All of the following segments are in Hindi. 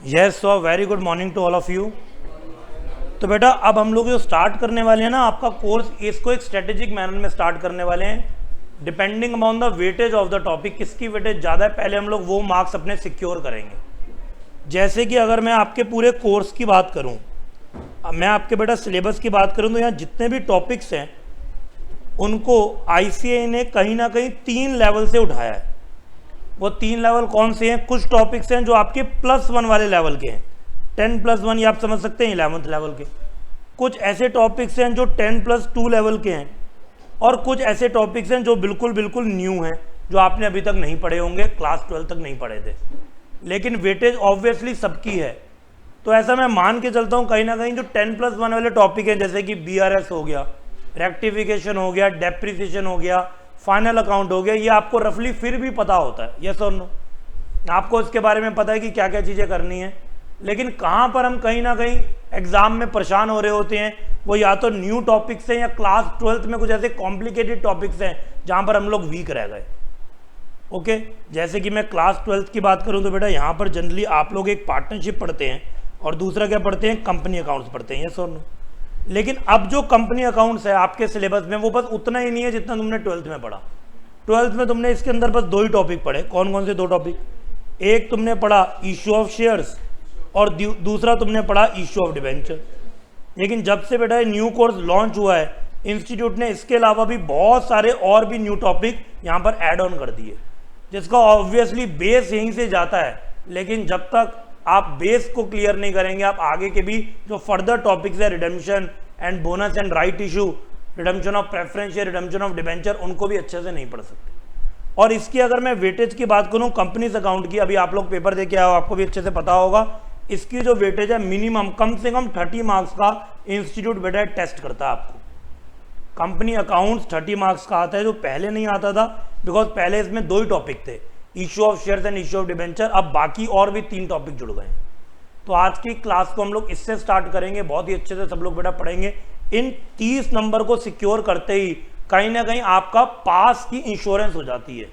Yes, so very good morning to all of you. तो बेटा अब हम लोग जो स्टार्ट करने वाले हैं ना आपका कोर्स, इसको एक स्ट्रेटेजिक मैनर में स्टार्ट करने वाले हैं depending upon the weightage of the topic. किसकी वेटेज ज़्यादा है पहले हम लोग वो मार्क्स अपने सिक्योर करेंगे। जैसे कि अगर मैं आपके पूरे कोर्स की बात करूं, मैं आपके बेटा सिलेबस की बात करूं तो यहाँ जितने भी टॉपिक्स हैं उनको ICAI ने कहीं ना कहीं 3 लेवल से उठाया है। वो 3 लेवल कौन से हैं? कुछ टॉपिक्स हैं जो आपके +1 वाले लेवल के हैं, 10+1 ये आप समझ सकते हैं 11th लेवल के। कुछ ऐसे टॉपिक्स हैं जो 10+2 लेवल के हैं, और कुछ ऐसे टॉपिक्स हैं जो बिल्कुल न्यू हैं, जो आपने अभी तक नहीं पढ़े होंगे, क्लास 12 तक नहीं पढ़े थे, लेकिन वेटेज ऑब्वियसली सबकी है। तो ऐसा मैं मान के चलता हूँ कहीं ना कहीं जो 10+1 वाले टॉपिक हैं, जैसे कि BRS हो गया, रेक्टिफिकेशन हो गया, डेप्रिसिएशन हो गया, फाइनल अकाउंट हो गया, ये आपको रफली फिर भी पता होता है, यस और नो। आपको इसके बारे में पता है कि क्या क्या चीज़ें करनी है। लेकिन कहाँ पर हम कहीं ना कहीं एग्जाम में परेशान हो रहे होते हैं, वो या तो न्यू टॉपिक्स हैं या क्लास 12th में कुछ ऐसे कॉम्प्लिकेटेड टॉपिक्स हैं जहाँ पर हम लोग वीक रह गए। ओके, जैसे कि मैं क्लास 12th की बात करूँ तो बेटा यहाँ पर जनरली आप लोग एक पार्टनरशिप पढ़ते हैं और दूसरा क्या पढ़ते हैं? कंपनी अकाउंट्स पढ़ते हैं, यस और नो। लेकिन अब जो कंपनी अकाउंट्स है आपके सिलेबस में वो बस उतना ही नहीं है जितना तुमने 12th में पढ़ा। 12th में तुमने इसके अंदर बस 2 ही टॉपिक पढ़े। कौन कौन से 2 टॉपिक? एक तुमने पढ़ा इशू ऑफ शेयर्स और दूसरा तुमने पढ़ा इशू ऑफ डिबेंचर। लेकिन जब से बेटा न्यू कोर्स लॉन्च हुआ है, इंस्टीट्यूट ने इसके अलावा भी बहुत सारे और भी न्यू टॉपिक यहाँ पर ऐड ऑन कर दिए, जिसका ऑब्वियसली बेस यहीं से जाता है। लेकिन जब तक आप बेस को क्लियर नहीं करेंगे, आप आगे के भी जो फर्दर टॉपिक्स है, redemption and bonus and right issue, redemption of preference या रिडेम्पशन ऑफ डिबेंचर, उनको भी अच्छे से नहीं पढ़ सकते। और इसकी अगर मैं वेटेज की बात करूं कंपनीज अकाउंट की, अभी आप लोग पेपर दे के आओ, आपको भी अच्छे से पता होगा, इसकी जो वेटेज है मिनिमम कम से कम 30 मार्क्स का इंस्टीट्यूट बेटा टेस्ट करता है आपको। कंपनी अकाउंट्स 30 मार्क्स का आता है, जो पहले नहीं आता था, बिकॉज पहले इसमें 2 ही टॉपिक थे, issue of shares and issue of debenture. अब बाकी और भी 3 टॉपिक जुड़ गए हैं। तो आज की क्लास को हम लोग इससे स्टार्ट करेंगे, बहुत ही अच्छे से सब लोग बेटा पढ़ेंगे। इन 30 नंबर को सिक्योर करते ही कहीं ना कहीं आपका पास की इंश्योरेंस हो जाती है।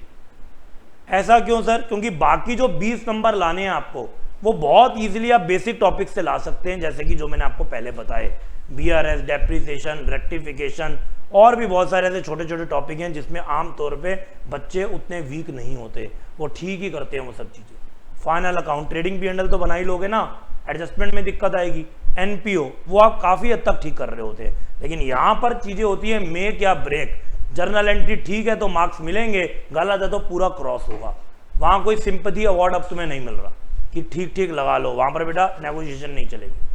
ऐसा क्यों सर? क्योंकि बाकी जो 20 नंबर लाने हैं आपको, वो बहुत इजीली आप बेसिक टॉपिक से ला सकते हैं, जैसे कि जो मैंने आपको पहले बताए, BRS, डेप्रिसिएशन, रेक्टिफिकेशन, और भी बहुत सारे ऐसे छोटे छोटे टॉपिक हैं जिसमें आम तौर पे बच्चे उतने वीक नहीं होते, वो ठीक ही करते हैं वो सब चीज़ें। फाइनल अकाउंट, ट्रेडिंग P&L तो बना ही लोगे ना, एडजस्टमेंट में दिक्कत आएगी, NPO वो आप काफ़ी हद तक ठीक कर रहे होते हैं। लेकिन यहाँ पर चीज़ें होती है मेक या ब्रेक। जर्नल एंट्री ठीक है तो मार्क्स मिलेंगे, गलत है तो पूरा क्रॉस होगा। वहाँ कोई सिंपैथी अवार्ड अब तुम्हें नहीं मिल रहा कि ठीक ठीक लगा लो, वहाँ पर बेटा नेगोशिएशन नहीं चलेगी।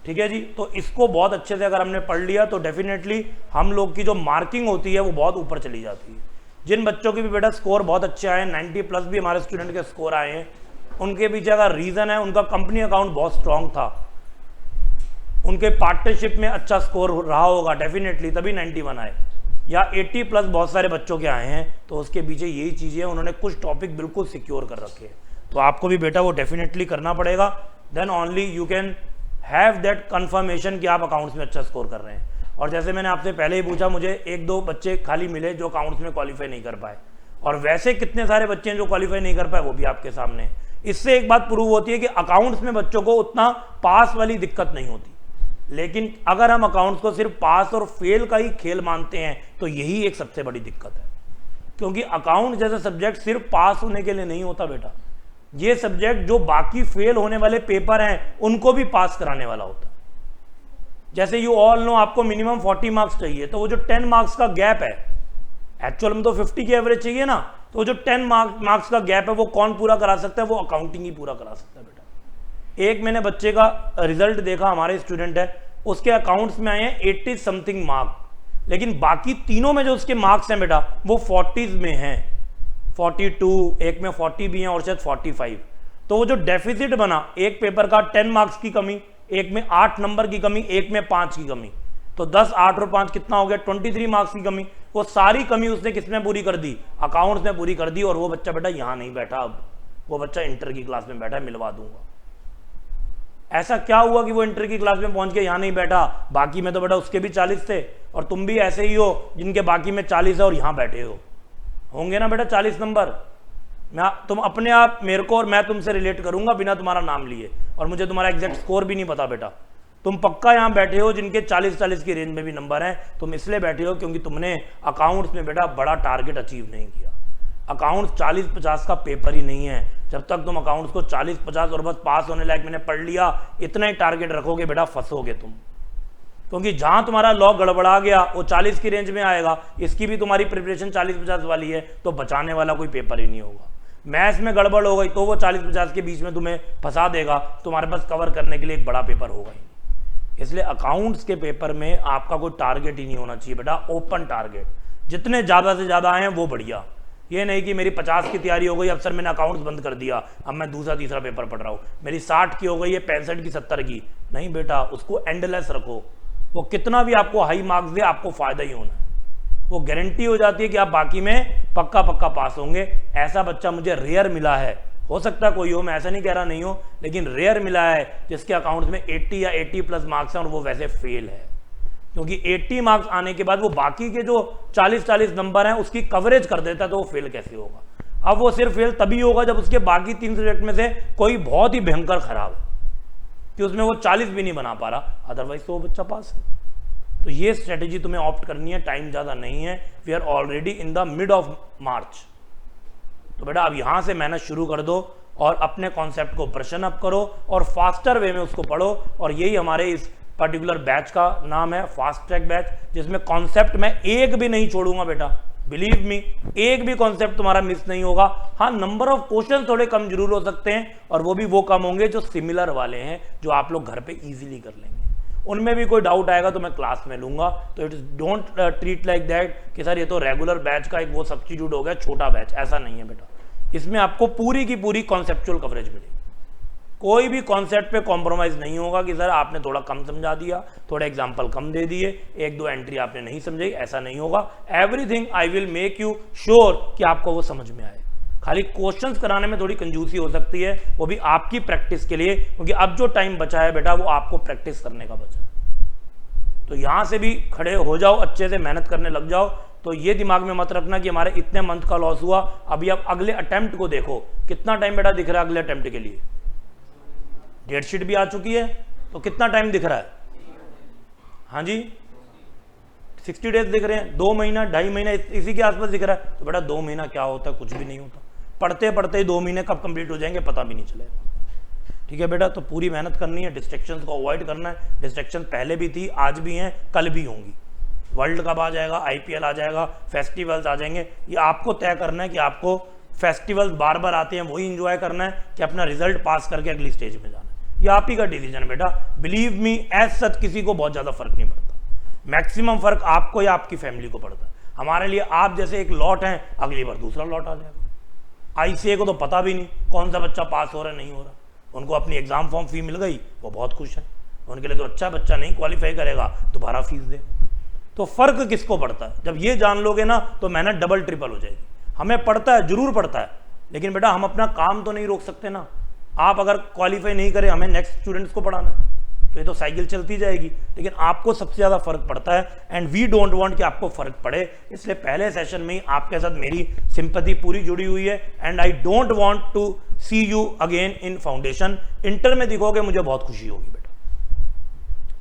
ठीक है जी, तो इसको बहुत अच्छे से अगर हमने पढ़ लिया तो डेफिनेटली हम लोग की जो मार्किंग होती है वो बहुत ऊपर चली जाती है। जिन बच्चों के भी बेटा स्कोर बहुत अच्छे आए हैं, 90+ भी हमारे स्टूडेंट के स्कोर आए हैं, उनके पीछे अगर रीज़न है उनका कंपनी अकाउंट बहुत स्ट्रांग था, उनके पार्टनरशिप में अच्छा स्कोर रहा होगा डेफिनेटली, तभी 91 आए, या 80+ बहुत सारे बच्चों के आए हैं, तो उसके पीछे यही चीज़ें, उन्होंने कुछ टॉपिक बिल्कुल सिक्योर कर रखे हैं। तो आपको भी बेटा वो डेफिनेटली करना पड़ेगा, then only you can have that confirmation कि आप अकाउंट्स में अच्छा स्कोर कर रहे हैं। और जैसे मैंने आपसे पहले ही पूछा, मुझे 1-2 बच्चे खाली मिले जो अकाउंट्स में क्वालिफाई नहीं कर पाए, और वैसे कितने सारे बच्चे हैं जो क्वालिफाई नहीं कर पाए, वो भी आपके सामने है। इससे एक बात प्रूव होती है कि अकाउंट्स में बच्चों को उतना पास वाली दिक्कत नहीं होती। लेकिन अगर हम अकाउंट्स को सिर्फ पास और फेल का ही खेल मानते हैं तो यही एक सबसे बड़ी दिक्कत है, क्योंकि अकाउंट जैसा सब्जेक्ट सिर्फ पास होने के लिए नहीं होता बेटा, ये सब्जेक्ट जो बाकी फेल होने वाले पेपर हैं उनको भी पास कराने वाला होता है। जैसे यू ऑल नो आपको मिनिमम 40 मार्क्स चाहिए, तो वो जो 10 मार्क्स का गैप है, एक्चुअल में तो 50 की एवरेज चाहिए ना, तो जो 10 मार्क्स का गैप है वो कौन पूरा करा सकता है? वो अकाउंटिंग ही पूरा करा सकता है बेटा। एक मैंने बच्चे का रिजल्ट देखा, हमारे स्टूडेंट है, उसके अकाउंट्स में आए हैं 80 समथिंग मार्क, लेकिन बाकी तीनों में जो उसके मार्क्स हैं बेटा वो 40s में हैं, 42, एक में 40 भी हैं और शायद 45। तो वो जो डेफिसिट बना, एक पेपर का 10 मार्क्स की कमी, एक में 8 नंबर की कमी, एक में 5 की कमी, तो 10, 8 और 5 कितना हो गया? 23 मार्क्स की कमी। वो सारी कमी उसने किसमें पूरी कर दी? अकाउंट्स में पूरी कर दी। और वो बच्चा बेटा यहाँ नहीं बैठा, अब वो बच्चा इंटर की क्लास में बैठा है, मिलवा दूंगा। ऐसा क्या हुआ कि वो इंटर की क्लास में पहुंच के यहाँ नहीं बैठा? बाकी में तो बेटा उसके भी 40 थे, और तुम भी ऐसे ही हो जिनके बाकी में 40 है और यहाँ बैठे हो, होंगे ना बेटा 40 नंबर। तुम अपने आप मेरे को और मैं तुमसे रिलेट करूंगा बिना तुम्हारा नाम लिए, और मुझे तुम्हारा एग्जैक्ट स्कोर भी नहीं पता बेटा। तुम पक्का यहाँ बैठे हो जिनके 40-40 की रेंज में भी नंबर हैं, तुम इसलिए बैठे हो क्योंकि तुमने अकाउंट्स में बेटा बड़ा टारगेट अचीव नहीं किया। अकाउंट्स 40-50 का पेपर ही नहीं है। जब तक तुम अकाउंट्स को 40-50 और बस पास होने लायक मैंने पढ़ लिया इतना ही टारगेट रखोगे बेटा, फंसोगे तुम। क्योंकि जहां तुम्हारा लॉ गड़बड़ा गया वो 40 की रेंज में आएगा, इसकी भी तुम्हारी प्रिपरेशन 40-50 वाली है, तो बचाने वाला कोई पेपर ही नहीं होगा। मैथ्स में गड़बड़ हो गई तो वो 40-50 के बीच में तुम्हें फंसा देगा, तुम्हारे पास कवर करने के लिए एक बड़ा पेपर होगा ही। इसलिए अकाउंट्स के पेपर में आपका कोई टारगेट ही नहीं होना चाहिए बेटा, ओपन टारगेट। जितने ज़्यादा से ज़्यादा आए हैं वो बढ़िया। ये नहीं कि मेरी 50 की तैयारी हो गई, अब सर मैंने अकाउंट्स बंद कर दिया, अब मैं दूसरा तीसरा पेपर पढ़ रहा हूँ, मेरी 60 की हो गई है, 65 की 70 की। नहीं बेटा, उसको एंडलेस रखो। वो कितना भी आपको हाई मार्क्स दे, आपको फायदा ही होना है। वो गारंटी हो जाती है कि आप बाकी में पक्का पास होंगे। ऐसा बच्चा मुझे रेयर मिला है, हो सकता है कोई हो, मैं ऐसा नहीं कह रहा नहीं हो, लेकिन रेयर मिला है जिसके अकाउंट्स में 80 या 80+ मार्क्स हैं और वो वैसे फेल है। क्योंकि 80 मार्क्स आने के बाद वो बाकी के जो 40-40 नंबर हैं उसकी कवरेज कर देता है, तो वो फेल कैसे होगा। अब वो सिर्फ फेल तभी होगा जब उसके बाकी 3 सब्जेक्ट में से कोई बहुत ही भयंकर खराब है कि उसमें वो 40 भी नहीं बना पा रहा, अदरवाइज तो वो बच्चा पास है। तो ये स्ट्रेटेजी तुम्हें ऑप्ट करनी है, टाइम ज़्यादा नहीं है, we are already in the mid of March. तो बेटा अब यहाँ से मेहनत शुरू कर दो और अपने कॉन्सेप्ट को ब्रशन अप करो और फास्टर वे में उसको पढ़ो। और यही हमारे इस पर्टिकुलर बैच का नाम है, फास्ट ट्रैक बैच, जिसमें कॉन्सेप्ट मैं एक भी नहीं छोड़ूंगा बेटा, बिलीव मी, एक भी कॉन्सेप्ट तुम्हारा मिस नहीं होगा। हाँ, नंबर ऑफ क्वेश्चन थोड़े कम जरूर हो सकते हैं, और वो भी वो कम होंगे जो सिमिलर वाले हैं, जो आप लोग घर पे इजीली कर लेंगे। उनमें भी कोई डाउट आएगा तो मैं क्लास में लूंगा। तो it is don't treat like that कि सर ये तो रेगुलर बैच का एक वो सब्स्टिट्यूट हो गया, छोटा बैच। ऐसा नहीं है बेटा, इसमें आपको पूरी की पूरी कॉन्सेप्चुअल कवरेज मिलेगी। कोई भी कॉन्सेप्ट पे कॉम्प्रोमाइज नहीं होगा कि सर आपने थोड़ा कम समझा दिया, थोड़े एग्जाम्पल कम दे दिए, 1-2 एंट्री आपने नहीं समझी, ऐसा नहीं होगा। Everything I will make you sure कि आपको वो समझ में आए। खाली क्वेश्चंस कराने में थोड़ी कंजूसी हो सकती है, वो भी आपकी प्रैक्टिस के लिए, क्योंकि अब जो टाइम बचा है बेटा वो आपको प्रैक्टिस करने का बचा है। तो यहां से भी खड़े हो जाओ, अच्छे से मेहनत करने लग जाओ। तो ये दिमाग में मत रखना कि हमारे इतने मंथ का लॉस हुआ, अभी आप अगले अटेम्प्ट को देखो, कितना टाइम बेटा दिख रहा है अगले अटेम्प्ट के लिए। डेट शीट भी आ चुकी है, तो कितना टाइम दिख रहा है? हाँ जी, 60 डेज दिख रहे हैं, 2 महीना 2.5 महीना इसी के आसपास दिख रहा है। तो बेटा 2 महीना क्या होता है? कुछ भी नहीं होता। पढ़ते पढ़ते ही 2 महीने कब कंप्लीट हो जाएंगे पता भी नहीं चलेगा। ठीक है बेटा, तो पूरी मेहनत करनी है, डिस्ट्रैक्शंस को अवॉइड करना है। डिस्ट्रैक्शन पहले भी थी, आज भी हैं, कल भी होंगी। वर्ल्ड कप आ जाएगा, IPL आ जाएगा, फेस्टिवल्स आ जाएंगे, ये आपको तय करना है कि आपको फेस्टिवल्स बार बार आते हैं वही इंजॉय करना है कि अपना रिजल्ट पास करके अगली स्टेज में जाना है। ये आप ही का डिसीजन है बेटा। बिलीव मी, एज सच किसी को बहुत ज़्यादा फर्क नहीं पड़ता। मैक्सिमम फर्क आपको या आपकी फैमिली को पड़ता है। हमारे लिए आप जैसे एक लॉट हैं, अगली बार दूसरा लॉट आ जाएगा। ICA को तो पता भी नहीं कौन सा बच्चा पास हो रहा है नहीं हो रहा, उनको अपनी एग्जाम फॉर्म फी मिल गई, वो बहुत खुश है। उनके लिए तो अच्छा बच्चा नहीं क्वालिफाई करेगा, दोबारा फीस देगा। तो फर्क किसको पड़ता है? जब ये जान लोगे ना तो मेहनत डबल ट्रिपल हो जाएगी। हमें पड़ता है, जरूर पड़ता है, लेकिन बेटा हम अपना काम तो नहीं रोक सकते ना। आप अगर क्वालिफाई नहीं करें, हमें नेक्स्ट स्टूडेंट्स को पढ़ाना है, तो ये तो साइकिल चलती जाएगी। लेकिन आपको सबसे ज़्यादा फर्क पड़ता है, एंड वी डोंट वांट कि आपको फर्क पड़े। इसलिए पहले सेशन में ही आपके साथ मेरी सिंपैथी पूरी जुड़ी हुई है, and I don't want to see you again in foundation. Inter में दिखोगे मुझे बहुत खुशी होगी बेटा,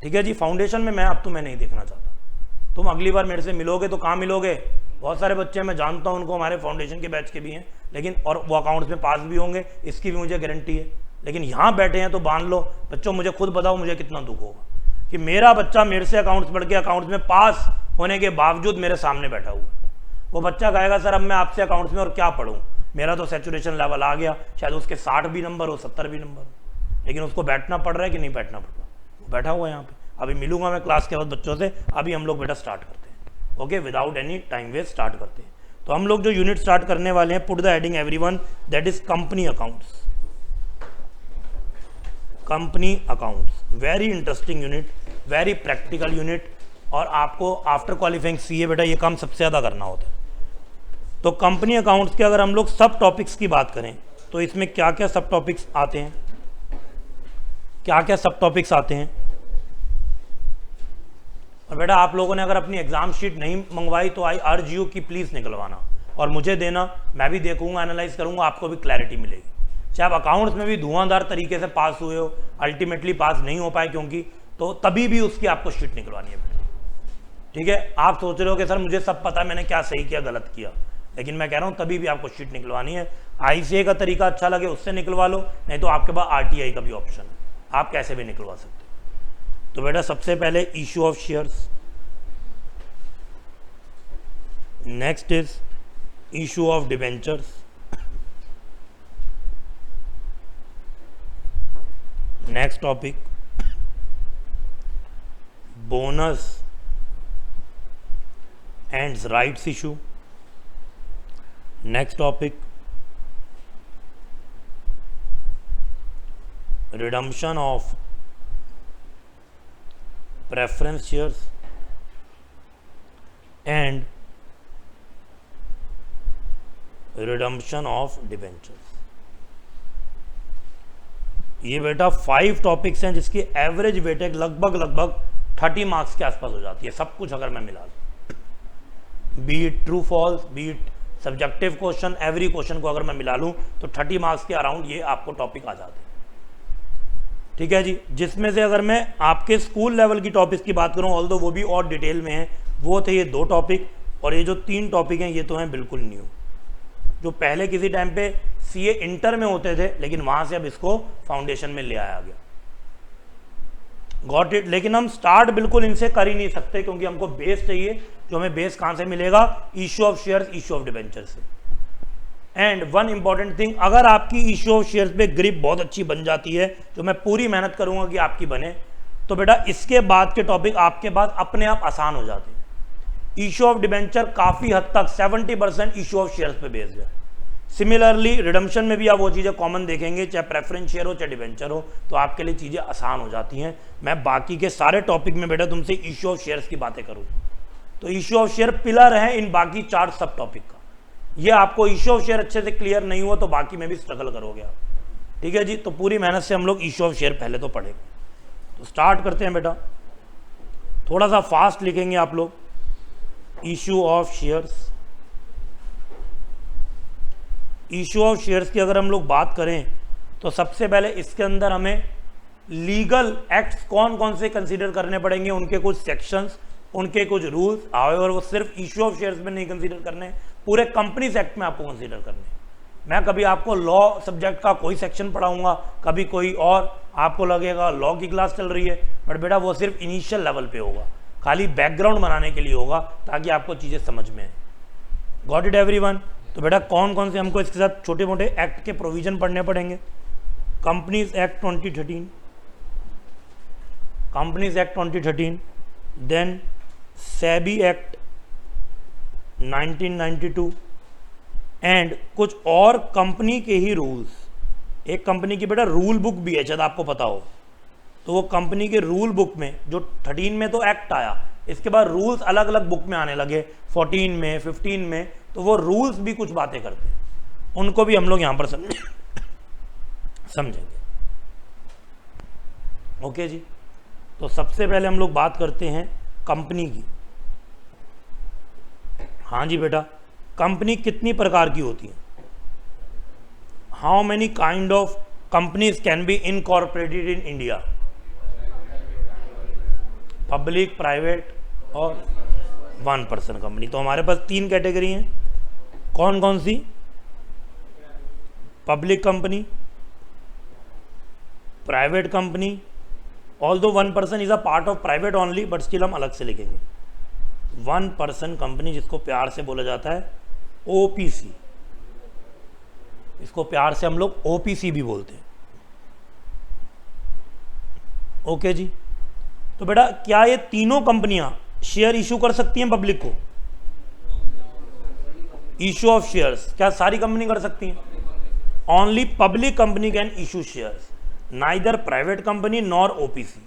ठीक है जी। फाउंडेशन में मैं अब तुम्हें नहीं देखना चाहता। तुम अगली बार मेरे से मिलोगे तो कहाँ मिलोगे? बहुत सारे बच्चे मैं जानता हूँ, उनको हमारे फाउंडेशन के बैच के भी हैं, लेकिन और वो अकाउंट्स में पास भी होंगे, इसकी भी मुझे गारंटी है। लेकिन यहाँ बैठे हैं तो बांध लो बच्चों, मुझे खुद बताओ मुझे कितना दुख होगा कि मेरा बच्चा मेरे से अकाउंट्स पढ़ के अकाउंट्स में पास होने के बावजूद मेरे सामने बैठा हुआ। वो बच्चा कहेगा सर अब मैं आपसे अकाउंट्स में और क्या पढ़ूँ, मेरा तो सैचुरेशन लेवल आ गया। शायद उसके 60 भी नंबर हो, 70 भी नंबर हो, लेकिन उसको बैठना पड़ रहा है कि नहीं बैठना पड़ रहा? वो बैठा हुआ है यहाँ पे। अभी मिलूंगा मैं क्लास के बाद बच्चों से। अभी हम लोग बेटा स्टार्ट करते हैं, okay, without any time waste start करते हैं। तो हम लोग जो यूनिट स्टार्ट करने वाले हैं, put the heading everyone, that is company accounts. Company accounts, very interesting unit, very practical unit, और आपको आफ्टर क्वालिफाइंग CA बेटा ये काम सबसे ज़्यादा करना होता है। तो कंपनी अकाउंट्स के अगर हम लोग सब टॉपिक्स की बात करें तो इसमें क्या क्या सब टॉपिक्स आते हैं, क्या क्या सब टॉपिक्स आते हैं? और बेटा आप लोगों ने अगर अपनी एग्जाम शीट नहीं मंगवाई तो आई अर्ज यू कि प्लीज़ निकलवाना, और मुझे देना, मैं भी देखूंगा, एनालाइज करूंगा, आपको भी क्लैरिटी मिलेगी। चाहे आप अकाउंट्स में भी धुआंधार तरीके से पास हुए हो, अल्टीमेटली पास नहीं हो पाए क्योंकि, तो तभी भी उसकी आपको शीट निकलवानी है। ठीक है, आप सोच रहे हो कि सर मुझे सब पता है, मैंने क्या सही किया गलत किया, लेकिन मैं कह रहा हूं तभी भी आपको शीट निकलवानी है। ICA का तरीका अच्छा लगे उससे निकलवा लो, नहीं तो आपके पास RTI का भी ऑप्शन है, आप कैसे भी निकलवा सकते हो। तो बेटा सबसे पहले issue of shares, next is issue of debentures, next topic bonus and rights issue, next topic redemption of preference shares and redemption of debentures. ये बेटा 5 टॉपिक्स हैं जिसकी एवरेज वेटेज लगभग 30 मार्क्स के आसपास हो जाती है, सब कुछ अगर मैं मिला लूँ, be it true false, be it subjective question, every question को अगर मैं मिला लूँ तो 30 मार्क्स के अराउंड ये आपको टॉपिक आ जाते हैं। ठीक है जी, जिसमें से अगर मैं आपके स्कूल लेवल की टॉपिक्स की बात करूँ, ऑल्दो वो भी और डिटेल में है, वो थे ये 2 टॉपिक, और ये जो 3 टॉपिक हैं ये तो हैं बिल्कुल न्यू, जो पहले किसी टाइम पे CA इंटर में होते थे, लेकिन वहाँ से अब इसको फाउंडेशन में ले आया गया। Got it. लेकिन हम स्टार्ट बिल्कुल इनसे कर ही नहीं सकते क्योंकि हमको बेस चाहिए, जो हमें बेस कहाँ से मिलेगा, issue of shares, issue of debenture से। एंड वन इंपॉर्टेंट थिंग, अगर आपकी इशू ऑफ शेयर्स पे ग्रिप बहुत अच्छी बन जाती है, जो मैं पूरी मेहनत करूंगा कि आपकी बने, तो बेटा इसके बाद के टॉपिक आपके पास अपने आप आसान हो जाते हैं। इशू ऑफ डिबेंचर काफी हद तक 70% इशू ऑफ शेयर्स पे बेस्ड है। सिमिलरली रिडम्पशन में भी आप वो चीज़ें कॉमन देखेंगे, चाहे प्रेफरेंस शेयर हो चाहे डिबेंचर हो, तो आपके लिए चीज़ें आसान हो जाती हैं। मैं बाकी के सारे टॉपिक में बेटा तुमसे इशू ऑफ शेयर्स की बातें करूँ, तो इशू ऑफ शेयर पिलर है इन बाकी 4 सब टॉपिक का। ये आपको इशू ऑफ शेयर अच्छे से क्लियर नहीं हुआ तो बाकी में भी स्ट्रगल करोगे आप। ठीक है जी, तो पूरी मेहनत से हम लोग इशू ऑफ शेयर पहले तो पढ़ेंगे। तो स्टार्ट करते हैं बेटा, थोड़ा सा फास्ट लिखेंगे आप लोग। Issue of shares, issue of shares की अगर हम लोग बात करें तो सबसे पहले इसके अंदर हमें लीगल एक्ट्स कौन कौन से कंसीडर करने पड़ेंगे, उनके कुछ सेक्शंस, उनके कुछ रूल्स। हाउएवर वो सिर्फ इशू ऑफ शेयर्स में नहीं कंसीडर करने, पूरे कंपनीज एक्ट में आपको कंसीडर करने। मैं कभी आपको लॉ सब्जेक्ट का कोई सेक्शन पढ़ाऊंगा, कभी कोई और, आपको लगेगा लॉ की क्लास चल रही है, बट बेटा वो सिर्फ इनिशियल लेवल पे होगा, खाली बैकग्राउंड बनाने के लिए होगा ताकि आपको चीज़ें समझ में आए। Got it everyone. तो बेटा कौन कौन से हमको इसके साथ छोटे मोटे एक्ट के प्रोविजन पढ़ने पड़ेंगे। Companies act 2013, companies act 2013, then SEBI act 1992 and कुछ और कंपनी के ही रूल्स। एक कंपनी की बेटा रूल बुक भी है, शायद आपको पता हो, तो वो कंपनी के रूल बुक में, जो 13 में तो एक्ट आया, इसके बाद रूल्स अलग अलग बुक में आने लगे, 14 में, 15 में, तो वो रूल्स भी कुछ बातें करते हैं, उनको भी हम लोग यहां पर समझेंगे। ओके जी, तो सबसे पहले हम लोग बात करते हैं कंपनी की। हाँ जी बेटा, कंपनी कितनी प्रकार की होती है? How many kind of companies can be incorporated in India? Public, private और 1 पर्सन कंपनी। तो हमारे पास 3 कैटेगरी हैं, कौन कौन सी? Public company, private company, although 1 person is a part of private only, but still हम अलग से लिखेंगे। 1 पर्सन कंपनी, जिसको प्यार से बोला जाता है OPC, इसको प्यार से हम लोग OPC भी बोलते हैं। ओके जी, तो बेटा क्या ये तीनों कंपनियां शेयर इशू कर सकती हैं पब्लिक को? इशू ऑफ शेयर्स क्या सारी कंपनी कर सकती हैं? Only public company can issue shares, neither private company nor OPC।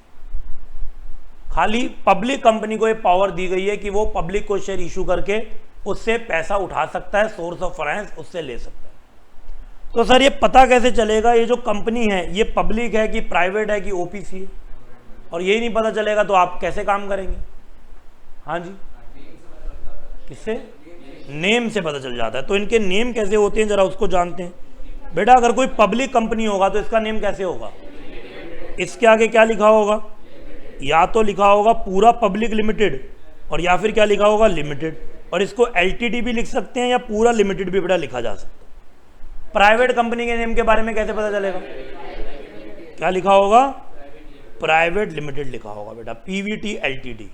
खाली पब्लिक कंपनी को ये पावर दी गई है कि वो पब्लिक को शेयर इशू करके उससे पैसा उठा सकता है, सोर्स ऑफ फाइनेंस उससे ले सकता है। तो सर ये पता कैसे चलेगा ये जो कंपनी है ये पब्लिक है कि प्राइवेट है कि OPC है? और यही नहीं पता चलेगा तो आप कैसे काम करेंगे? हाँ जी, किससे? नेम से पता चल जाता है। तो इनके नेम कैसे होते हैं जरा उसको जानते हैं। बेटा अगर कोई पब्लिक कंपनी होगा तो इसका नेम कैसे होगा? इसके आगे क्या लिखा होगा? या तो लिखा होगा पूरा पब्लिक लिमिटेड, और या फिर क्या लिखा होगा? लिमिटेड। और इसको एलटीडी भी लिख सकते हैं या पूरा लिमिटेड भी बेटा लिखा जा सकता है। प्राइवेट कंपनी के नेम के बारे में कैसे पता चलेगा? क्या लिखा होगा? प्राइवेट लिमिटेड लिखा होगा बेटा, पीवीटी एलटीडी।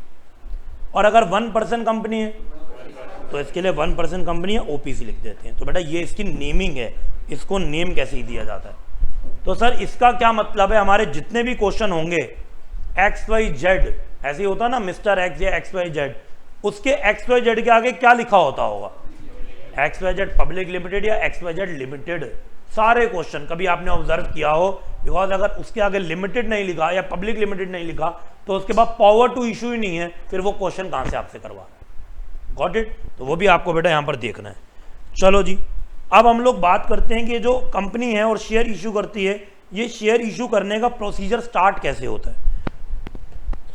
और अगर 1 पर्सन कंपनी है तो इसके लिए 1 पर्सन कंपनी है, ओपीसी लिख देते हैं। तो बेटा ये इसकी नेमिंग है, इसको नेम कैसे ही दिया जाता है। तो सर इसका क्या मतलब है? हमारे जितने भी क्वेश्चन होंगे XYZ, ऐसे ही होता है ना, मिस्टर एक्स या XYZ, उसके XYZ के आगे क्या लिखा होता होगा? XYZ पब्लिक लिमिटेड या XYZ लिमिटेड। सारे क्वेश्चन कभी आपने ऑब्जर्व किया हो, बिकॉज अगर उसके आगे लिमिटेड नहीं लिखा या पब्लिक लिमिटेड नहीं लिखा तो उसके बाद पावर टू इशू ही नहीं है, फिर वो क्वेश्चन कहां से आपसे करवा रहा है। Got it? तो वो भी आपको बेटा यहां पर देखना है। चलो जी, अब हम लोग बात करते हैं कि जो कंपनी है और शेयर इशू करती है, ये शेयर इशू करने का प्रोसीजर स्टार्ट कैसे होता है।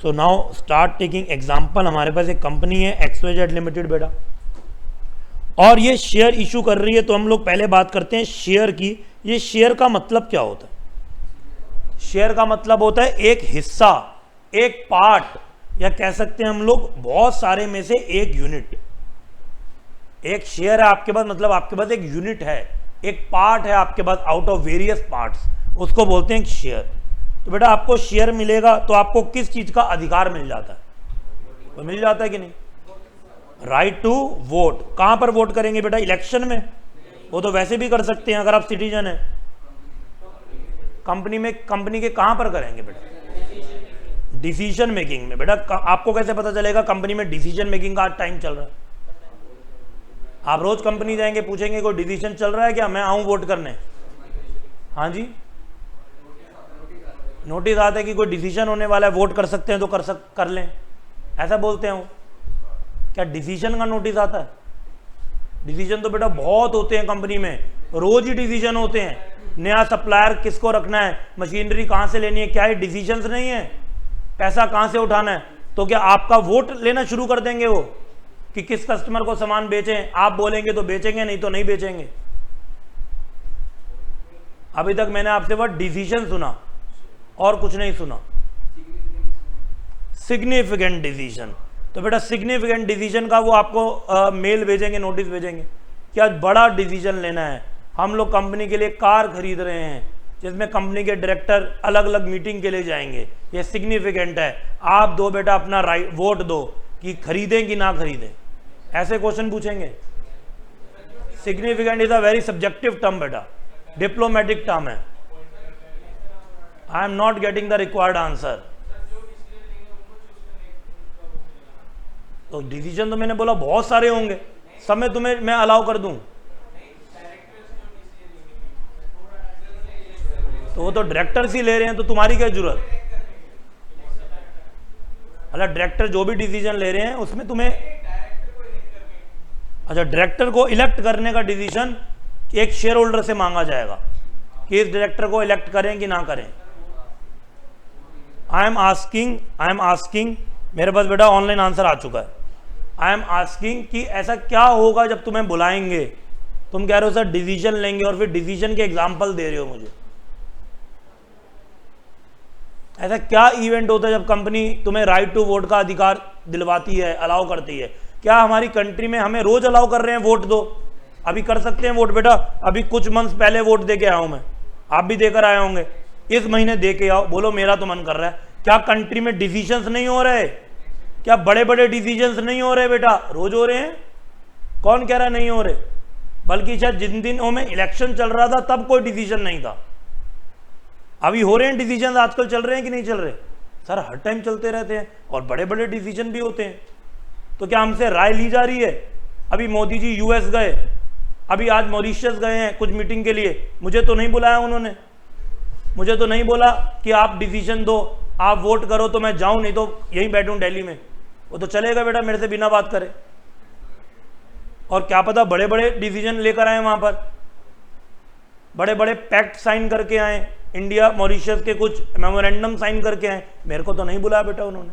So now start taking example. हमारे पास एक कंपनी है XYZ लिमिटेड बेटा, और ये शेयर इशू कर रही है। तो हम लोग पहले बात करते हैं शेयर की। ये शेयर का मतलब क्या होता है? शेयर का मतलब होता है एक हिस्सा, एक पार्ट, या कह सकते हैं हम लोग बहुत सारे में से एक यूनिट। एक शेयर है आपके पास, मतलब आपके पास एक यूनिट है, एक पार्ट है आपके pass out of various parts, उसको बोलते हैं शेयर। तो बेटा आपको शेयर मिलेगा तो आपको किस चीज का अधिकार मिल जाता है? तो मिल जाता है कि नहीं? Right to vote. कहां पर वोट करेंगे बेटा? इलेक्शन में। वो तो वैसे भी कर सकते हैं अगर आप सिटीजन हैं। कंपनी में, कंपनी के कहां पर करेंगे बेटा? डिसीजन मेकिंग में। बेटा आपको कैसे पता चलेगा कंपनी में डिसीजन मेकिंग का टाइम चल रहा है? आप रोज कंपनी जाएंगे, पूछेंगे कोई डिसीजन चल रहा है क्या, मैं आऊं वोट करने? हाँ जी, नोटिस आता है कि कोई डिसीजन होने वाला है, वोट कर सकते हैं तो कर लें, ऐसा बोलते हैं वो। क्या डिसीजन का नोटिस आता है? डिसीजन तो बेटा बहुत होते हैं कंपनी में, रोज ही डिसीजन होते हैं। नया सप्लायर किसको रखना है, मशीनरी कहां से लेनी है, क्या ये डिसीजंस नहीं है? पैसा कहां से उठाना है? तो क्या आपका वोट लेना शुरू कर देंगे वो कि किस कस्टमर को सामान बेचें? आप बोलेंगे तो बेचेंगे, नहीं तो नहीं बेचेंगे। अभी तक मैंने आपसे वर्ड डिसीजन सुना और कुछ नहीं सुना। Significant decision. तो बेटा सिग्निफिकेंट डिसीजन का वो आपको मेल भेजेंगे, नोटिस भेजेंगे कि आज बड़ा डिसीजन लेना है, हम लोग कंपनी के लिए कार खरीद रहे हैं, जिसमें कंपनी के डायरेक्टर अलग अलग मीटिंग के लिए जाएंगे, ये सिग्निफिकेंट है, आप दो बेटा अपना राइट वोट दो कि खरीदें कि ना खरीदें। ऐसे क्वेश्चन पूछेंगे। Significant is a very subjective term बेटा, डिप्लोमेटिक टर्म है। आई am not getting the required answer. तो डिसीजन तो मैंने बोला बहुत सारे होंगे, सब में तुम्हें मैं अलाउ कर दूं तो वो तो डायरेक्टर्स ही ले रहे हैं, तो तुम्हारी क्या जरूरत? मतलब डायरेक्टर जो भी डिसीजन ले रहे हैं उसमें तुम्हें, अच्छा डायरेक्टर को इलेक्ट करने का डिसीजन एक शेयर होल्डर से मांगा जाएगा कि इस डायरेक्टर को इलेक्ट करें कि ना करें। आई एम आस्किंग, मेरे पास बेटा ऑनलाइन आंसर आ चुका है। आई एम आस्किंग कि ऐसा क्या होगा जब तुम्हें बुलाएंगे, तुम कह रहे हो सर डिसीजन लेंगे और फिर डिसीजन के एग्जाम्पल दे रहे हो मुझे। ऐसा क्या इवेंट होता है जब कंपनी तुम्हें राइट टू वोट का अधिकार दिलवाती है, अलाउ करती है? क्या हमारी कंट्री में हमें रोज अलाउ कर रहे हैं वोट दो? अभी कर सकते हैं वोट बेटा, अभी कुछ मंथ्स पहले वोट दे के आया हूं मैं, आप भी देकर आए होंगे, इस महीने दे के आओ, बोलो मेरा तो मन कर रहा है। क्या कंट्री में डिसीजंस नहीं हो रहे? क्या बड़े बड़े डिसीजंस नहीं हो रहे बेटा? रोज हो रहे हैं। कौन कह रहा है नहीं हो रहे? बल्कि शायद जिन दिनों में इलेक्शन चल रहा था तब कोई डिसीजन नहीं था, अभी हो रहे हैं डिसीजन, आजकल चल रहे हैं कि नहीं चल रहे? सर हर टाइम चलते रहते हैं और बड़े बड़े डिसीजन भी होते हैं। तो क्या हमसे राय ली जा रही है? अभी मोदी जी यूएस गए, अभी आज मॉरिशस गए हैं कुछ मीटिंग के लिए, मुझे तो नहीं बुलाया उन्होंने, मुझे तो नहीं बोला कि आप डिसीजन दो, आप वोट करो तो मैं जाऊं, नहीं तो यहीं बैठूं दिल्ली में। वो तो चलेगा बेटा मेरे से बिना बात करे। और क्या पता बड़े बड़े डिसीजन लेकर आए, वहां पर बड़े बड़े पैक्ट साइन करके आए, इंडिया मॉरिशस के कुछ मेमोरेंडम साइन करके आए, मेरे को तो नहीं बुलाया बेटा उन्होंने।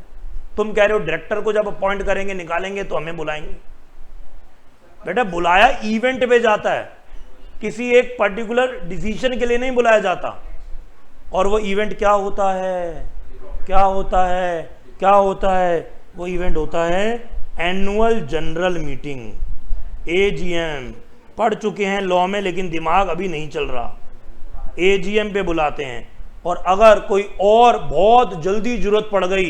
तुम कह रहे हो डायरेक्टर को जब अपॉइंट करेंगे निकालेंगे तो हमें बुलाएंगे। बेटा बुलाया इवेंट पे जाता है, किसी एक पर्टिकुलर डिसीजन के लिए नहीं बुलाया जाता। और वो इवेंट क्या होता है, क्या होता है, क्या होता है? वो इवेंट होता है एनुअल जनरल मीटिंग, AGM। पढ़ चुके हैं लॉ में, लेकिन दिमाग अभी नहीं चल रहा। AGM पे बुलाते हैं। और अगर कोई और बहुत जल्दी जरूरत पड़ गई,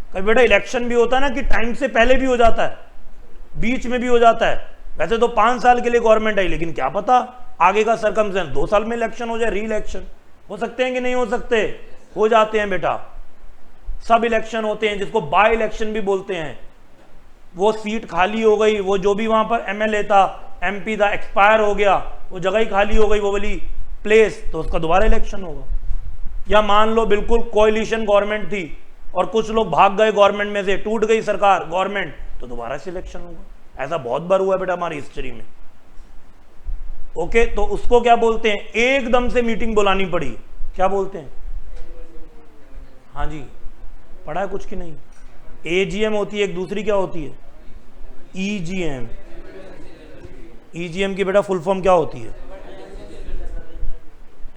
कभी बेटा इलेक्शन भी होता है ना कि टाइम से पहले भी हो जाता है, बीच में भी हो जाता है। वैसे तो 5 साल के लिए गवर्नमेंट आई, लेकिन क्या पता आगे का सरकमस्टेंस 2 साल में इलेक्शन हो जाए, री इलेक्शन हो सकते हैं कि नहीं हो सकते? हो जाते हैं बेटा। सब इलेक्शन होते हैं, जिसको बाय इलेक्शन भी बोलते हैं। वो सीट खाली हो गई, वो जो भी वहां पर MLA था, MP था, एक्सपायर हो गया, वो जगह ही खाली हो गई, वो वाली प्लेस, तो उसका दोबारा इलेक्शन होगा। या मान लो बिल्कुल कोएलिशन गवर्नमेंट थी और कुछ लोग भाग गए गवर्नमेंट में से, टूट गई सरकार गवर्नमेंट, तो दोबारा से इलेक्शन होगा। ऐसा बहुत बार हुआ है बेटा हमारी हिस्ट्री में। ओके, तो उसको क्या बोलते हैं? एकदम से मीटिंग बुलानी पड़ी, क्या बोलते हैं? हाँ जी, पढ़ा है कुछ कि नहीं? AGM होती है, एक दूसरी क्या होती है? EGM। EGM की बेटा फुल फॉर्म क्या होती है?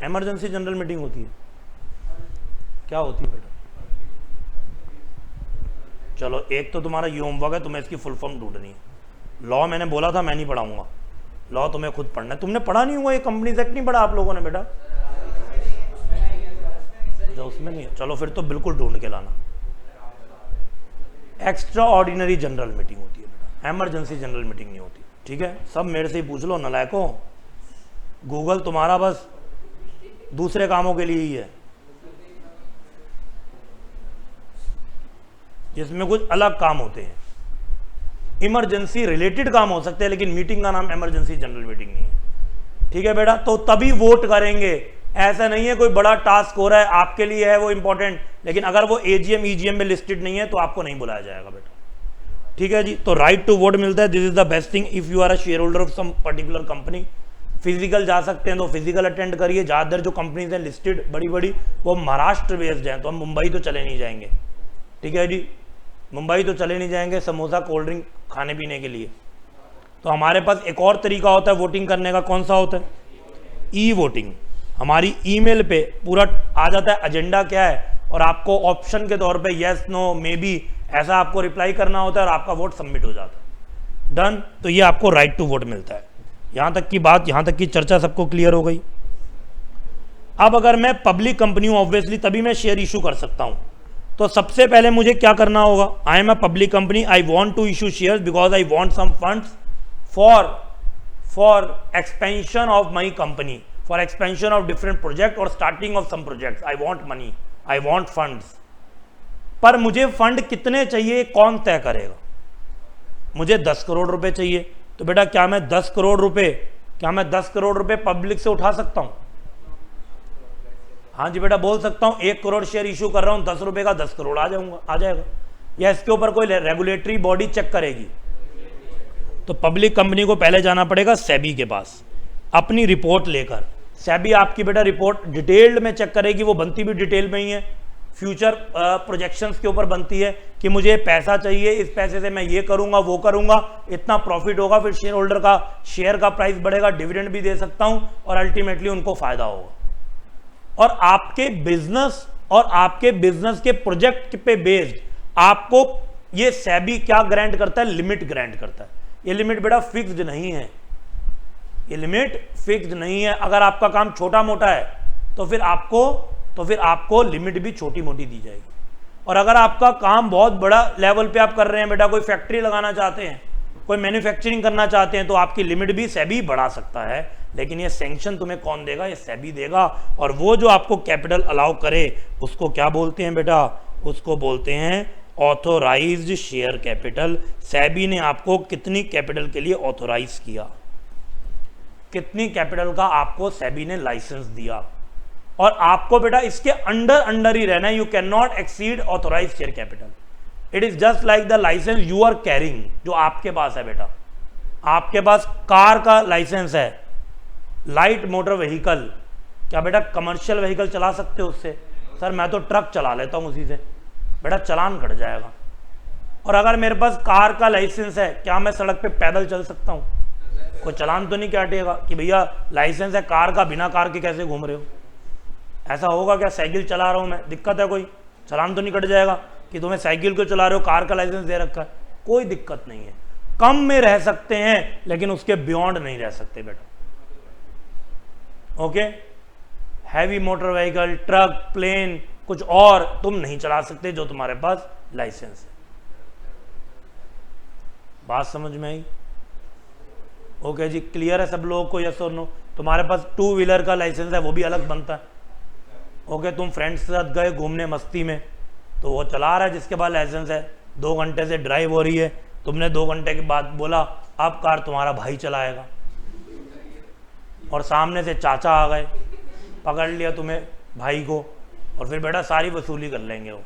इमरजेंसी जनरल मीटिंग होती है। क्या होती है बेटा? चलो, एक तो तुम्हारा ये होमवर्क है, तुम्हें इसकी फुल फॉर्म ढूंढनी है। लॉ मैंने बोला था मैं नहीं पढ़ाऊंगा, लॉ तुम्हें खुद पढ़ना है। तुमने पढ़ा नहीं हुआ, ये कंपनीज एक्ट नहीं पढ़ा आप लोगों ने बेटा? जो उसमें नहीं है, चलो फिर तो बिल्कुल ढूंढ के लाना। एक्स्ट्रा ऑर्डिनरी जनरल मीटिंग होती है बेटा, इमरजेंसी जनरल मीटिंग नहीं होती। ठीक है, सब मेरे से ही पूछ लो नलायकों, गूगल तुम्हारा बस दूसरे कामों के लिए ही है, जिसमें कुछ अलग काम होते हैं। इमरजेंसी रिलेटेड काम हो सकते हैं, लेकिन मीटिंग का नाम इमरजेंसी जनरल मीटिंग नहीं है। ठीक है बेटा, तो तभी वोट करेंगे। ऐसा नहीं है कोई बड़ा टास्क हो रहा है आपके लिए है वो इंपॉर्टेंट, लेकिन अगर वो AGM EGM में लिस्टेड नहीं है तो आपको नहीं बुलाया जाएगा बेटा। ठीक है जी, तो राइट टू वोट मिलता है। This is the best thing if you are a share holder of some particular company. Physical जा सकते हैं तो फिजिकल अटेंड करिए। ज़्यादातर जो कंपनीज हैं लिस्टेड बड़ी बड़ी, वो महाराष्ट्र बेस्ड हैं, तो हम मुंबई तो चले नहीं जाएंगे। ठीक है जी, मुंबई तो चले नहीं जाएंगे समोसा कोल्ड ड्रिंक खाने पीने के लिए। तो हमारे पास एक और तरीका होता है वोटिंग करने का। कौन सा होता है? E voting. हमारी ईमेल पे पूरा आ जाता है एजेंडा क्या है, और आपको ऑप्शन के तौर पे यस नो मे बी ऐसा आपको रिप्लाई करना होता है, और आपका वोट सबमिट हो जाता है। डन। तो ये आपको राइट टू वोट मिलता है। यहां तक की बात, यहां तक की चर्चा सबको क्लियर हो गई। अब अगर मैं पब्लिक कंपनी हूं, ऑब्वियसली तभी मैं शेयर इशू कर सकता हूं। तो सबसे पहले मुझे क्या करना होगा? I am a public company, I want to issue shares because I want some funds for expansion of my company, for expansion of different project और starting of some projects. I want money, I want funds. पर मुझे फंड कितने चाहिए कौन तय करेगा? मुझे 10 करोड़ रुपए चाहिए, तो बेटा क्या मैं 10 करोड़ रुपए पब्लिक से उठा सकता हूं? हाँ जी बेटा बोल सकता हूं। 1 करोड़ शेयर इशू कर रहा हूं, 10 रुपए का 10 करोड़ आ जाएगा। या इसके ऊपर कोई रेगुलेटरी बॉडी चेक करेगी? तो पब्लिक कंपनी को पहले जाना पड़ेगा सेबी के पास अपनी रिपोर्ट लेकर। सेबी आपकी बेटा रिपोर्ट डिटेल्ड में चेक करेगी, वो बनती भी डिटेल में ही है, फ्यूचर प्रोजेक्शंस के ऊपर बनती है कि मुझे पैसा चाहिए, इस पैसे से मैं ये करूंगा वो करूंगा, इतना प्रॉफिट होगा, फिर शेयर होल्डर का शेयर का प्राइस बढ़ेगा, डिविडेंड भी दे सकता हूं, और अल्टीमेटली उनको फायदा होगा। और आपके बिजनेस के प्रोजेक्ट पे बेस्ड आपको ये सेबी क्या ग्रांट करता है? लिमिट ग्रांट करता है। ये लिमिट बेटा फिक्स्ड नहीं है, ये लिमिट फिक्स्ड नहीं है। अगर आपका काम छोटा मोटा है तो फिर आपको लिमिट भी छोटी मोटी दी जाएगी। और अगर आपका काम बहुत बड़ा लेवल पे आप कर रहे हैं बेटा, कोई फैक्ट्री लगाना चाहते हैं, कोई मैन्युफैक्चरिंग करना चाहते हैं, तो आपकी लिमिट भी सेबी बढ़ा सकता है। लेकिन ये सैंक्शन तुम्हें कौन देगा? ये सेबी देगा। और वो जो आपको कैपिटल अलाउ करे उसको क्या बोलते हैं बेटा? उसको बोलते हैं ऑथोराइज्ड शेयर कैपिटल। सेबी ने आपको कितनी कैपिटल के लिए ऑथोराइज किया, कितनी कैपिटल का आपको सेबी ने लाइसेंस दिया, और आपको बेटा इसके अंडर ही रहना है। You can not exceed authorise share capital. It is just like the licence you are carrying, जो आपके पास है बेटा। आपके पास कार का लाइसेंस है, लाइट मोटर व्हीकल, क्या बेटा कमर्शियल व्हीकल चला सकते हो उससे? सर मैं तो ट्रक चला लेता हूं उसी से। बेटा चालान कट जाएगा। और अगर मेरे पास कार का लाइसेंस है, क्या मैं सड़क पे पैदल चल सकता हूं? कोई चालान तो नहीं काटेगा कि भैया लाइसेंस है कार का, बिना कार के कैसे घूम रहे हो? ऐसा होगा क्या? साइकिल चला रहा हूँ मैं, दिक्कत है कोई? चालान तो नहीं कट जाएगा कि तुम्हें साइकिल को चला रहे हो, कार का लाइसेंस दे रखा है? कोई दिक्कत नहीं है। कम में रह सकते हैं लेकिन उसके बियॉन्ड नहीं रह सकते बेटा। Okay, heavy motor vehicle, truck, plane, कुछ और तुम नहीं चला सकते जो तुम्हारे पास लाइसेंस है। बात समझ में आई? ओके जी, क्लियर है सब लोगों को? यस और नो? तुम्हारे पास 2 व्हीलर का लाइसेंस है वो भी अलग बनता है। ओके, तुम फ्रेंड्स के साथ गए घूमने मस्ती में, तो वो चला रहा है जिसके पास लाइसेंस है, 2 घंटे से ड्राइव हो रही है, तुमने 2 घंटे के बाद बोला अब कार तुम्हारा भाई चलाएगा, और सामने से चाचा आ गए, पकड़ लिया तुम्हें भाई को, और फिर बेटा सारी वसूली कर लेंगे वो।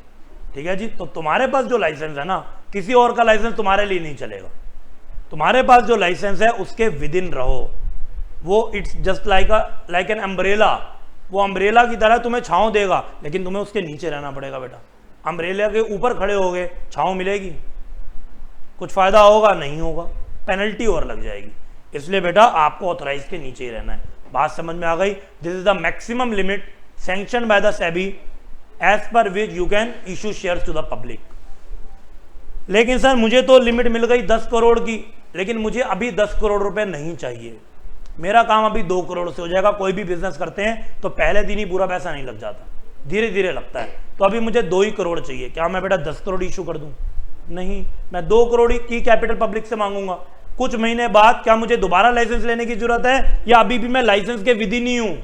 ठीक है जी, तो तुम्हारे पास जो लाइसेंस है ना, किसी और का लाइसेंस तुम्हारे लिए नहीं चलेगा। तुम्हारे पास जो लाइसेंस है उसके विद इन रहो। वो it's just like an umbrella. वो अम्ब्रेला की तरह तुम्हें छांव देगा, लेकिन तुम्हें उसके नीचे रहना पड़ेगा बेटा। अम्ब्रेला के ऊपर खड़े होगे, छांव मिलेगी? कुछ फायदा होगा? नहीं होगा, पेनल्टी और लग जाएगी। इसलिए बेटा आपको ऑथराइज के नीचे ही रहना है। बात समझ में आ गई? This is the maximum limit sanction by the SEBI as per which you can issue shares to the public. लेकिन सर मुझे तो लिमिट मिल गई 10 करोड़ की, लेकिन मुझे अभी 10 करोड़ रुपए नहीं चाहिए, मेरा काम अभी 2 करोड़ से हो जाएगा। कोई भी बिजनेस करते हैं तो पहले दिन ही पूरा पैसा नहीं लग जाता, धीरे धीरे लगता है। तो अभी मुझे 2 ही करोड़ चाहिए, क्या मैं बेटा 10 करोड़ इशू कर दूं? नहीं, मैं 2 करोड़ की कैपिटल पब्लिक से मांगूंगा। कुछ महीने बाद क्या मुझे दोबारा लाइसेंस लेने की जरूरत है, या अभी भी मैं लाइसेंस के विधि नहीं हूं?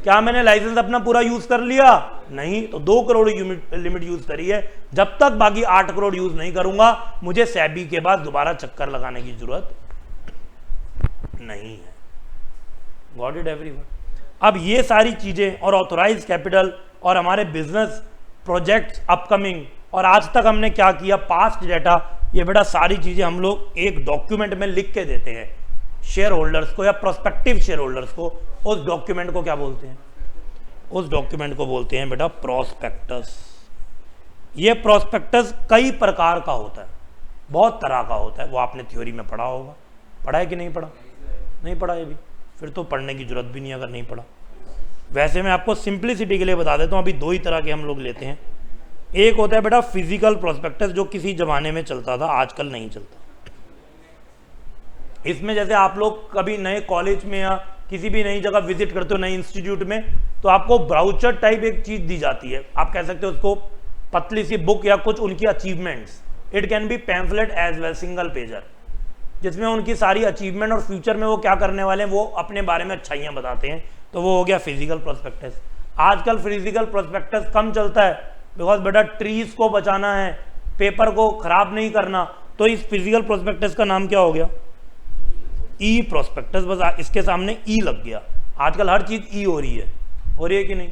क्या मैंने लाइसेंस अपना पूरा यूज कर लिया? नहीं, तो 2 करोड़ लिमिट यूज करी है। जब तक बाकी 8 करोड़ यूज नहीं करूंगा, मुझे सेबी के बाद दोबारा चक्कर लगाने की जरूरत नहीं है। Got it everyone? अब ये सारी चीजें और ऑथोराइज कैपिटल और हमारे बिजनेस प्रोजेक्ट्स अपकमिंग, और आज तक हमने क्या किया, पास्ट डेटा, ये बेटा सारी चीजें हम लोग एक डॉक्यूमेंट में लिख के देते हैं शेयर होल्डर्स को या प्रोस्पेक्टिव शेयर होल्डर्स को। उस डॉक्यूमेंट को क्या बोलते हैं? उस डॉक्यूमेंट को बोलते हैं बेटा प्रोस्पेक्टस। ये प्रोस्पेक्टस कई प्रकार का होता है, बहुत तरह का होता है। वो आपने थ्योरी में पढ़ा होगा। पढ़ा है कि नहीं पढ़ा? नहीं पढ़ा है भी, फिर तो पढ़ने की जरूरत भी नहीं अगर नहीं पढ़ा। वैसे मैं आपको सिंप्लिसिटी के लिए बता देता हूँ, अभी 2 ही तरह के हम लोग लेते हैं। एक होता है बेटा फिजिकल प्रोस्पेक्टस, जो किसी जमाने में चलता था, आजकल नहीं चलता। इसमें जैसे आप लोग कभी नए कॉलेज में या किसी भी नई जगह विजिट करते हो, नए इंस्टीट्यूट में, तो आपको ब्राउचर टाइप एक चीज दी जाती है, आप कह सकते हो उसको पतली सी बुक या कुछ उनकी achievements. It can be pamphlet as well, single pager, जिसमें उनकी सारी अचीवमेंट और फ्यूचर में वो क्या करने वाले हैं वो अपने बारे में अच्छाइयाँ बताते हैं। तो वो हो गया फिजिकल प्रोस्पेक्टस। आजकल फिजिकल प्रोस्पेक्टस कम चलता है, बिकॉज बेटा ट्रीज को बचाना है, पेपर को खराब नहीं करना। तो इस फिजिकल प्रोस्पेक्टस का नाम क्या हो गया? ई प्रोस्पेक्टस। बस इसके सामने ई लग गया। आजकल हर चीज ई हो रही है कि नहीं?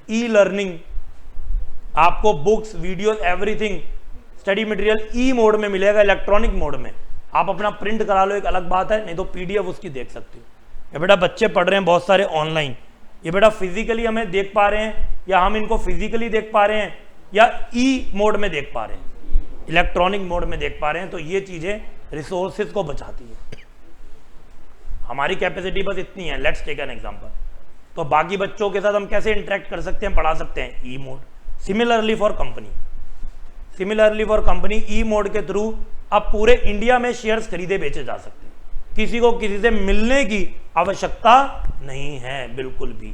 ई लर्निंग, आपको books, videos, everything, study material ई मोड में मिलेगा, इलेक्ट्रॉनिक मोड में। आप अपना प्रिंट करा लो, एक अलग बात है, नहीं तो पीडीएफ उसकी देख सकते हो। ये बेटा बच्चे पढ़ रहे हैं बहुत सारे ऑनलाइन, ये बेटा फिजिकली हमें देख पा रहे हैं, या हम इनको फिजिकली देख पा रहे हैं, या ई मोड में देख पा रहे हैं, इलेक्ट्रॉनिक मोड में देख पा रहे हैं। तो ये चीजें रिसोर्सेज को बचाती है। हमारी कैपेसिटी बस इतनी है। Let's take an example. तो बाकी बच्चों के साथ हम कैसे इंटरेक्ट कर सकते हैं, पढ़ा सकते हैं? ई mode. Similarly for company E mode के थ्रू अब पूरे इंडिया में शेयर्स खरीदे बेचे जा सकते हैं। किसी को किसी से मिलने की आवश्यकता नहीं है बिल्कुल भी।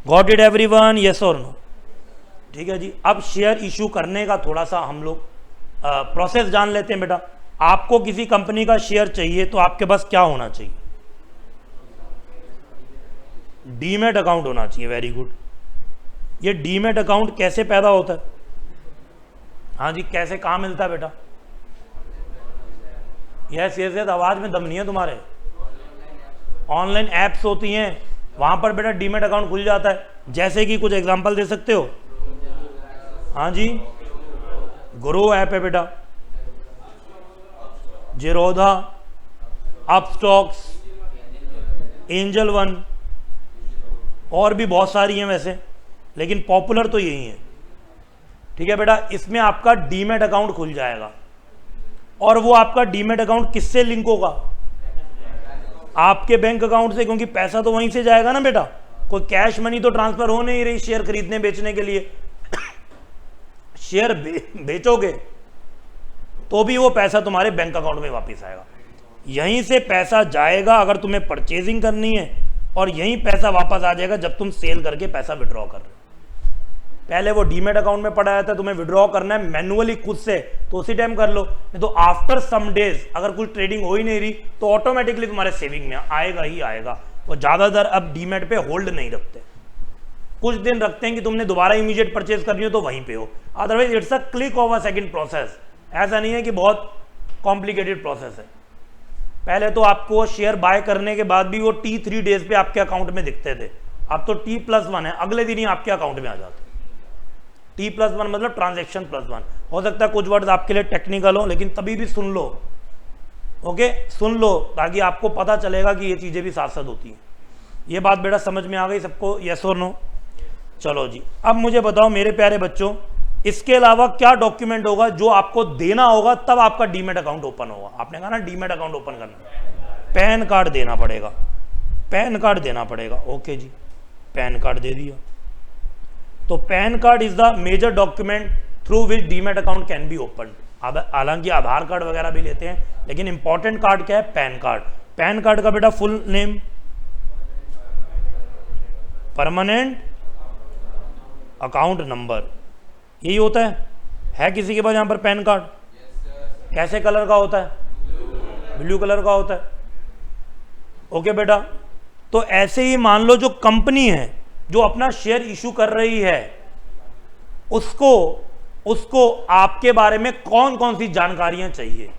Got it everyone? यस और नो? ठीक है जी। अब शेयर इशू करने का थोड़ा सा हम लोग प्रोसेस जान लेते हैं बेटा। आपको किसी कंपनी का शेयर चाहिए तो आपके पास क्या होना चाहिए? डीमैट अकाउंट होना चाहिए। Very good. ये डीमैट अकाउंट कैसे पैदा होता है? हाँ जी, कैसे, कहाँ मिलता है बेटा? यस यस यस, आवाज में दम नहीं है तुम्हारे। ऑनलाइन एप्स होती हैं, वहां पर बेटा डीमैट अकाउंट खुल जाता है। जैसे कि कुछ एग्जांपल दे सकते हो? हाँ जी, ग्रो ऐप है बेटा, जेरोधा, अपस्टॉक्स, एंजल वन, और भी बहुत सारी हैं वैसे, लेकिन पॉपुलर तो यही है। ठीक है बेटा, इसमें आपका डीमैट अकाउंट खुल जाएगा। और वो आपका डीमैट अकाउंट किससे लिंक होगा? आपके बैंक अकाउंट से, क्योंकि पैसा तो वहीं से जाएगा ना बेटा, कोई कैश मनी तो ट्रांसफर हो नहीं रही शेयर खरीदने बेचने के लिए। शेयर बेचोगे तो भी वो पैसा तुम्हारे बैंक अकाउंट में वापस आएगा, यहीं से पैसा जाएगा अगर तुम्हें परचेजिंग करनी है, और यहीं पैसा वापस आ जाएगा जब तुम सेल करके पैसा विड्रॉ कर रहे हो। पहले वो डीमेट अकाउंट में पड़ा रहता है, तुम्हें विड्रॉ करना है मैन्युअली खुद से तो उसी टाइम कर लो, नहीं तो आफ्टर सम डेज अगर कुछ ट्रेडिंग हो ही नहीं रही तो ऑटोमेटिकली तुम्हारे सेविंग में आएगा ही आएगा। वो ज़्यादातर अब डीमेट पे होल्ड नहीं रखते, कुछ दिन रखते हैं कि तुमने दोबारा इमीडिएट परचेज करनी हो तो वहीं पे हो, otherwise it's a click of a second process. ऐसा नहीं है कि बहुत कॉम्प्लिकेटेड प्रोसेस है। पहले तो आपको शेयर बाय करने के बाद भी वो T3 डेज पे आपके अकाउंट में दिखते थे, अब तो T+1 है, अगले दिन ही आपके अकाउंट में आ जाते। T+1 मतलब ट्रांजेक्शन +1। हो सकता है कुछ वर्ड्स आपके लिए टेक्निकल हो, लेकिन तभी भी सुन लो, ओके, सुन लो ताकि आपको पता चलेगा कि ये चीज़ें भी साथ साथ होती हैं। ये बात बेटा समझ में आ गई सबको, यस और नो? चलो जी, अब मुझे बताओ मेरे प्यारे बच्चों, इसके अलावा क्या डॉक्यूमेंट होगा जो आपको देना होगा तब आपका डीमेट अकाउंट ओपन होगा? आपने कहा ना डीमेट अकाउंट ओपन करना, पैन कार्ड देना पड़ेगा, पैन कार्ड देना पड़ेगा। ओके जी, पैन कार्ड दे दिया। तो PAN card is the major document through which demat account can be open. हालांकि आधार कार्ड वगैरह भी लेते हैं, लेकिन इंपॉर्टेंट कार्ड क्या है? Pan card. पैन कार्ड का बेटा full name? Permanent account number, यही होता है किसी के पास यहाँ पर पैन कार्ड? कैसे कलर का होता है? ब्लू कलर का होता है। ओके बेटा, तो ऐसे ही मान लो जो कंपनी है जो अपना शेयर इशू कर रही है, उसको आपके बारे में कौन कौन सी जानकारियां चाहिए,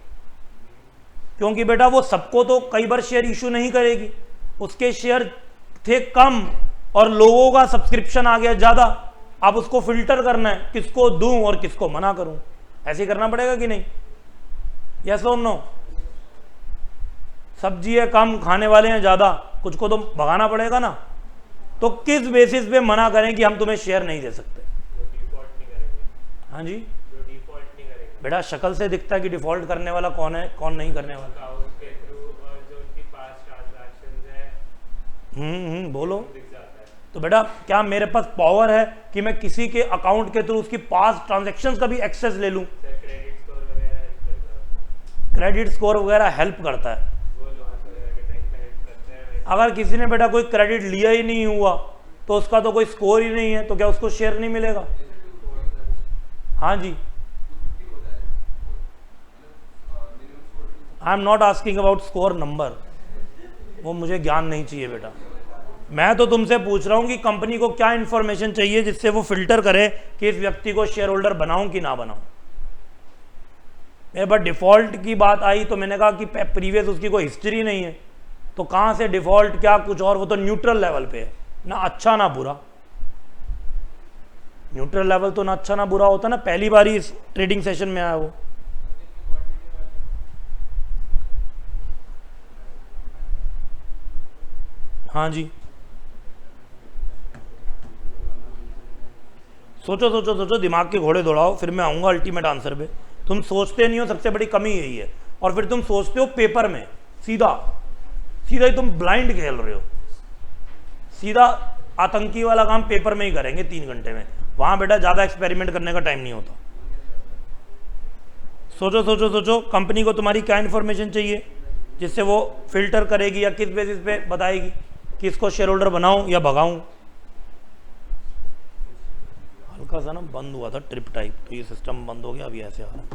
क्योंकि बेटा वो सबको तो कई बार शेयर इशू नहीं करेगी, उसके शेयर थे कम और लोगों का सब्सक्रिप्शन आ गया ज़्यादा, अब उसको फिल्टर करना है किसको दूं और किसको मना करूं, ऐसे ही करना पड़ेगा कि नहीं? यस और नो? सब्जी है कम, खाने वाले हैं ज़्यादा, कुछ को तो भगाना पड़ेगा ना, तो किस बेसिस पे मना करें कि हम तुम्हें शेयर नहीं दे सकते? हाँ जी, बेटा शक्ल से दिखता है कि डिफॉल्ट करने वाला कौन है कौन नहीं करने वाला। बोलो। तो बेटा क्या मेरे पास पावर है कि मैं किसी के अकाउंट के थ्रू उसकी पास्ट ट्रांजैक्शंस का भी एक्सेस ले लूं? क्रेडिट स्कोर वगैरह हेल्प करता है। अगर किसी ने बेटा कोई क्रेडिट लिया ही नहीं हुआ तो उसका तो कोई स्कोर ही नहीं है, तो क्या उसको शेयर नहीं मिलेगा? हाँ जी, I am not asking about score number, वो मुझे ज्ञान नहीं चाहिए बेटा। मैं तो तुमसे पूछ रहा हूं कि कंपनी को क्या इंफॉर्मेशन चाहिए जिससे वो फिल्टर करे कि इस व्यक्ति को शेयर होल्डर बनाऊं कि ना बनाऊं। मेरे पास डिफॉल्ट की बात आई तो मैंने कहा कि प्रीवियस उसकी कोई हिस्ट्री नहीं है, तो कहां से डिफॉल्ट क्या कुछ और, वो तो न्यूट्रल लेवल पे है ना, अच्छा ना बुरा। न्यूट्रल लेवल तो ना अच्छा ना बुरा होता ना, पहली बार ही इस ट्रेडिंग सेशन में आया वो। हाँ जी, सोचो सोचो सोचो, दिमाग के घोड़े दौड़ाओ, फिर मैं आऊंगा अल्टीमेट आंसर पे। तुम सोचते नहीं हो, सबसे बड़ी कमी यही है, और फिर तुम सोचते हो पेपर में सीधा सीधा ही तुम ब्लाइंड खेल रहे हो। सीधा आतंकी वाला काम पेपर में ही करेंगे 3 घंटे में, वहां बेटा ज्यादा एक्सपेरिमेंट करने का टाइम नहीं होता। सोचो सोचो सोचो, कंपनी को तुम्हारी क्या इन्फॉर्मेशन चाहिए जिससे वो फिल्टर करेगी या किस बेसिस पे बताएगी कि इसको शेयर होल्डर बनाऊं या भगाऊं। हल्का सा ना बंद हुआ था ट्रिप टाइप, तो ये सिस्टम बंद हो गया, अभी ऐसे आ रहा है।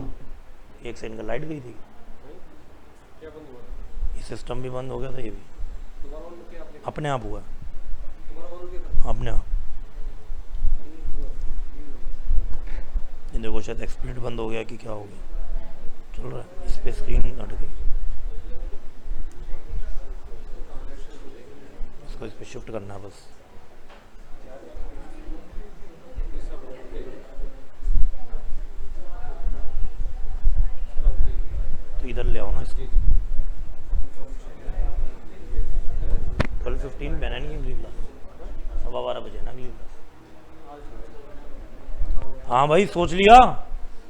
1 सेकंड का लाइट गई थी, क्या बंद हुआ था? ये सिस्टम भी बंद हो गया था, ये भी अपने आप हुआ, अपने आप। ये देखो शायद एक्सप्लेट बंद हो गया कि क्या हो गया, चल रहा है, इस पे स्क्रीन हट गई, इसको इस पे शिफ्ट करना है बस। तो इधर ले आओ ना इसको। 12:15 बना नहीं अगली क्लास, 12:15 बजे ना अगली क्लास। हाँ भाई सोच लिया,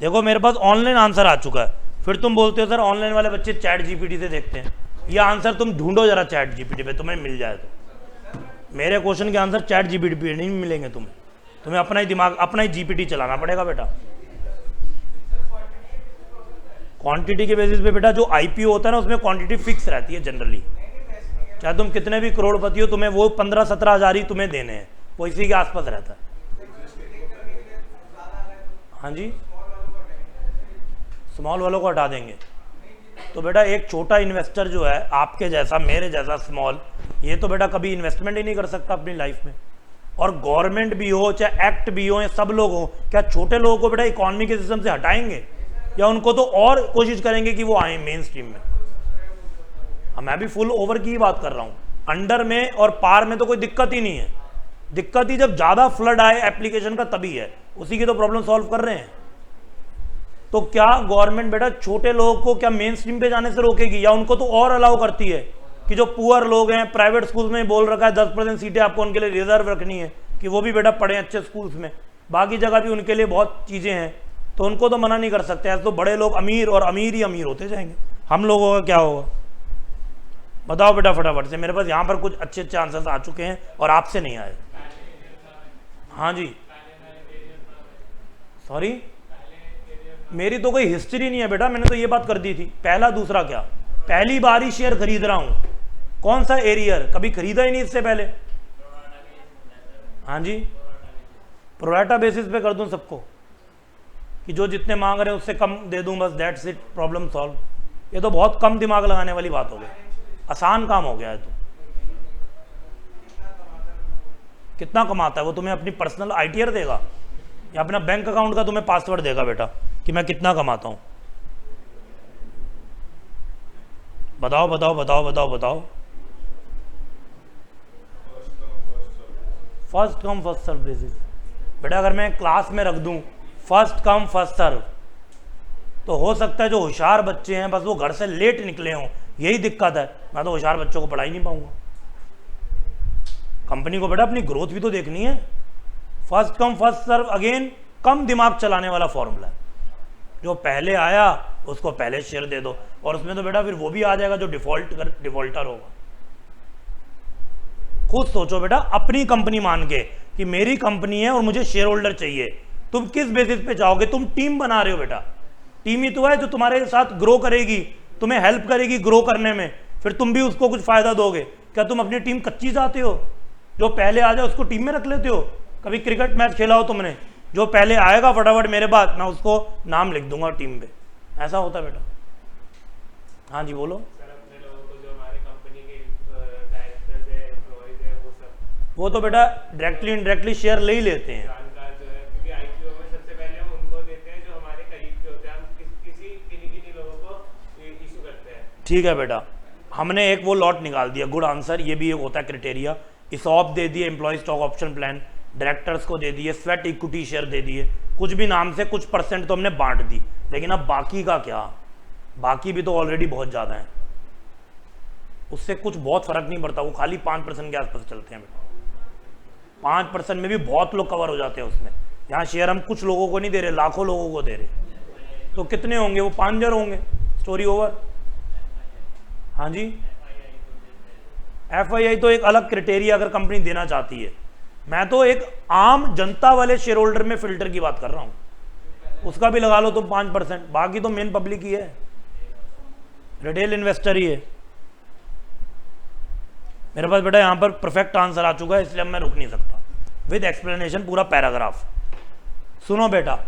देखो मेरे पास ऑनलाइन आंसर आ चुका है। फिर तुम बोलते हो सर ऑनलाइन वाले बच्चे चैट जीपीटी से देखते हैं, ये आंसर तुम ढूंढो जरा चैट जीपीटी पे, तुम्हें मिल जाए तो। मेरे क्वेश्चन के आंसर चैट जीपीटी पे नहीं मिलेंगे तुम्हें अपना ही दिमाग, अपना ही जीपीटी चलाना पड़ेगा बेटा। क्वांटिटी के बेसिस पे बेटा जो आईपीओ होता है ना, उसमें क्वांटिटी फिक्स रहती है जनरली। चाहे तुम कितने भी करोड़पति हो, तुम्हें वो 15-17 हज़ार ही तुम्हें देने हैं, वो इसी के आसपास रहता है। हाँ जी, स्मॉल वालों को हटा देंगे। तो बेटा एक छोटा इन्वेस्टर जो है, आपके जैसा मेरे जैसा स्मॉल, ये तो बेटा कभी इन्वेस्टमेंट ही नहीं कर सकता अपनी लाइफ में। और गवर्नमेंट भी हो चाहे एक्ट भी हो या सब लोग हो, क्या छोटे लोगों को बेटा इकोनॉमी के सिस्टम से हटाएंगे या उनको तो और कोशिश करेंगे कि वो आए मेन स्ट्रीम में? मैं भी फुल ओवर की ही बात कर रहा हूँ। अंडर में और पार में तो कोई दिक्कत ही नहीं है। दिक्कत ही जब ज़्यादा फ्लड आए एप्लीकेशन का तभी है, उसी की तो प्रॉब्लम सॉल्व कर रहे हैं। तो क्या गवर्नमेंट बेटा छोटे लोगों को क्या मेन स्ट्रीम पे जाने से रोकेगी, या उनको तो और अलाउ करती है कि जो पुअर लोग हैं, प्राइवेट स्कूल्स में बोल रखा है 10% सीटें आपको उनके लिए रिजर्व रखनी है कि वो भी बेटा पढ़ें अच्छे स्कूल्स में, बाकी जगह भी उनके लिए बहुत चीज़ें हैं, तो उनको तो मना नहीं कर सकते। ऐसे तो बड़े लोग अमीर और अमीर ही अमीर होते जाएंगे, हम लोगों का क्या होगा? बताओ बेटा फटाफट से। मेरे पास यहाँ पर कुछ अच्छे अच्छे आंसर्स आ चुके हैं और आपसे नहीं आए। हाँ जी, सॉरी, मेरी तो कोई हिस्ट्री नहीं है बेटा, मैंने तो ये बात कर दी थी। पहला दूसरा क्या, पहली बार ही शेयर खरीद रहा हूँ। कौन सा एरियर, कभी खरीदा ही नहीं इससे पहले। हाँ जी, प्रोराटा बेसिस पे कर दूं सबको कि जो जितने मांग रहे हैं उससे कम दे दूं, बस दैट्स इट, प्रॉब्लम सॉल्व। ये तो बहुत कम दिमाग लगाने वाली बात हो गई, आसान काम हो गया है। तो कितना कमाता है वो तुम्हें अपनी पर्सनल आईटीआर देगा या अपना बैंक अकाउंट का तुम्हें पासवर्ड देगा बेटा कि मैं कितना कमाता हूं? बताओ बताओ बताओ बताओ बताओ। First come first serve basis बेटा। अगर मैं क्लास में रख दूं फर्स्ट कम फर्स्ट सर्व, तो हो सकता है जो होशियार बच्चे हैं बस वो घर से लेट निकले हों, यही दिक्कत है। मैं तो होशियार बच्चों को पढ़ा ही नहीं पाऊंगा। कंपनी को बेटा अपनी ग्रोथ भी तो देखनी है। First come first serve again कम दिमाग चलाने वाला फॉर्मूला है। जो पहले आया उसको पहले शेयर दे दो, और उसमें तो बेटा फिर वो भी आ जाएगा जो डिफॉल्टर होगा। खुद सोचो बेटा, अपनी कंपनी मान के कि मेरी कंपनी है और मुझे शेयर होल्डर चाहिए, तुम किस बेसिस पे चाहोगे? तुम टीम बना रहे हो बेटा, टीम ही तो है जो तुम्हारे साथ ग्रो करेगी, तुम्हें हेल्प करेगी ग्रो करने में, फिर तुम भी उसको कुछ फायदा दोगे। क्या तुम अपनी टीम कच्ची चाहते हो? जो पहले आ जाए उसको टीम में रख लेते हो? कभी क्रिकेट मैच खेला हो तुमने? जो पहले आएगा फटाफट मेरे बाद मैं उसको नाम लिख दूंगा टीम पे, ऐसा होता है बेटा। हाँ जी बोलो। वो तो बेटा डायरेक्टली इनडायरेक्टली शेयर ले ही लेते हैं। ठीक है बेटा, हमने एक वो लॉट निकाल दिया, गुड आंसर। ये भी एक होता है क्राइटेरिया। इसॉप दे दिए, employee stock option plan, directors को दे दिए, स्वेट इक्विटी शेयर दे दिए, कुछ भी नाम से कुछ परसेंट तो हमने बांट दी। लेकिन अब बाकी का क्या? बाकी भी तो ऑलरेडी बहुत ज़्यादा है, उससे कुछ बहुत फर्क नहीं पड़ता। वो खाली 5% के आसपास चलते हैं बेटा। 5% में भी बहुत लोग कवर हो जाते हैं उसमें। यहाँ शेयर हम कुछ लोगों को नहीं दे रहे, लाखों लोगों को दे रहे, तो कितने होंगे? वो 5,000 होंगे। Story over. हाँ जी, FII तो एक अलग क्राइटेरिया अगर कंपनी देना चाहती है। मैं तो एक आम जनता वाले शेयर होल्डर में फिल्टर की बात कर रहा हूं, उसका भी लगा लो तो 5%। बाकी तो मेन पब्लिक ही है, रिटेल इन्वेस्टर ही है। मेरे पास बेटा यहां पर परफेक्ट आंसर आ चुका है, इसलिए अब मैं रुक नहीं सकता, विद एक्सप्लेनेशन पूरा पैराग्राफ। सुनो बेटा,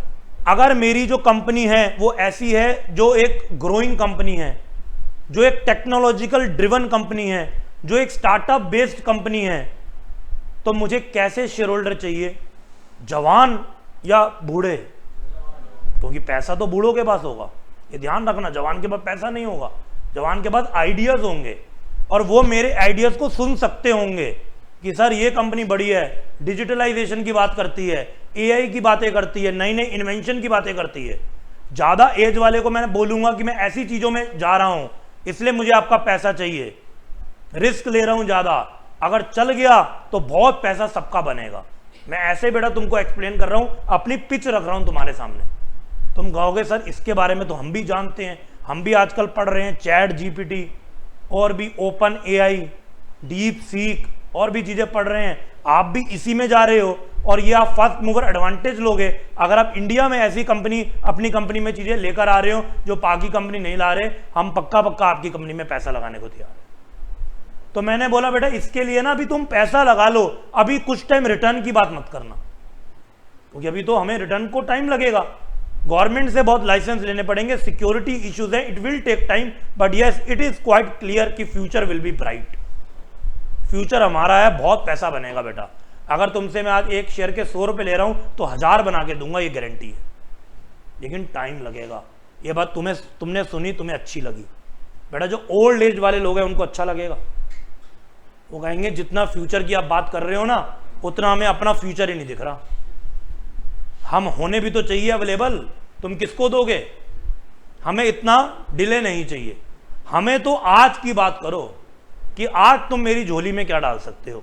अगर मेरी जो कंपनी है वो ऐसी है जो एक ग्रोइंग कंपनी है, जो एक टेक्नोलॉजिकल ड्रिवन कंपनी है, जो एक स्टार्टअप बेस्ड कंपनी है, तो मुझे कैसे शेयर होल्डर चाहिए? जवान या बूढ़े? क्योंकि पैसा तो बूढ़ों के पास होगा, ये ध्यान रखना। जवान के पास पैसा नहीं होगा, जवान के पास आइडियाज होंगे, और वो मेरे आइडियाज को सुन सकते होंगे कि सर ये कंपनी बड़ी है, डिजिटलाइजेशन की बात करती है, AI की बातें करती है, नई नई इन्वेंशन की बातें करती है। ज़्यादा एज वाले को मैं बोलूँगा कि मैं ऐसी चीज़ों में जा रहा हूँ, इसलिए मुझे आपका पैसा चाहिए, रिस्क ले रहा हूँ ज़्यादा, अगर चल गया तो बहुत पैसा सबका बनेगा। मैं ऐसे बेटा तुमको एक्सप्लेन कर रहा हूँ, अपनी पिच रख रहा हूँ तुम्हारे सामने। तुम कहोगे सर इसके बारे में तो हम भी जानते हैं, हम भी आजकल पढ़ रहे हैं, चैट GPT, और भी ओपन एआई, डीप सीक और भी चीज़ें पढ़ रहे हैं, आप भी इसी में जा रहे हो और ये आप फर्स्ट मूवर एडवांटेज लोगे अगर आप इंडिया में ऐसी कंपनी अपनी कंपनी में चीज़ें लेकर आ रहे हो जो बाकी कंपनी नहीं ला रहे। हम पक्का आपकी कंपनी में पैसा लगाने को तैयार है। तो मैंने बोला बेटा इसके लिए ना अभी तुम पैसा लगा लो, अभी कुछ टाइम रिटर्न की बात मत करना, क्योंकि अभी तो हमें रिटर्न को टाइम लगेगा, गवर्नमेंट से बहुत लाइसेंस लेने पड़ेंगे, सिक्योरिटी इश्यूज है, it will take time, but yes it is quite clear कि future will be bright. Future हमारा है, बहुत पैसा बनेगा बेटा। अगर तुमसे मैं आज एक शेयर के 100 रुपये ले रहा हूं तो 1000 बना के दूंगा, ये गारंटी है, लेकिन टाइम लगेगा। ये बात तुमने सुनी, तुम्हें अच्छी लगी बेटा। जो ओल्ड एज वाले लोग हैं उनको अच्छा लगेगा, वो कहेंगे जितना फ्यूचर की आप बात कर रहे हो ना उतना हमें अपना फ्यूचर ही नहीं दिख रहा। हम होने भी तो चाहिए अवेलेबल, तुम किसको दोगे? हमें इतना डिले नहीं चाहिए, हमें तो आज की बात करो कि आज तुम मेरी झोली में क्या डाल सकते हो।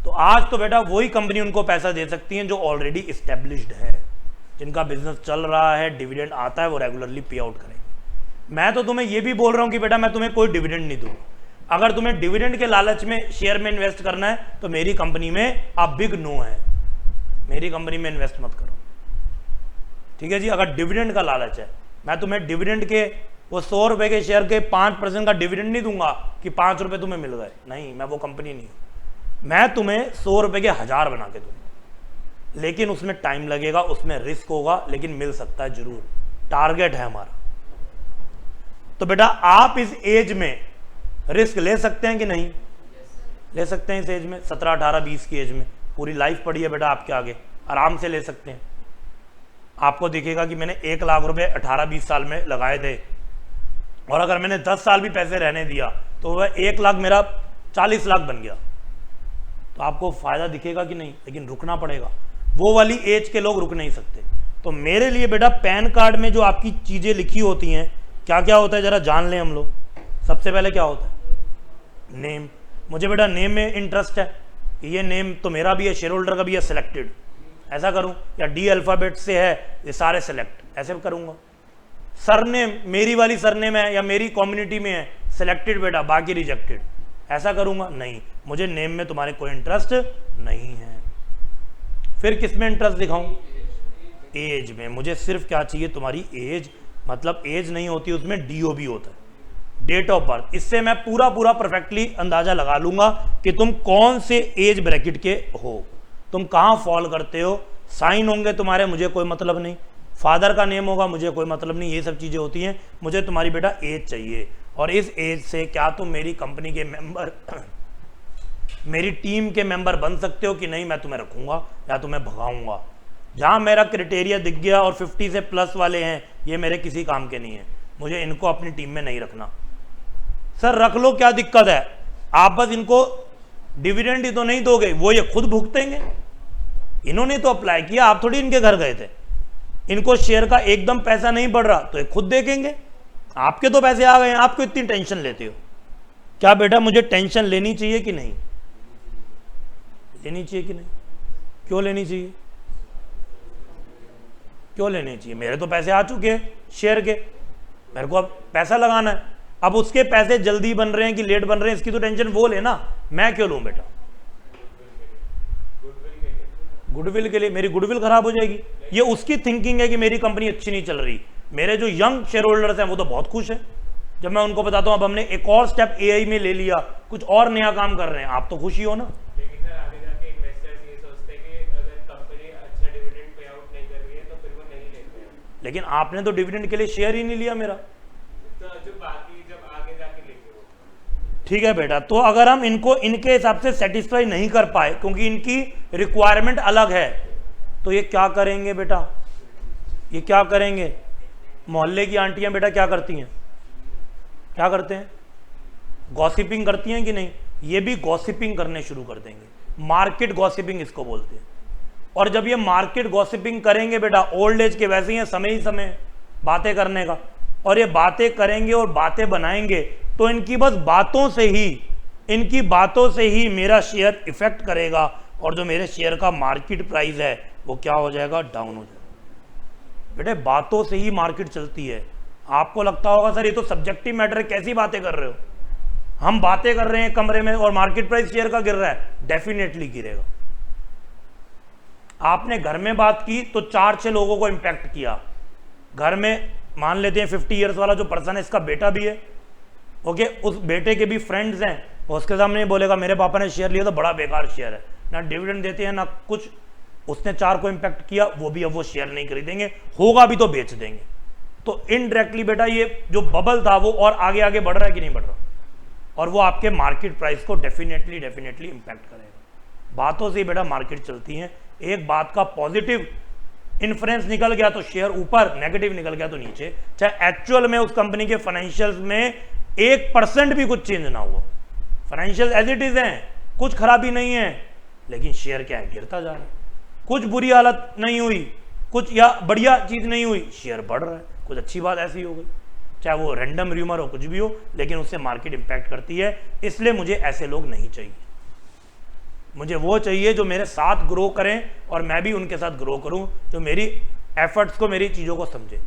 तो आज तो बेटा वही कंपनी उनको पैसा दे सकती है जो ऑलरेडी इस्टेब्लिश्ड है, जिनका बिजनेस चल रहा है, डिविडेंड आता है, वो रेगुलरली पे आउट करेंगे। मैं तो तुम्हें ये भी बोल रहा हूं कि बेटा मैं तुम्हें कोई डिविडेंड नहीं दूंगा। अगर तुम्हें डिविडेंड के लालच में शेयर में इन्वेस्ट करना है तो मेरी कंपनी में आप बिग नो है, मेरी कंपनी में इन्वेस्ट मत करो, ठीक है जी। अगर डिविडेंड का लालच है, मैं तुम्हें डिविडेंड के वो 100 रुपए के शेयर के 5% का डिविडेंड नहीं दूंगा कि 5 रुपए तुम्हें मिल गए, नहीं, मैं वो कंपनी नहीं हूं। मैं तुम्हें 100 रुपए के 1000 बना के दूंगा, लेकिन उसमें टाइम लगेगा, उसमें रिस्क होगा, लेकिन मिल सकता है जरूर, टारगेट है हमारा। तो बेटा आप इस एज में रिस्क ले सकते हैं कि नहीं? ले सकते हैं इस एज में, 17, 18, 20 की एज में। पूरी लाइफ पड़ी है बेटा आपके आगे, आराम से ले सकते हैं। आपको दिखेगा कि मैंने 1 लाख रुपए 18-20 साल में लगाए थे, और अगर मैंने 10 साल भी पैसे रहने दिया तो वह 1 लाख मेरा 40 लाख बन गया। तो आपको फायदा दिखेगा कि नहीं? लेकिन रुकना पड़ेगा, वो वाली एज के लोग रुक नहीं सकते। तो मेरे लिए बेटा पैन कार्ड में जो आपकी चीजें लिखी होती हैं, क्या क्या होता है जरा जान लें हम लोग। सबसे पहले क्या होता है? नेम। मुझे बेटा नेम में इंटरेस्ट है, ये नेम तो मेरा भी है, शेयर होल्डर का भी है, सिलेक्टेड ऐसा करूं, या डी अल्फाबेट से है ये सारे सिलेक्ट, ऐसे करूंगा। सरनेम मेरी वाली सरनेम है या मेरी कम्युनिटी में है, सिलेक्टेड बेटा, बाकी रिजेक्टेड, ऐसा करूंगा? नहीं, मुझे नेम में तुम्हारे कोई इंटरेस्ट नहीं है। फिर किस में इंटरेस्ट दिखाऊं? एज में। मुझे सिर्फ क्या चाहिए? तुम्हारी एज, मतलब एज नहीं होती उसमें, DOB होता है, डेट ऑफ बर्थ। इससे मैं पूरा परफेक्टली अंदाजा लगा लूंगा कि तुम कौन से एज ब्रैकेट के हो, तुम कहां फॉल करते हो। साइन होंगे तुम्हारे, मुझे कोई मतलब नहीं, फादर का नेम होगा, मुझे कोई मतलब नहीं, ये सब चीजें होती हैं। मुझे तुम्हारी बेटा एज चाहिए, और इस एज से क्या तुम मेरी कंपनी के मेंबर मेरी टीम के मेंबर बन सकते हो कि नहीं, मैं तुम्हें रखूंगा या तुम्हें भगाऊंगा। जहां मेरा क्राइटेरिया दिख गया और 50 से प्लस वाले हैं, ये मेरे किसी काम के नहीं है, मुझे इनको अपनी टीम में नहीं रखना। सर रख लो, क्या दिक्कत है? आप बस इनको डिविडेंड ही तो नहीं दोगे, वो ये खुद भुगतेंगे। इन्होंने तो अप्लाई किया, आप थोड़ी इनके घर गए थे। इनको शेयर का एकदम पैसा नहीं बढ़ रहा तो ये खुद देखेंगे। आपके तो पैसे आ गए हैं, आपको इतनी टेंशन लेते हो। क्या बेटा मुझे टेंशन लेनी चाहिए कि नहीं? लेनी चाहिए कि नहीं? क्यों लेनी चाहिए? क्यों लेनी चाहिए? मेरे तो पैसे आ चुके हैं शेयर के, मेरे को अब पैसा लगाना है। अब उसके पैसे जल्दी बन रहे हैं कि लेट बन रहे हैं, इसकी तो टेंशन वो लेना, मैं क्यों लूं बेटा? गुडविल के लिए? मेरी गुडविल खराब हो जाएगी। ये उसकी थिंकिंग है कि मेरी कंपनी अच्छी नहीं चल रही। मेरे जो यंग शेयर होल्डर्स हैं वो तो बहुत खुश हैं जब मैं उनको बताता हूं अब हमने एक और स्टेप एआई में ले लिया, कुछ और नया काम कर रहे हैं। आप तो खुशी हो ना। लेकिन सर आगे जाके इन्वेस्टर्स ये सोचते हैं कि अगर कंपनी अच्छा डिविडेंड पे आउट नहीं कर रही है तो फिर वो नहीं लेते हैं। लेकिन आपने तो डिविडेंड के लिए शेयर ही नहीं लिया मेरा, तो जो बाकी जब आगे जाके लेंगे वो। ठीक है बेटा। तो अगर हम इनको इनके हिसाब से सेटिस्फाई नहीं कर पाए क्योंकि इनकी रिक्वायरमेंट अलग है, तो ये क्या करेंगे बेटा? ये क्या करेंगे? मोहल्ले की आंटियां बेटा क्या करती हैं? क्या करते हैं? गॉसिपिंग करती हैं कि नहीं? ये भी गॉसिपिंग करने शुरू कर देंगे। मार्केट गॉसिपिंग इसको बोलते हैं। और जब ये मार्केट गॉसिपिंग करेंगे बेटा, ओल्ड एज के वैसे ही हैं, समय ही समय बातें करने का, और ये बातें करेंगे और बातें बनाएंगे, तो इनकी बस बातों से ही मेरा शेयर इफेक्ट करेगा, और जो मेरे शेयर का मार्केट प्राइस है वो क्या हो जाएगा? डाउन हो जाएगा। बेटे बातों से ही मार्केट चलती है। आपको लगता होगा सर ये तो सब्जेक्टिव मैटर है, कैसी बातें कर रहे हो? हम बातें कर रहे हैं कमरे में और मार्केट प्राइस शेयर का गिर रहा है, डेफिनेटली गिरेगा। आपने घर में बात की तो 4-6 लोगों को इंपैक्ट किया। घर में मान लेते हैं 50 ईयर्स वाला जो पर्सन है, इसका बेटा भी है, ओके, उस बेटे के भी फ्रेंड्स हैं, उसके सामने बोलेगा मेरे पापा ने शेयर लिया तो बड़ा बेकार शेयर है, ना डिविडेंड देते हैं ना कुछ। उसने 4 को इंपैक्ट किया, वो भी अब वो शेयर नहीं खरीदेंगे, होगा भी तो बेच देंगे। तो इनडायरेक्टली बेटा ये जो बबल था वो और आगे आगे बढ़ रहा है कि नहीं बढ़ रहा, और वो आपके मार्केट प्राइस को डेफिनेटली इंपैक्ट करेगा। बातों से ही बेटा मार्केट चलती है। एक बात का पॉजिटिव इन्फ्लुएंस निकल गया तो शेयर ऊपर, नेगेटिव निकल गया तो नीचे, चाहे एक्चुअल में उस कंपनी के फाइनेंशियल्स में 1% भी कुछ चेंज ना हुआ, फाइनेंशियल एज इट इज है, कुछ खराबी नहीं है, लेकिन शेयर क्या है, गिरता जा रहा है। कुछ बुरी हालत नहीं हुई, कुछ या बढ़िया चीज नहीं हुई, शेयर बढ़ रहा है। कुछ अच्छी बात ऐसी हो गई, चाहे वो रैंडम र्यूमर हो, कुछ भी हो, लेकिन उससे मार्केट इंपैक्ट करती है। इसलिए मुझे ऐसे लोग नहीं चाहिए, मुझे वो चाहिए जो मेरे साथ ग्रो करें और मैं भी उनके साथ ग्रो करूं, जो मेरी एफर्ट्स को, मेरी चीज़ों को समझे।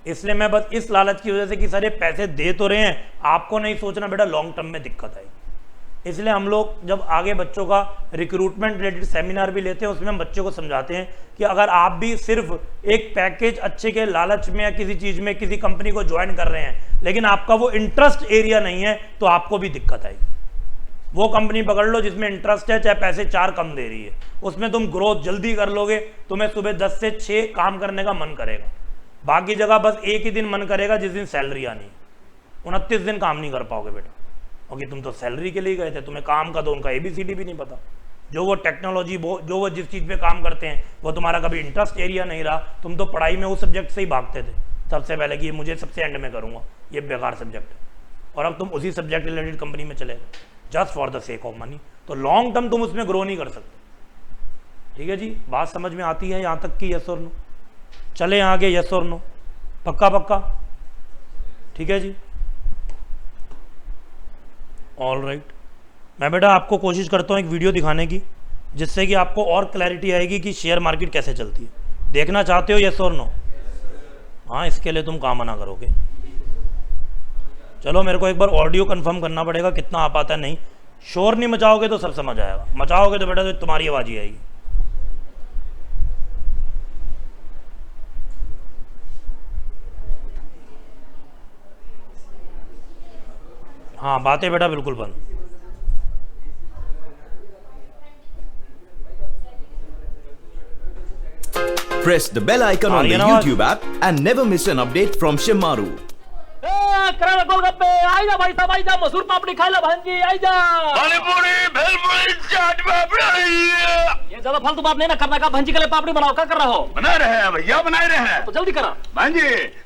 इसलिए मैं बस इस लालच की वजह से कि सारे पैसे दे तो रहे हैं, आपको नहीं सोचना बेटा लॉन्ग टर्म में दिक्कत आएगी। इसलिए हम लोग जब आगे बच्चों का रिक्रूटमेंट रिलेटेड सेमिनार भी लेते हैं, उसमें हम बच्चों को समझाते हैं कि अगर आप भी सिर्फ एक पैकेज अच्छे के लालच में या किसी चीज़ में किसी कंपनी को ज्वाइन कर रहे हैं, लेकिन आपका वो इंटरेस्ट एरिया नहीं है, तो आपको भी दिक्कत आएगी। वो कंपनी पकड़ लो जिसमें इंटरेस्ट है, चाहे पैसे 4 कम दे रही है, उसमें तुम ग्रोथ जल्दी कर लोगे, तुम्हें सुबह 10 से 6 काम करने का मन करेगा। बाकी जगह बस एक ही दिन मन करेगा जिस दिन सैलरी आनी है, 29 दिन काम नहीं कर पाओगे बेटा, क्योंकि तुम तो सैलरी के लिए गए थे, तुम्हें काम का तो उनका ABCD भी नहीं पता। जो वो टेक्नोलॉजी जो वो जिस चीज़ पे काम करते हैं वो तुम्हारा कभी इंटरेस्ट एरिया नहीं रहा, तुम तो पढ़ाई में उस सब्जेक्ट से ही भागते थे सबसे पहले कि ये मुझे सबसे एंड में करूँगा, ये बेकार सब्जेक्ट है, और अब तुम उसी सब्जेक्ट रिलेटेड कंपनी में चले गए just for the sake of money. तो लॉन्ग टर्म तुम उसमें ग्रो नहीं कर सकते। ठीक है जी, बात समझ में आती है यहाँ तक कि यस और नो? चले आगे, यस और नो? पक्का पक्का? ठीक है जी, ऑल राइट। मैं बेटा आपको कोशिश करता हूँ एक वीडियो दिखाने की, जिससे कि आपको और क्लैरिटी आएगी कि शेयर मार्केट कैसे चलती है। देखना चाहते हो यस और नो? हाँ, इसके लिए तुम काम मना करोगे। चलो मेरे को एक बार ऑडियो कंफर्म करना पड़ेगा कितना आ पाता है। नहीं, शोर नहीं मचाओगे तो सब समझ आएगा, मचाओगे तो बेटा तो तुम्हारी आवाज़ ही आएगी। हाँ, बातें बेटा बिल्कुल बंद। Press the bell icon on the YouTube app and never miss an update from Shimaru. कराला गोलगप्पे आइजा भाई साहब, आइजा मसूर पापड़ी खा लो भांजी, आइजा पानीपुरी भेलपुरी चाट पापड़ी। ये ज्यादा फालतू बात नहीं ना करना का, भांजी के लिए पापड़ी बनाओ। क्या कर रहे हो? बना रहे हैं भैया, बना रहे हैं। तो जल्दी करा भांजी,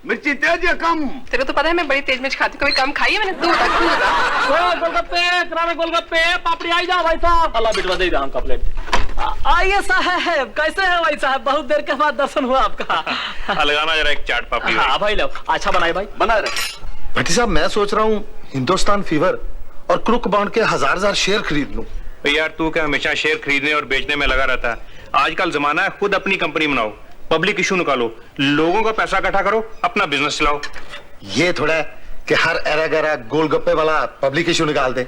मिर्ची तेज या कम? तेरे को तो पता है मैं बड़ी तेज मिर्च खाती हूँ, कभी कम खाई है मैंने? गोलगप्पे कराला गोलगप्पे पापड़ी, आइजा भाई साहब। अल्लाह बिटवा दे हम का प्लेट। आइए साहब, कैसे हैं भाई साहब? बहुत देर के बाद दर्शन हुआ आपका। लगाना जरा एक चाट पापड़ी। हाँ भाई लो, अच्छा बनाए भाई। बना रहे। भट्टी साहब, मैं सोच रहा हूँ हिंदुस्तान फीवर और क्रुक बॉन्ड के 1000 शेयर खरीद लूं। यार तू क्या हमेशा शेयर खरीदने और बेचने में लगा रहता है? आजकल जमाना है खुद अपनी कंपनी बनाओ, पब्लिक इशू निकालो, लोगों का पैसा इकट्ठा करो, अपना बिजनेस चलाओ। ये थोड़ा है कि हर एरा गैरा गोलगप्पे वाला पब्लिक इशू निकाल दे।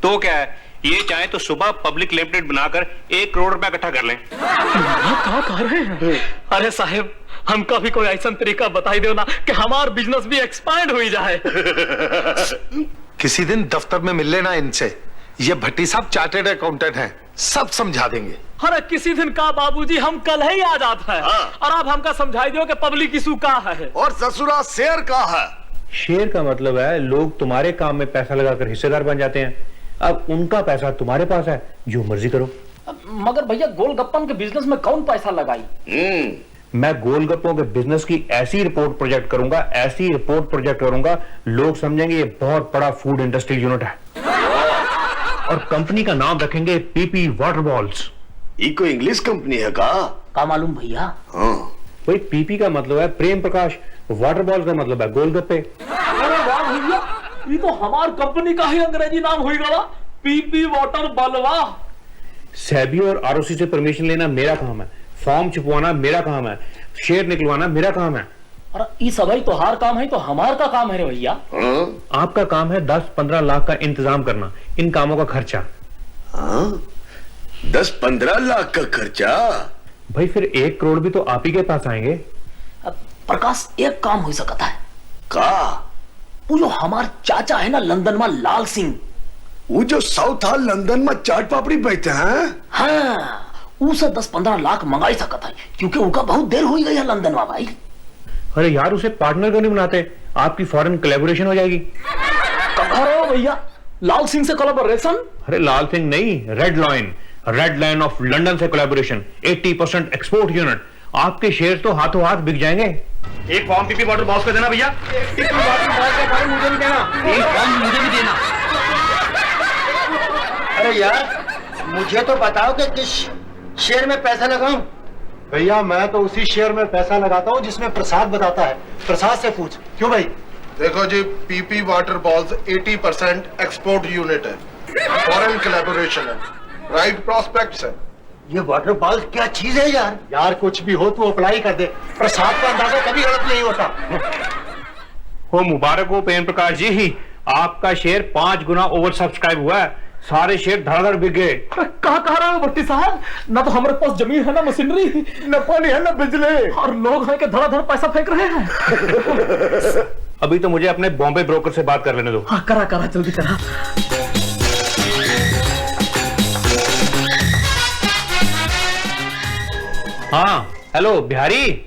तो क्या है, ये चाहे तो सुबह पब्लिक लिमिटेड बनाकर 1 करोड़ रुपया इकट्ठा कर लें। क्या कह रहे हैं? अरे साहब, हमका भी कोई ऐसा तरीका बताई दो ना कि हमारा बिजनेस भी एक्सपांड हो जाए। किसी दिन दफ्तर में मिल लेना इनसे, ये भट्टी साहब चार्टेड अकाउंटेंट हैं, सब समझा देंगे। अरे किसी दिन का बाबूजी, हम कल ही आ जाता है। और आप हमका समझाई दो कि पब्लिक इशू का है और ससुरा शेर का है। शेयर का मतलब है लोग तुम्हारे काम में पैसा लगाकर हिस्सेदार बन जाते हैं। अब उनका पैसा तुम्हारे पास है, जो मर्जी करो। मगर भैया गोलगप्पन के बिजनेस में कौन पैसा लगाई? मैं गोलगप्पों के बिजनेस की ऐसी रिपोर्ट प्रोजेक्ट करूंगा, ऐसी रिपोर्ट प्रोजेक्ट करूंगा, लोग समझेंगे ये बहुत बड़ा फूड इंडस्ट्री यूनिट है। और कंपनी का नाम रखेंगे PP वाटर बॉल्स। ये कोई इंग्लिश कंपनी है का मालूम भैया? हाँ। भाई PP का मतलब है प्रेम प्रकाश, वाटर बॉल्स का मतलब है गोलगप्पे। अरे वाह भैया, ये तो हमार कंपनी का ही अंग्रेजी नाम हुई गया, PP वाटर बलवा। सेबी और ROC से परमिशन लेना मेरा काम है, फॉर्म छपवाना मेरा काम है, शेयर निकलवाना मेरा काम है। अरे ये सभी तोहार काम है तो हमार का काम है रे भैया। आपका काम है 10-15 लाख का इंतजाम करना, इन कामों का खर्चा। 10-15 लाख का खर्चा? भाई फिर 1 करोड़ भी तो आप ही के पास आएंगे। अब प्रकाश एक काम हो सकता है का? वो जो हमार चाचा है ना लंदन में लाल सिंह, वो जो साउथ हॉल लंदन में चाट पापड़ी बेचते हैं, हाँ उसे 10-15 लाख मंगाई सकता है क्योंकि उनका बहुत देर हो गई है लंदन में भाई। अरे यार उसे पार्टनर क्यों नहीं बनाते, आपकी फॉरेन कोलैबोरेशन हो जाएगी। कहो भैया लाल सिंह से कोलैबोरेशन? अरे लाल सिंह नहीं, रेड लाइन ऑफ लंदन से कोलैबोरेशन, 80% एक्सपोर्ट यूनिट। आपके शेयर तो हाथों हाथ बिक जाएंगे। एक फॉर्म पीपी वाटर बॉक्स का देना भैया। मुझे भी देना, एक फॉर्म मुझे भी देना। अरे यार मुझे तो बताओ कि किस शेयर में पैसा लगाऊं। भैया मैं तो उसी शेयर में पैसा लगाता हूँ जिसमें प्रसाद बताता है। प्रसाद से पूछ। क्यों भाई? देखो जी, PP water balls 80% export unit है, फॉरेन कोलैबोरेशन है, राइट प्रॉस्पेक्ट्स है। ये वाटर बॉल्स क्या चीज है यार? यार कुछ भी हो तो अप्लाई कर दे, प्रसाद का अंदाजा कभी गलत नहीं होता। हो मुबारक हो प्रेम प्रकाश जी, आपका शेयर 5 गुना ओवर सब्सक्राइब हुआ है, सारे शेयर धड़ाधड़ बिक गए। कहा कह रहे हो भट्टी साहब? ना तो हमारे पास जमीन है ना मशीनरी, न पानी है न बिजली, और लोग हैं कि धड़ाधड़ पैसा फेंक रहे हैं। अभी तो मुझे अपने बॉम्बे ब्रोकर से बात कर लेने दो। हाँ करा जल्दी करा। हाँ हेलो बिहारी,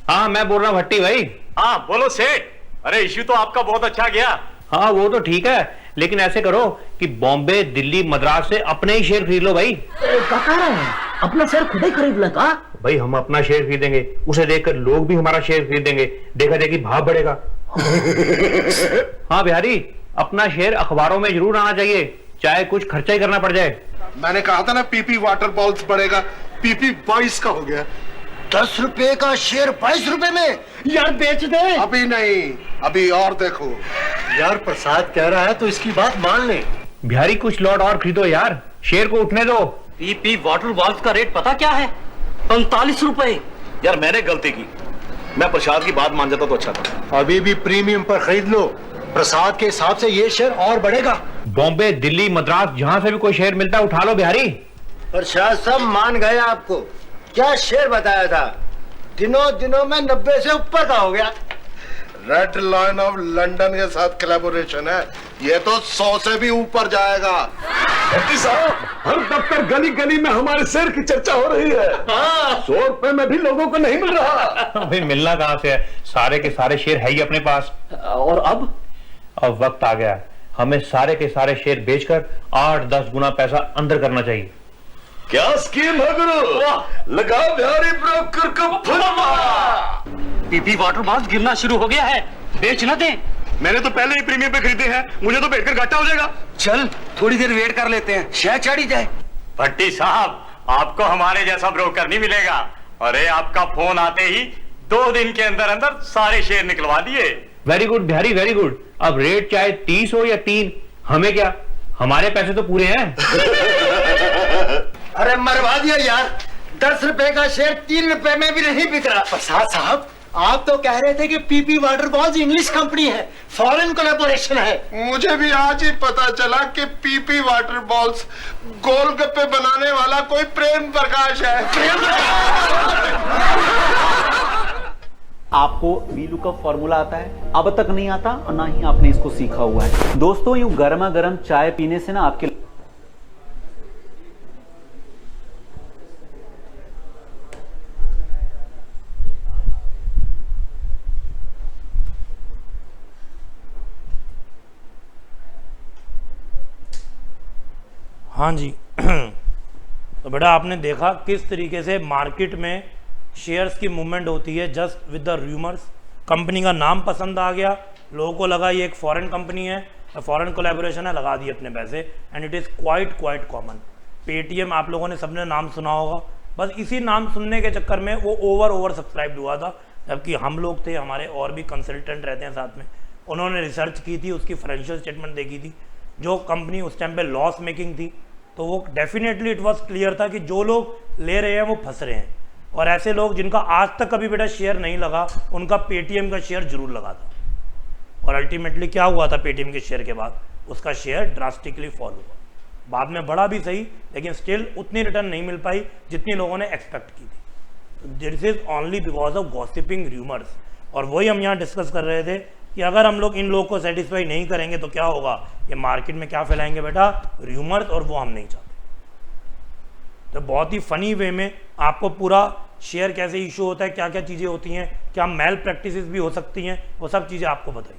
हाँ मैं बोल रहा हूँ भट्टी भाई। हाँ बोलो सेठ। अरे इश्यू तो आपका बहुत अच्छा गया। हाँ वो तो ठीक है, लेकिन ऐसे करो कि बॉम्बे दिल्ली मद्रास से अपने ही शेयर खरीद लो भाई। क्या कह रहे हैं? अपना शेयर खुद ही खरीद ले का? भाई हम अपना शेयर खरीदेंगे, उसे देखकर लोग भी हमारा शेयर खरीदेंगे, देखा देखी भाव बढ़ेगा। हाँ बिहारी, अपना शेयर अखबारों में जरूर आना चाहिए, चाहे कुछ खर्चा ही करना पड़ जाए। मैंने कहा था ना पीपी वाटर बॉल्स बढ़ेगा, पीपी 22 का हो गया। 10 रुपए का शेयर 22 रुपए में? यार बेच दे। अभी नहीं, अभी और देखो। यार प्रसाद कह रहा है तो इसकी बात मान ले। बिहारी कुछ लॉट और खरीदो यार, शेयर को उठने दो। पीपी वाटर बॉल्स का रेट पता क्या है? 45 रुपए। यार मैंने गलती की, मैं प्रसाद की बात मान जाता तो अच्छा था। अभी भी प्रीमियम पर खरीद लो, प्रसाद के हिसाब से ये शेयर और बढ़ेगा। बॉम्बे दिल्ली मद्रास जहां से भी कोई शेयर मिलता है उठा लो बिहारी। प्रसाद सब मान गए आपको। क्या शेयर बताया था? दिनों में 90 से ऊपर का हो गया। रेड लाइन ऑफ लंदन के साथ कोलैबोरेशन है, ये तो 100 से भी ऊपर जाएगा। भट्टी साहब, हर दफ्तर गली गली में हमारे शेयर की चर्चा हो रही है। 100 रुपए में भी लोगों को नहीं मिल रहा। भाई मिलना कहां से है, सारे के सारे शेयर है ही अपने पास। और अब वक्त आ गया, हमें सारे के सारे शेयर बेचकर 8-10 गुना पैसा अंदर करना चाहिए। क्या स्कीम है गुरु? लगाओ बिहारी ब्रोकर को फुलवा। पीपी वाटर बॉल्स गिरना शुरू हो गया है, बेच न दे। मैंने तो पहले ही प्रीमियम पे खरीदे हैं, मुझे तो बेचकर घाटा हो जाएगा। चल थोड़ी देर वेट कर लेते हैं, शेयर चढ़ी जाए। भट्टी साहब, आपको हमारे जैसा ब्रोकर नहीं मिलेगा। अरे आपका फोन आते ही 2 दिन के अंदर अंदर सारे शेयर निकलवा दिए। Very good Bihari, very good. अब रेट चाहे 30 हो या 3, हमें क्या, हमारे पैसे तो पूरे हैं। अरे मरवा दिया यार, 10 रुपए का शेयर 3 रुपए में भी नहीं बिक रहा। प्रसाद साहब, आप तो कह रहे थे कि PP water balls English company है, फॉरेन कोलैबोरेशन है। मुझे भी आज ही पता चला कि पीपी वाटर बॉल्स गोलगप्पे बनाने वाला कोई प्रेम प्रकाश है। आपको वीलुकअप फॉर्मूला आता है? अब तक नहीं आता और ना ही आपने इसको सीखा हुआ है। दोस्तों यूं गर्मा गर्म चाय पीने से ना आपके हाँ जी। तो बेटा आपने देखा किस तरीके से मार्केट में शेयर्स की मूवमेंट होती है just with the rumours. Company का नाम पसंद आ गया, लोगों को लगा ये एक फॉरेन कंपनी है, फॉरेन कोलैबोरेशन है, लगा दिए अपने पैसे। And it is quite common. Paytm आप लोगों ने सबने नाम सुना होगा, बस इसी नाम सुनने के चक्कर में वो ओवर सब्सक्राइब हुआ था। जबकि हम लोग थे, हमारे और भी कंसल्टेंट रहते हैं साथ में, उन्होंने रिसर्च की थी, उसकी फाइनेंशियल स्टेटमेंट देखी थी। जो कंपनी उस टाइम पे लॉस मेकिंग थी, तो वो डेफिनेटली इट वाज क्लियर था कि जो लोग ले रहे हैं वो फंस रहे हैं। और ऐसे लोग जिनका आज तक कभी बेटा शेयर नहीं लगा, उनका पेटीएम का शेयर जरूर लगा था, और अल्टीमेटली क्या हुआ था पेटीएम के शेयर के बाद, उसका शेयर ड्रास्टिकली फॉल हुआ। बाद में बढ़ा भी सही, लेकिन स्टिल उतनी रिटर्न नहीं मिल पाई जितनी लोगों ने एक्सपेक्ट की थी। This is only because of gossiping rumours. और वही हम यहाँ डिस्कस कर रहे थे कि अगर हम लोग इन लोगों को सेटिस्फाई नहीं करेंगे तो क्या होगा, ये मार्केट में क्या फैलाएंगे बेटा, रूमर्स, और वो हम नहीं चाहते। तो बहुत ही फनी वे में आपको पूरा शेयर कैसे इशू होता है, क्या क्या चीज़ें होती हैं, क्या मेल प्रैक्टिसेस भी हो सकती हैं, वो सब चीज़ें आपको बताइए।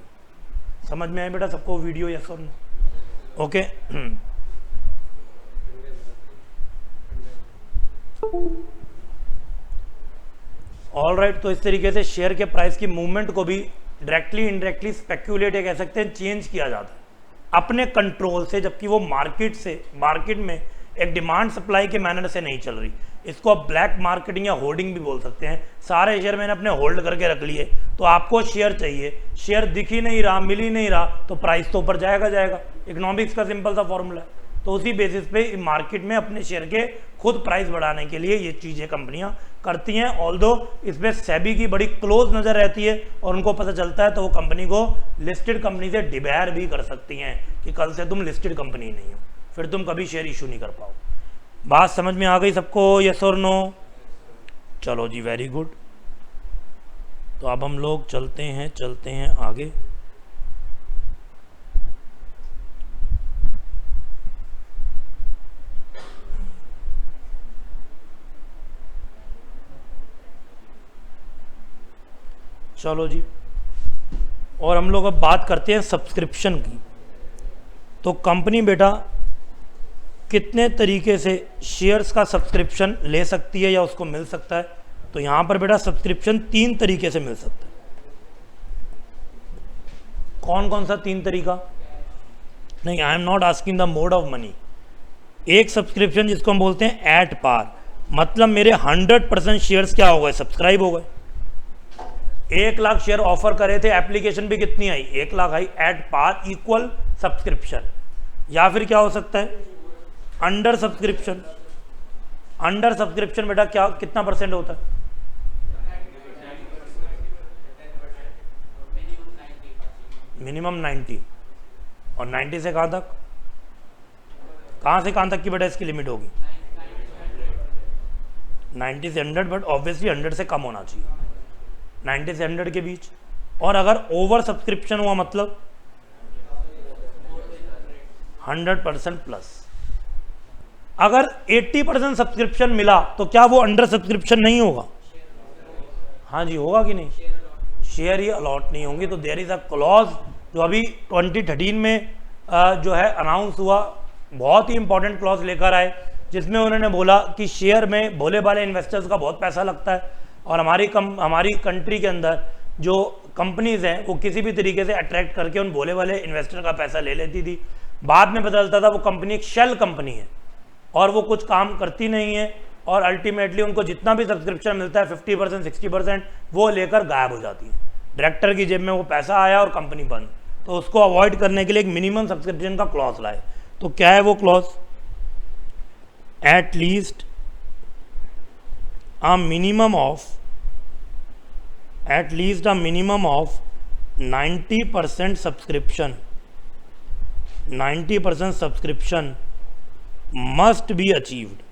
समझ में आए बेटा सबको वीडियो? यस और नो? ओके। ऑल राइट, तो इस तरीके से शेयर के प्राइस की मूवमेंट को भी डायरेक्टली इनडायरेक्टली स्पेक्यूलेट कह सकते हैं, चेंज किया जाता है अपने कंट्रोल से, जबकि वो मार्केट में एक डिमांड सप्लाई के मैनर से नहीं चल रही। इसको आप ब्लैक मार्केटिंग या होल्डिंग भी बोल सकते हैं। सारे शेयर मैंने अपने होल्ड करके रख लिए, तो आपको शेयर चाहिए, शेयर दिख ही नहीं रहा, मिल ही नहीं रहा, तो प्राइस तो ऊपर जाएगा। इकोनॉमिक्स का सिंपल सा फॉर्मूला है। तो उसी बेसिस पे मार्केट में अपने शेयर के खुद प्राइस बढ़ाने के लिए ये चीज़ें कंपनियां करती हैं। ऑल्दो इस पर सेबी की बड़ी क्लोज नज़र रहती है और उनको पता चलता है, तो वो कंपनी को लिस्टेड कंपनी से डिबेयर भी कर सकती हैं कि कल से तुम लिस्टेड कंपनी नहीं हो, फिर तुम कभी शेयर इशू नहीं कर पाओ। बात समझ में आ गई सबको? यस और नो? चलो जी, वेरी गुड। तो अब हम लोग चलते हैं आगे। चलो जी, और हम लोग अब बात करते हैं सब्सक्रिप्शन की। तो कंपनी बेटा कितने तरीके से शेयर्स का सब्सक्रिप्शन ले सकती है या उसको मिल सकता है? तो यहाँ पर बेटा सब्सक्रिप्शन 3 तरीके से मिल सकता है। कौन कौन सा 3 तरीका? नहीं, आई am not asking the mode of money. एक सब्सक्रिप्शन जिसको हम बोलते हैं एट पार, मतलब मेरे 100% शेयर्स क्या हो गए, सब्सक्राइब हो गए। 1 लाख शेयर ऑफर करे थे, एप्लीकेशन भी कितनी आई, 1 लाख आई, एट पार इक्वल सब्सक्रिप्शन। या फिर क्या हो सकता है, अंडर सब्सक्रिप्शन। अंडर सब्सक्रिप्शन बेटा क्या, कितना परसेंट होता है? मिनिमम 90। और 90 से कहाँ तक, कहाँ से कहाँ तक की बेटा इसकी लिमिट होगी? 90 से 100, बट ऑब्वियसली 100 से कम होना चाहिए, 90 से 100 के बीच। और अगर ओवर सब्सक्रिप्शन हुआ मतलब 100% प्लस। अगर 80% सब्सक्रिप्शन मिला तो क्या वो अंडर सब्सक्रिप्शन नहीं होगा? हाँ जी, होगा कि नहीं? शेयर ही अलॉट नहीं होंगे। तो देयर इज अ क्लॉज जो अभी 2013 में जो है अनाउंस हुआ, बहुत ही इंपॉर्टेंट क्लॉज लेकर आए, जिसमें उन्होंने बोला कि शेयर में भोले भाले इन्वेस्टर्स का बहुत पैसा लगता है, और हमारी कंट्री के अंदर जो कंपनीज़ हैं वो किसी भी तरीके से अट्रैक्ट करके उन भोले वाले इन्वेस्टर का पैसा ले लेती थी। बाद में पता चलता था वो कंपनी एक शेल कंपनी है और वो कुछ काम करती नहीं है, और अल्टीमेटली उनको जितना भी सब्सक्रिप्शन मिलता है 50% 60% वो लेकर गायब हो जाती है। डायरेक्टर की जेब में वो पैसा आया और कंपनी बंद। तो उसको अवॉइड करने के लिए एक मिनिमम सब्सक्रिप्शन का क्लॉज लाए। तो क्या है वो clause? At least a minimum of 90% subscription, 90% subscription must be achieved।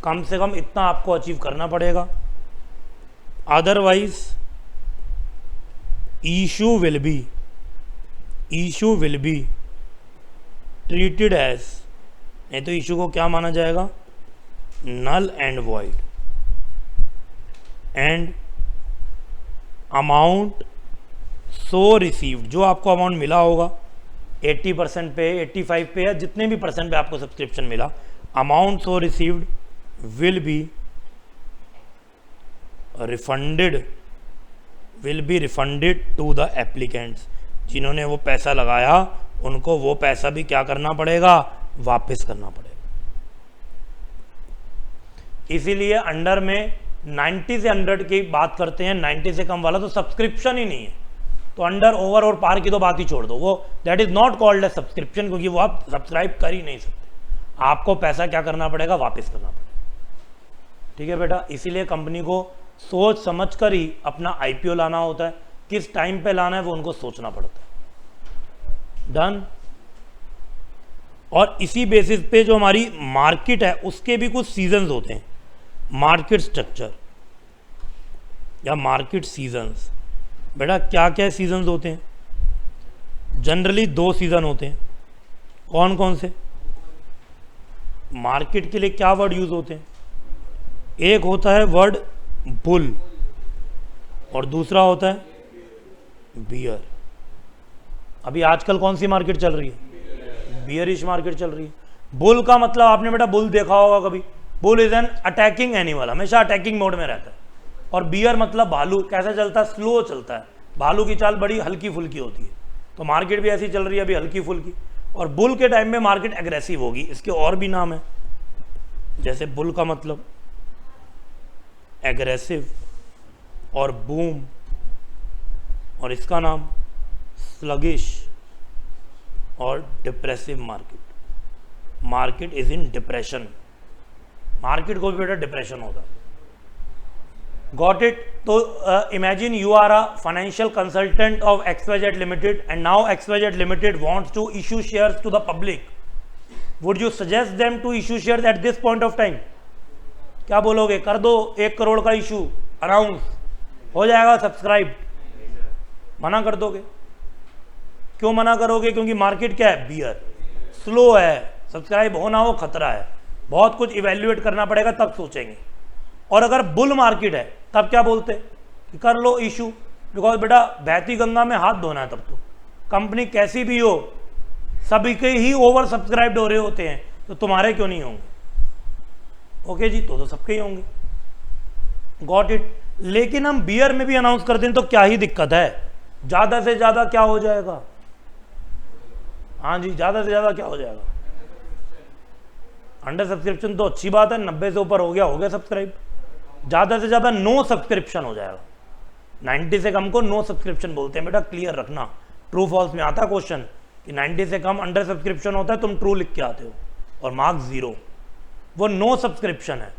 कम से कम इतना आपको अचीव करना पड़ेगा, otherwise issue will be treated as, नहीं तो इशू को क्या माना जाएगा? Null and void. And amount so received, जो आपको अमाउंट मिला होगा 80% पे, 85 पे, या जितने भी परसेंट पे आपको सब्सक्रिप्शन मिला, amount so received will be refunded to the applicants. जिन्होंने वो पैसा लगाया उनको वो पैसा भी क्या करना पड़ेगा? वापस करना पड़ेगा। इसीलिए अंडर में 90 से 100 की बात करते हैं, 90 से कम वाला तो सब्सक्रिप्शन ही नहीं है। तो अंडर, ओवर और पार की तो बात ही छोड़ दो, वो that is not called as subscription, क्योंकि वो आप सब्सक्राइब कर ही नहीं सकते। आपको पैसा क्या करना पड़ेगा, वापस करना पड़ेगा। ठीक है बेटा, इसीलिए कंपनी को सोच समझ कर ही अपना IPO लाना होता है, किस टाइम पे लाना है वो उनको सोचना पड़ता है। डन। और इसी बेसिस पे जो हमारी मार्केट है उसके भी कुछ सीजन्स होते हैं, मार्केट स्ट्रक्चर या मार्केट सीजन्स। बेटा क्या क्या सीजन्स होते हैं? जनरली 2 सीजन होते हैं। कौन कौन से? मार्केट के लिए क्या वर्ड यूज होते हैं? एक होता है वर्ड बुल और दूसरा होता है बियर। अभी आजकल कौन सी मार्केट चल रही है? बियरिश मार्केट चल रही है। बुल का मतलब आपने बेटा बुल देखा होगा कभी, bull is an attacking animal, हमेशा अटैकिंग मोड में रहता है। और बियर मतलब भालू, कैसा चलता है? स्लो चलता है। भालू की चाल बड़ी हल्की फुल्की होती है, तो मार्केट भी ऐसी चल रही है अभी, हल्की फुल्की। और बुल के टाइम में मार्केट एग्रेसिव होगी। इसके और भी नाम है, जैसे बुल का मतलब एग्रेसिव और बूम, और इसका नाम स्लगिश और depressive market. Market is in depression, market को भी बेटा डिप्रेशन होता है। Got it? तो imagine you are a financial consultant of XYZ limited and now XYZ limited wants to issue shares to the public. Would you suggest them to issue shares at this point of time? क्या बोलोगे? कर दो 1 करोड़ का इशू, अनाउंस हो जाएगा, सब्सक्राइब? मना कर दोगे? क्यों मना करोगे? क्योंकि मार्केट क्या है? बियर, स्लो है, सब्सक्राइब होना हो खतरा है, बहुत कुछ इवेल्युएट करना पड़ेगा तब सोचेंगे। और अगर बुल मार्केट है तब क्या बोलते कि कर लो इशू, बिकॉज बेटा बहती गंगा में हाथ धोना है। तब तो कंपनी कैसी भी हो, सभी के ही ओवर सब्सक्राइब्ड हो रहे होते हैं, तो तुम्हारे क्यों नहीं होंगे? ओके जी, तो सबके ही होंगे। Got it? लेकिन हम बियर में भी अनाउंस कर दें तो क्या ही दिक्कत है? ज्यादा से ज्यादा क्या हो जाएगा? हाँ जी, ज्यादा से ज्यादा क्या हो जाएगा? अंडर सब्सक्रिप्शन तो अच्छी बात है, 90 से ऊपर हो गया सब्सक्राइब। ज्यादा से ज्यादा नो सब्सक्रिप्शन हो जाएगा। 90 से कम को नो सब्सक्रिप्शन बोलते हैं बेटा, क्लियर रखना। ट्रू फॉल्स में आता है क्वेश्चन कि 90 से कम अंडर सब्सक्रिप्शन होता है, तुम ट्रू लिख के आते हो और मार्क्स 0, वो नो सब्सक्रिप्शन है।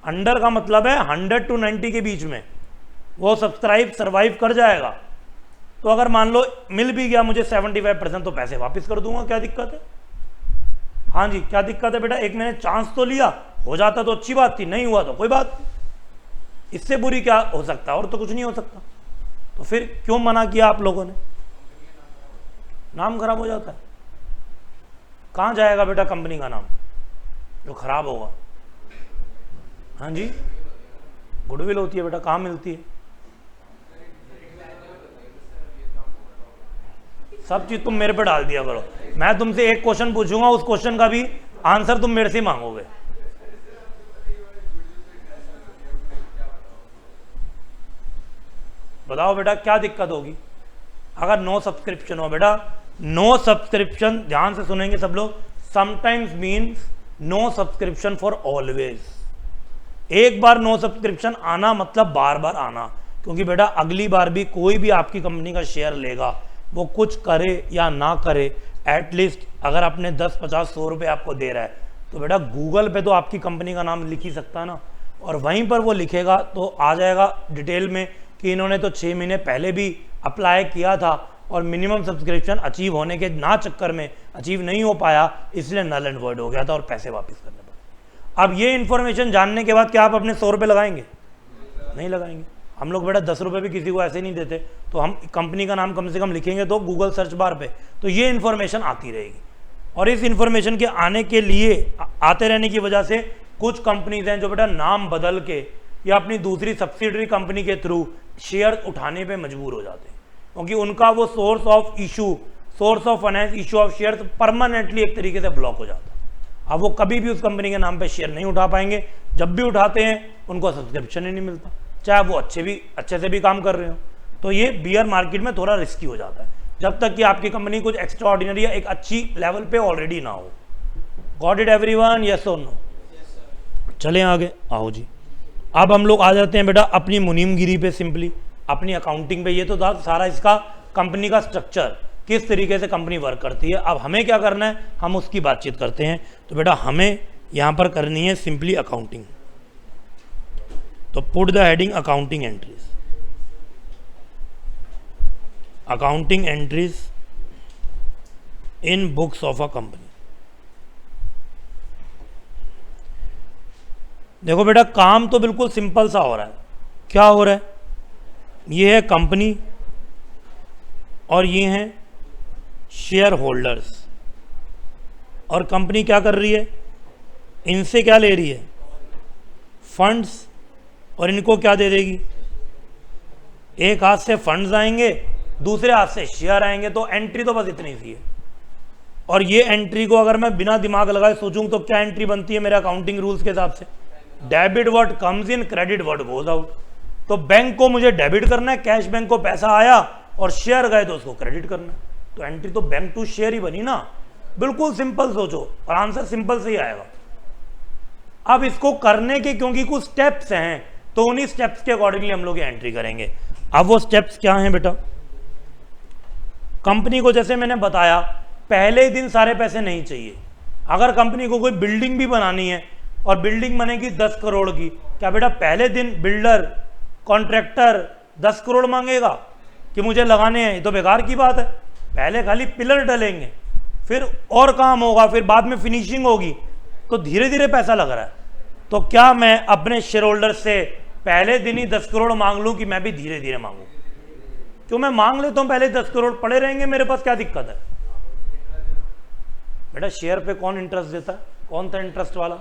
अंडर का मतलब है 100 to 90 के बीच में वो सब्सक्राइब सर्वाइव कर जाएगा। तो अगर मान लो मिल भी गया मुझे 75%, तो पैसे वापस कर दूंगा, क्या दिक्कत है? हाँ जी, क्या दिक्कत है बेटा? एक मैंने चांस तो लिया, हो जाता तो अच्छी बात थी, नहीं हुआ तो कोई बात, इससे बुरी क्या हो सकता है? और तो कुछ नहीं हो सकता। तो फिर क्यों मना किया आप लोगों ने? नाम खराब हो जाता है। कहाँ जाएगा बेटा कंपनी का नाम जो खराब होगा? हाँ जी, गुडविल होती है बेटा, कहाँ मिलती है? सब चीज तुम मेरे पे डाल दिया करो। मैं तुमसे एक क्वेश्चन पूछूंगा, उस क्वेश्चन का भी आंसर तुम मेरे से मांगोगे। बताओ बेटा क्या दिक्कत होगी अगर नो सब्सक्रिप्शन हो? बेटा नो सब्सक्रिप्शन, ध्यान से सुनेंगे सब लोग, sometimes means no subscription for always. एक बार नो सब्सक्रिप्शन आना मतलब बार बार आना, क्योंकि बेटा अगली बार भी कोई भी आपकी कंपनी का शेयर लेगा, वो कुछ करे या ना करे, एटलीस्ट अगर आपने 10, 50, 100 रुपये आपको दे रहा है, तो बेटा गूगल पे तो आपकी कंपनी का नाम लिख ही सकता है ना। और वहीं पर वो लिखेगा तो आ जाएगा डिटेल में कि इन्होंने तो 6 महीने पहले भी अप्लाई किया था और मिनिमम सब्सक्रिप्शन अचीव होने के ना चक्कर में अचीव नहीं हो पाया, इसलिए नल एंड वॉइड हो गया था और पैसे वापस करने पड़े। अब ये इन्फॉर्मेशन जानने के बाद क्या आप अपने 100 रुपये लगाएंगे? नहीं लगाएंगे। हम लोग बेटा 10 रुपये भी किसी को ऐसे नहीं देते, तो हम कंपनी का नाम कम से कम लिखेंगे तो गूगल सर्च बार पे, तो ये इन्फॉर्मेशन आती रहेगी। और इस इन्फॉर्मेशन के आने के लिए, आते रहने की वजह से कुछ कंपनीज हैं जो बेटा नाम बदल के या अपनी दूसरी सब्सिडरी कंपनी के थ्रू शेयर उठाने पे मजबूर हो जाते हैं, क्योंकि उनका वो source of issue, source of finance, issue of share permanently एक तरीके से ब्लॉक हो जाता है। अब वो कभी भी उस कंपनी के नाम पे शेयर नहीं उठा पाएंगे। जब भी उठाते हैं उनको सब्सक्रिप्शन ही नहीं मिलता, चाहे वो अच्छे से भी काम कर रहे हो। तो ये बियर मार्केट में थोड़ा रिस्की हो जाता है, जब तक कि आपकी कंपनी कुछ एक्स्ट्रा ऑर्डिनरी या एक अच्छी लेवल पे ऑलरेडी ना हो। Got it everyone? यस और नो? चलें आगे, आओ जी। अब हम लोग आ जाते हैं बेटा अपनी मुनीमगिरी पे, सिंपली अपनी अकाउंटिंग पे। ये तो था सारा इसका कंपनी का स्ट्रक्चर। किस तरीके से कंपनी वर्क करती है। अब हमें क्या करना है, हम उसकी बातचीत करते हैं। तो बेटा हमें यहाँ पर करनी है सिंपली अकाउंटिंग। तो put the heading accounting entries, accounting entries in books of a company. देखो बेटा काम तो बिल्कुल सिंपल सा हो रहा है। क्या हो रहा है, ये है कंपनी और ये हैं शेयर होल्डर्स, और कंपनी क्या कर रही है, इनसे क्या ले रही है, फंड्स, और इनको क्या दे देगी, एक हाथ से फंड्स आएंगे, दूसरे हाथ से शेयर आएंगे। तो एंट्री तो बस इतनी सी है। और ये एंट्री को अगर मैं बिना दिमाग लगाए सोचूं तो क्या एंट्री बनती है मेरे अकाउंटिंग रूल्स के हिसाब से, debit what comes in, credit what goes out. तो बैंक को मुझे डेबिट करना है, कैश बैंक को पैसा आया, और शेयर गए तो उसको क्रेडिट करना है। तो एंट्री तो बैंक टू शेयर ही बनी ना। बिल्कुल सिंपल सोचो और आंसर सिंपल से ही आएगा। अब इसको करने के क्योंकि कुछ स्टेप्स हैं, तो उन्हीं स्टेप्स के अकॉर्डिंगली हम लोग ये एंट्री करेंगे। अब वो स्टेप्स क्या हैं बेटा, कंपनी को जैसे मैंने बताया पहले ही दिन सारे पैसे नहीं चाहिए। अगर कंपनी को कोई बिल्डिंग भी बनानी है और बिल्डिंग बनेगी 10 करोड़ की, क्या बेटा पहले दिन बिल्डर कॉन्ट्रैक्टर 10 करोड़ मांगेगा कि मुझे लगाने हैं? ये तो बेकार की बात है। पहले खाली पिलर डलेंगे, फिर और काम होगा, फिर बाद में फिनिशिंग होगी, तो धीरे धीरे पैसा लग रहा है। तो क्या मैं अपने शेयर होल्डर से पहले दिन ही 10 करोड़ मांग लूं कि मैं भी धीरे धीरे मांगू? क्यों, मैं मांग लेता हूं पहले 10 करोड़ पड़े रहेंगे मेरे पास, क्या दिक्कत है? बेटा शेयर पे कौन इंटरेस्ट देता है, कौन था इंटरेस्ट वाला?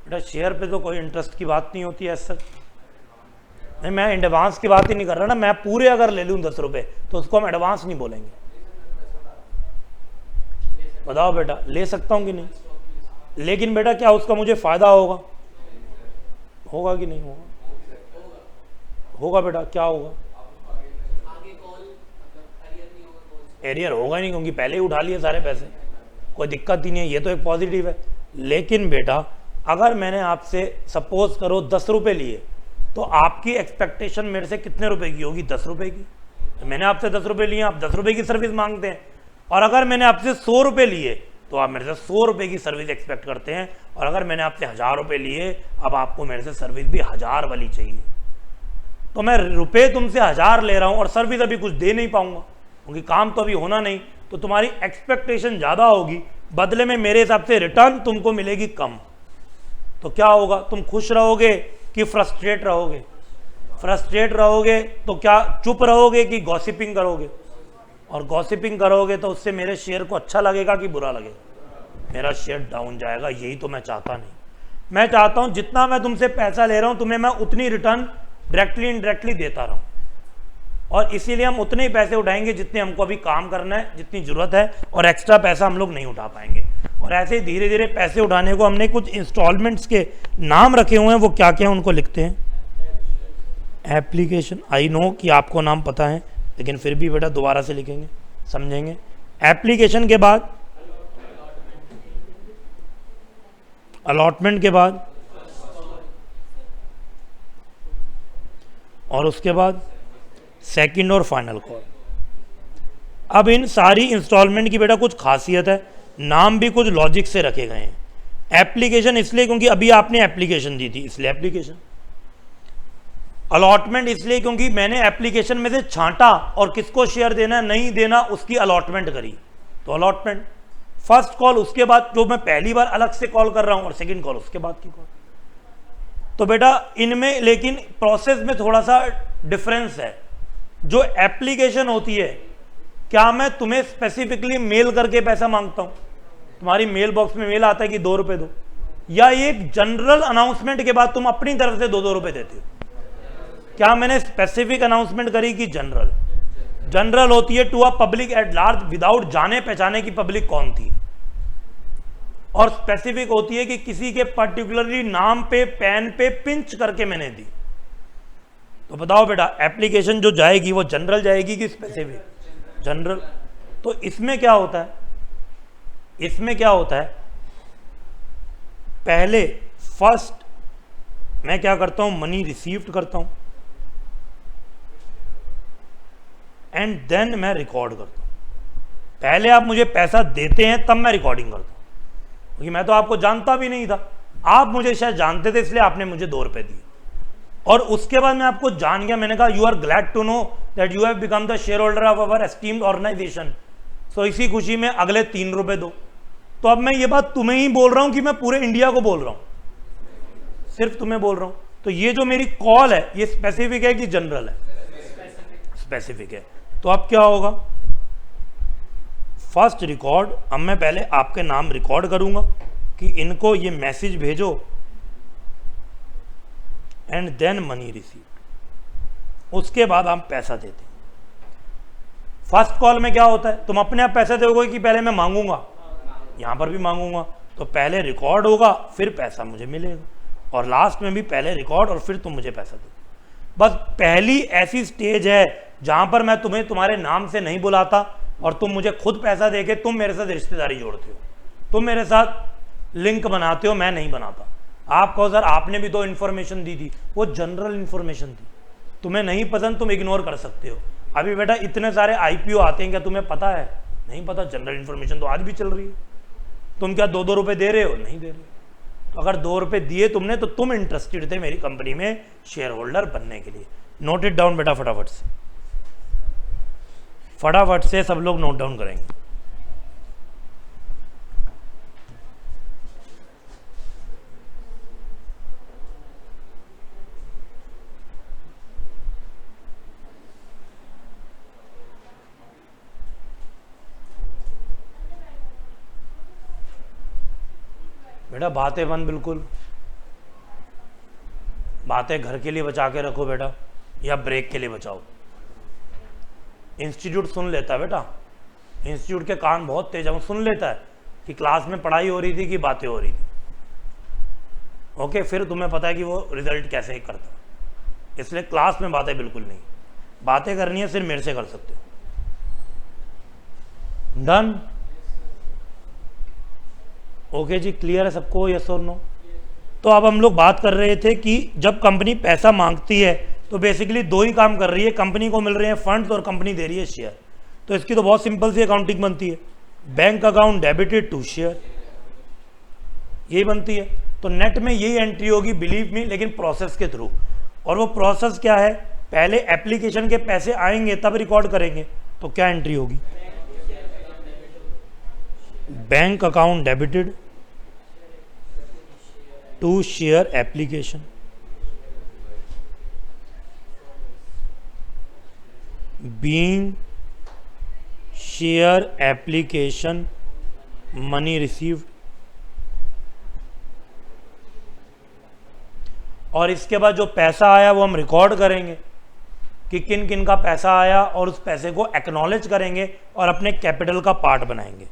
बेटा शेयर पे तो कोई इंटरेस्ट की बात नहीं होती है सर। नहीं, मैं एडवांस की बात ही नहीं कर रहा ना। मैं पूरे अगर ले लूं 10 रुपए तो उसको हम एडवांस नहीं बोलेंगे। बताओ बेटा, ले सकता हूं कि नहीं? लेकिन बेटा क्या उसका मुझे फायदा होगा? होगा कि नहीं होगा? होगा बेटा, क्या होगा? एरियर होगा ही नहीं, क्योंकि पहले ही उठा लिए सारे पैसे, कोई दिक्कत ही नहीं है। ये तो एक पॉजिटिव है। लेकिन बेटा अगर मैंने आपसे सपोज करो 10 रुपए लिए, तो आपकी एक्सपेक्टेशन मेरे से कितने रुपए की होगी? 10 रुपए की। तो मैंने आपसे 10 रुपए लिए, आप 10 रुपए की सर्विस मांगते हैं। और अगर मैंने आपसे 100 रुपए लिए तो आप मेरे से 100 रुपए की सर्विस एक्सपेक्ट करते हैं। और अगर मैंने आपसे 1000 रुपए लिए, अब आपको मेरे से सर्विस भी 1000 वाली चाहिए। तो मैं रुपए तुमसे 1000 ले रहा हूं और सर्विस अभी कुछ दे नहीं पाऊंगा, क्योंकि काम तो अभी होना नहीं। तो तुम्हारी एक्सपेक्टेशन ज़्यादा होगी, बदले में मेरे हिसाब से रिटर्न तुमको मिलेगी कम। तो क्या होगा, तुम खुश रहोगे कि फ्रस्ट्रेट रहोगे? फ्रस्ट्रेट रहोगे तो क्या चुप रहोगे कि गॉसिपिंग करोगे? और गॉसिपिंग करोगे तो उससे मेरे शेयर को अच्छा लगेगा कि बुरा लगेगा? मेरा शेयर डाउन जाएगा। यही तो मैं चाहता नहीं। मैं चाहता हूं जितना मैं तुमसे पैसा ले रहा हूं तुम्हें मैं उतनी रिटर्न डायरेक्टली इनडायरेक्टली देता रहूं। और इसीलिए हम उतने ही पैसे उठाएंगे जितने हमको अभी काम करना है, जितनी जरूरत है, और एक्स्ट्रा पैसा हम लोग नहीं उठा पाएंगे। और ऐसे ही धीरे धीरे पैसे उठाने को हमने कुछ इंस्टॉलमेंट्स के नाम रखे हुए हैं। वो क्या क्या हैं उनको लिखते हैं। एप्लीकेशन, आई नो कि आपको नाम पता है, लेकिन फिर भी बेटा दोबारा से लिखेंगे, समझेंगे। एप्लीकेशन के बाद अलॉटमेंट के बाद, और उसके बाद सेकंड और फाइनल कॉल। अब इन सारी इंस्टॉलमेंट की बेटा कुछ खासियत है, नाम भी कुछ लॉजिक से रखे गए हैं। एप्लीकेशन इसलिए क्योंकि अभी आपने एप्लीकेशन दी थी, इसलिए एप्लीकेशन। अलॉटमेंट इसलिए क्योंकि मैंने एप्लीकेशन में से छांटा और किसको शेयर देना नहीं देना उसकी अलॉटमेंट करी, तो अलॉटमेंट। फर्स्ट कॉल उसके बाद जो मैं पहली बार अलग से कॉल कर रहा हूं, और सेकंड कॉल उसके बाद की कॉल। तो बेटा इनमें लेकिन प्रोसेस में थोड़ा सा डिफरेंस है। जो एप्लीकेशन होती है, क्या मैं तुम्हें स्पेसिफिकली मेल करके पैसा मांगता हूं? तुम्हारी मेल बॉक्स में मेल आता है कि 2 रुपए दो, या एक जनरल अनाउंसमेंट के बाद तुम अपनी तरफ से 2-2 रुपए देते हो? क्या मैंने स्पेसिफिक अनाउंसमेंट करी कि जनरल? जनरल होती है to a public at large, without जाने पहचाने की पब्लिक कौन थी। और स्पेसिफिक होती है कि किसी के पर्टिकुलरली नाम पे, पेन पे पिंच करके मैंने दी। तो बताओ बेटा एप्लीकेशन जो जाएगी वो जनरल जाएगी कि स्पेसिफिक? जनरल। तो इसमें क्या होता है, इसमें क्या होता है, पहले फर्स्ट मैं क्या करता हूं, मनी रिसीव्ड करता हूं। एंड देन मैं रिकॉर्ड करता हूँ। पहले आप मुझे पैसा देते हैं तब मैं रिकॉर्डिंग करता हूँ, क्योंकि मैं तो आपको जानता भी नहीं था, आप मुझे शायद जानते थे इसलिए आपने मुझे 2 रुपए दिए। और उसके बाद मैं आपको जान गया, मैंने कहा you are glad to know that you have become the share holder of our esteemed organisation, so इसी खुशी में अगले 3 रुपए दो। तो अब मैं ये बात तुम्हें ही बोल रहा हूं कि मैं पूरे इंडिया को बोल रहा हूं, सिर्फ तुम्हें बोल रहा हूं। तो ये जो मेरी कॉल है ये स्पेसिफिक है कि जनरल है? स्पेसिफिक है। तो अब क्या होगा, फर्स्ट रिकॉर्ड, अब मैं पहले आपके नाम रिकॉर्ड करूंगा कि इनको ये मैसेज भेजो एंड देन मनी रिसीव। उसके बाद हम पैसा देते हैं। फर्स्ट कॉल में क्या होता है, तुम अपने आप पैसे दोगे कि पहले मैं मांगूंगा? यहां पर भी मांगूंगा, तो पहले रिकॉर्ड होगा फिर पैसा मुझे मिलेगा, और लास्ट में भी पहले रिकॉर्ड और फिर तुम मुझे पैसा दो। बस पहली ऐसी स्टेज है जहां पर मैं तुम्हें तुम्हारे नाम से नहीं बुलाता और तुम मुझे खुद पैसा देके तुम मेरे साथ रिश्तेदारी जोड़ते हो, तुम मेरे साथ लिंक बनाते हो, मैं नहीं बनाता। आप कहो सर आपने भी तो इन्फॉर्मेशन दी थी, वो जनरल इन्फॉर्मेशन थी, तुम्हें नहीं पसंद तुम इग्नोर कर सकते हो। अभी बेटा इतने सारे IPO आते हैं, क्या तुम्हें पता है? नहीं पता। जनरल इन्फॉर्मेशन तो आज भी चल रही है। तुम क्या 2-2 रुपए दे रहे हो? नहीं दे रहे। तो अगर 2 रुपए दिए तुमने तो तुम इंटरेस्टेड थे मेरी कंपनी में शेयर होल्डर बनने के लिए। नोट इट डाउन बेटा, फटाफट से सब लोग नोट डाउन करेंगे। बेटा बातें बंद, बिल्कुल बातें घर के लिए बचा के रखो बेटा, या ब्रेक के लिए बचाओ। इंस्टीट्यूट सुन लेता है बेटा, इंस्टीट्यूट के कान बहुत तेज है, वो सुन लेता है कि क्लास में पढ़ाई हो रही थी कि बातें हो रही थी। ओके, फिर तुम्हें पता है कि वो रिजल्ट कैसे करता है, इसलिए क्लास में बातें बिल्कुल नहीं। बातें करनी है सिर्फ मेरे से कर सकते हो। डन? ओके जी, क्लियर है सबको? यस और नो? तो अब हम लोग बात कर रहे थे कि जब कंपनी पैसा मांगती है तो बेसिकली 2 ही काम कर रही है, कंपनी को मिल रहे हैं फंड्स और कंपनी दे रही है शेयर। तो इसकी तो बहुत सिंपल सी अकाउंटिंग बनती है, bank account debited to share, यही बनती है। तो नेट में यही एंट्री होगी, बिलीव मी, लेकिन प्रोसेस के थ्रू। और वो प्रोसेस क्या है, पहले एप्लीकेशन के पैसे आएंगे तब रिकॉर्ड करेंगे। तो क्या एंट्री होगी, bank account debited to share application, being share application money received. और इसके बाद जो पैसा आया वो हम रिकॉर्ड करेंगे कि किन किन का पैसा आया, और उस पैसे को एक्नॉलेज करेंगे और अपने कैपिटल का पार्ट बनाएंगे।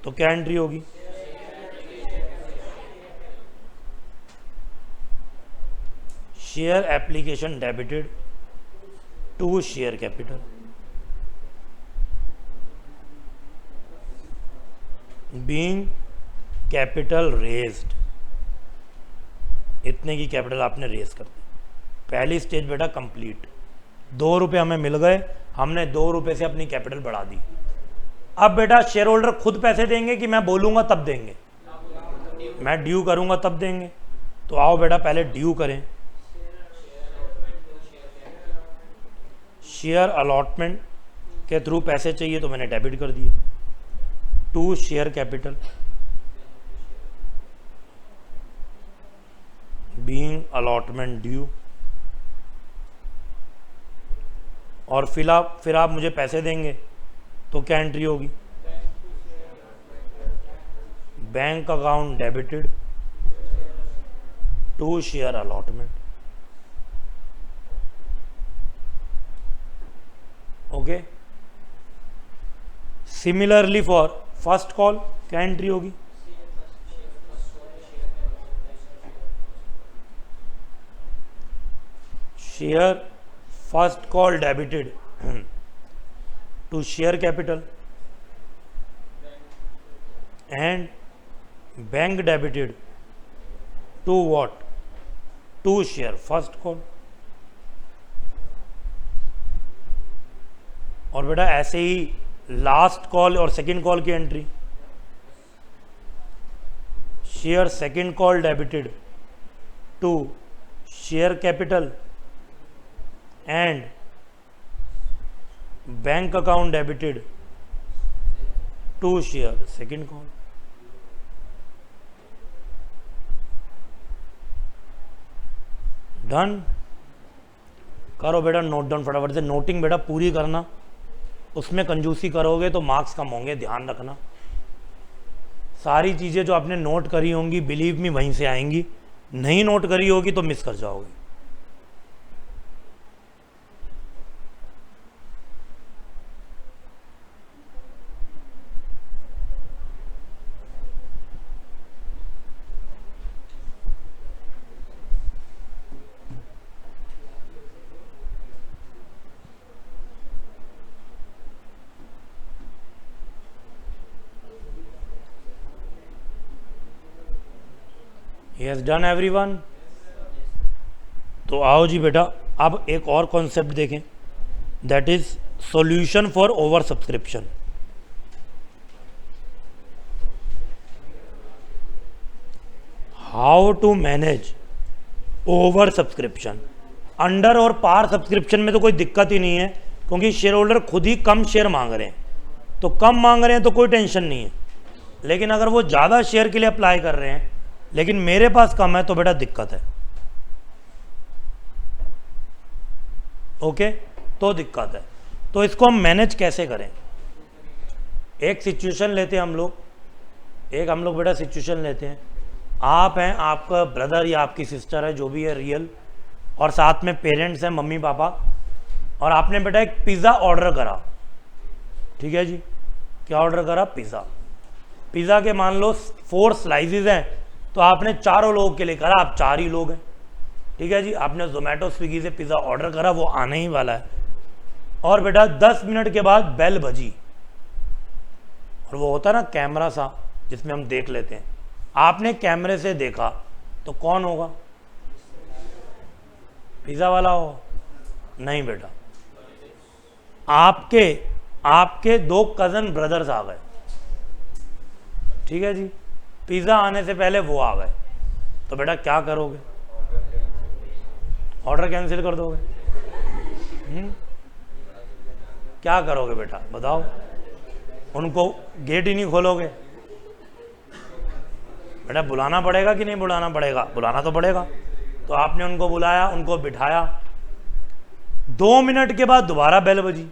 तो क्या एंट्री होगी, share application debited to share capital, being capital raised. इतने की कैपिटल आपने रेज कर दी। पहली स्टेज बेटा कंप्लीट। 2 रुपए हमें मिल गए, हमने 2 रुपए से अपनी कैपिटल बढ़ा दी। अब बेटा शेयर होल्डर खुद पैसे देंगे कि मैं बोलूंगा तब देंगे? मैं ड्यू करूंगा तब देंगे। तो आओ बेटा पहले ड्यू करें। शेयर अलॉटमेंट के थ्रू पैसे चाहिए तो मैंने डेबिट कर दिया to share capital, being allotment due. और फिर आप मुझे पैसे देंगे तो क्या एंट्री होगी, bank account debited to share allotment. Okay, similarly for first call क्या एंट्री होगी, share first call debited to share capital and bank debited to what, to share first call. और बेटा ऐसे ही लास्ट कॉल और सेकंड कॉल की entry, share second call debited to share capital and bank account debited to share second call. Done. करो बेटा नोट डाउन फटाफट से, नोटिंग बेटा पूरी करना, उसमें कंजूसी करोगे तो मार्क्स कम होंगे, ध्यान रखना। सारी चीज़ें जो आपने नोट करी होंगी बिलीव मी वहीं से आएंगी, नहीं नोट करी होगी तो मिस कर जाओगे। Yes done everyone. तो आओ जी बेटा अब एक और कॉन्सेप्ट देखें, that is solution for over subscription. How to manage over subscription. Under और पार सब्सक्रिप्शन में तो कोई दिक्कत ही नहीं है, क्योंकि शेयर होल्डर खुद ही कम शेयर मांग रहे हैं, तो कम मांग रहे हैं तो कोई टेंशन नहीं है। लेकिन अगर वो ज़्यादा शेयर के लिए अप्लाई कर रहे हैं लेकिन मेरे पास कम है तो बेटा दिक्कत है। ओके, तो दिक्कत है। तो इसको हम मैनेज कैसे करें? एक सिचुएशन लेते हैं हम लोग, बेटा सिचुएशन लेते हैं। आप हैं, आपका ब्रदर या आपकी सिस्टर है, जो भी है रियल, और साथ में पेरेंट्स हैं, मम्मी पापा, और आपने बेटा एक पिज़्ज़ा ऑर्डर करा। ठीक है जी, क्या ऑर्डर करा? पिज़्ज़ा। पिज़्ज़ा के मान लो 4 स्लाइसेस हैं, तो आपने चारों लोगों के लिए करा, आप 4 ही लोग हैं। ठीक है जी, आपने जोमेटो स्विगी से पिज़्ज़ा ऑर्डर करा, वो आने ही वाला है। और बेटा 10 मिनट के बाद बेल बजी, और वो होता है ना कैमरा सा जिसमें हम देख लेते हैं, आपने कैमरे से देखा तो कौन होगा? पिज़्ज़ा वाला होगा? नहीं बेटा, आपके 2 कज़न ब्रदर्स आ गए। ठीक है जी, पिज़्ज़ा आने से पहले वो आ गए, तो बेटा क्या करोगे? ऑर्डर कैंसिल कर दोगे? क्या करोगे बेटा बताओ? उनको गेट ही नहीं खोलोगे? बेटा बुलाना पड़ेगा कि नहीं बुलाना पड़ेगा? बुलाना तो पड़ेगा। तो आपने उनको बुलाया, उनको बिठाया, 2 मिनट के बाद दोबारा बेल बजी,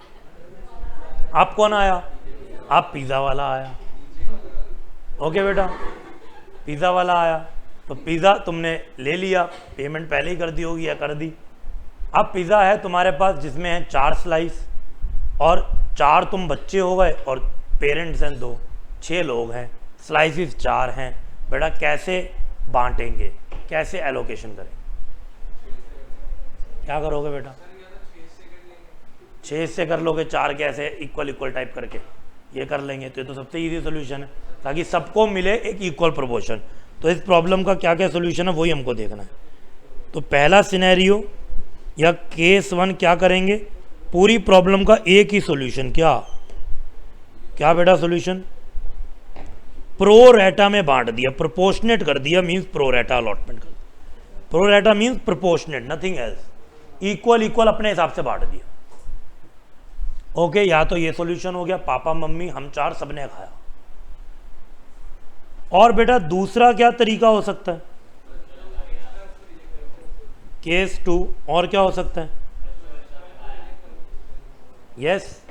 आप कौन आया? आप पिज़्ज़ा वाला आया। ओके बेटा, पिज़्ज़ा वाला आया, तो पिज़्ज़ा तुमने ले लिया, पेमेंट पहले ही कर दी होगी या कर दी। अब पिज़्ज़ा है तुम्हारे पास जिसमें है 4 स्लाइस, और 4 तुम बच्चे हो गए और पेरेंट्स हैं 2, 6 लोग हैं, स्लाइसिस 4 हैं। बेटा कैसे बांटेंगे, कैसे एलोकेशन करें? क्या करोगे बेटा? 6 से कर लोगे, 4 के ऐसे इक्वल टाइप करके ये कर लेंगे, तो ये तो सबसे ईजी सोल्यूशन है, ताकि सबको मिले एक इक्वल प्रोपोर्शन। तो इस प्रॉब्लम का क्या क्या सोल्यूशन है वही हमको देखना है। तो पहला सिनेरियो या केस 1 क्या करेंगे? पूरी प्रॉब्लम का एक ही सोल्यूशन, क्या बेटा सोल्यूशन? प्रो रेटा में बांट दिया, प्रोपोर्शनेट कर दिया, मीन्स प्रो रेटा अलॉटमेंट कर दिया। प्रो रेटा means proportionate, nothing else, equal अपने हिसाब से बांट दिया। ओके, या तो ये सोल्यूशन हो गया, पापा मम्मी हम 4 सबने खाया। और बेटा दूसरा क्या तरीका हो सकता है? केस 2 और क्या हो सकता है? यस,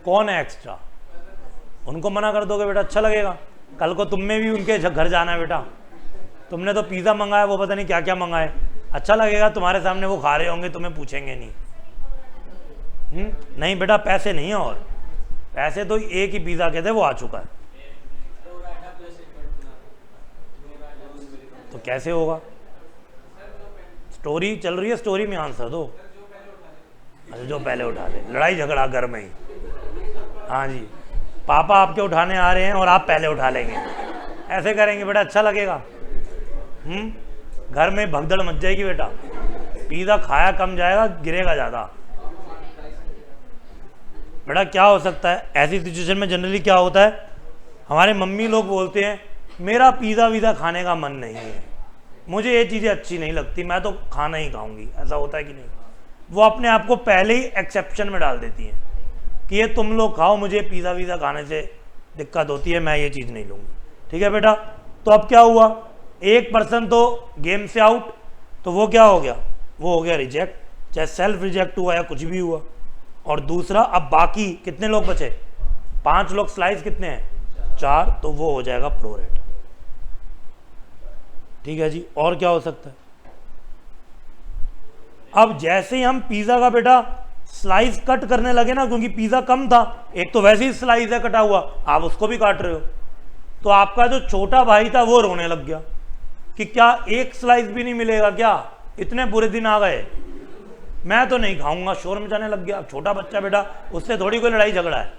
कौन है एक्स्ट्रा? उनको मना कर दोगे बेटा, अच्छा लगेगा। कल को तुम में भी उनके घर जाना है बेटा, तुमने तो पिज़्ज़ा मंगाया, वो पता नहीं क्या क्या मंगाए, अच्छा लगेगा तुम्हारे सामने वो खा रहे होंगे, तुम्हें पूछेंगे नहीं। नहीं बेटा पैसे नहीं है, और पैसे तो एक ही पिज़्ज़ा के थे, वो आ चुका है, तो कैसे होगा? स्टोरी चल रही है, स्टोरी में आंसर दो। अच्छा, जो पहले उठा ले, लड़ाई झगड़ा घर में ही। हाँ जी, पापा आपके उठाने आ रहे हैं और आप पहले उठा लेंगे, ऐसे करेंगे बेटा, अच्छा लगेगा? घर में भगदड़ मच जाएगी बेटा, पिज़्ज़ा खाया कम जाएगा, गिरेगा ज़्यादा। बेटा क्या हो सकता है ऐसी सिचुएशन में? जनरली क्या होता है, हमारे मम्मी लोग बोलते हैं मेरा पिज़्ज़ा वीज़ा खाने का मन नहीं है, मुझे ये चीज़ें अच्छी नहीं लगती, मैं तो खाना ही खाऊंगी। ऐसा होता है कि नहीं? वो अपने आप को पहले ही एक्सेप्शन में डाल देती हैं कि ये तुम लोग खाओ, मुझे पिज़्ज़ा वीज़ा खाने से दिक्कत होती है, मैं ये चीज़ नहीं लूँगी। ठीक है बेटा, तो अब क्या हुआ, एक पर्सन तो गेम से आउट, तो वो क्या हो गया, वो हो गया रिजेक्ट, चाहे सेल्फ रिजेक्ट हुआ या कुछ भी हुआ। और दूसरा, अब बाकी कितने लोग बचे, 5 लोग, स्लाइस कितने हैं 4, तो वो हो जाएगा प्रोरेट। ठीक है जी, और क्या हो सकता है? अब जैसे ही हम पिज़्ज़ा का बेटा स्लाइस कट करने लगे ना, क्योंकि पिज़्ज़ा कम था, एक तो वैसे ही स्लाइस है कटा हुआ, आप उसको भी काट रहे हो, तो आपका जो छोटा भाई था वो रोने लग गया कि क्या एक स्लाइस भी नहीं मिलेगा क्या, इतने बुरे दिन आ गए, मैं तो नहीं खाऊंगा, शोर मचाने लग गया। छोटा बच्चा बेटा, उससे थोड़ी कोई लड़ाई झगड़ा है,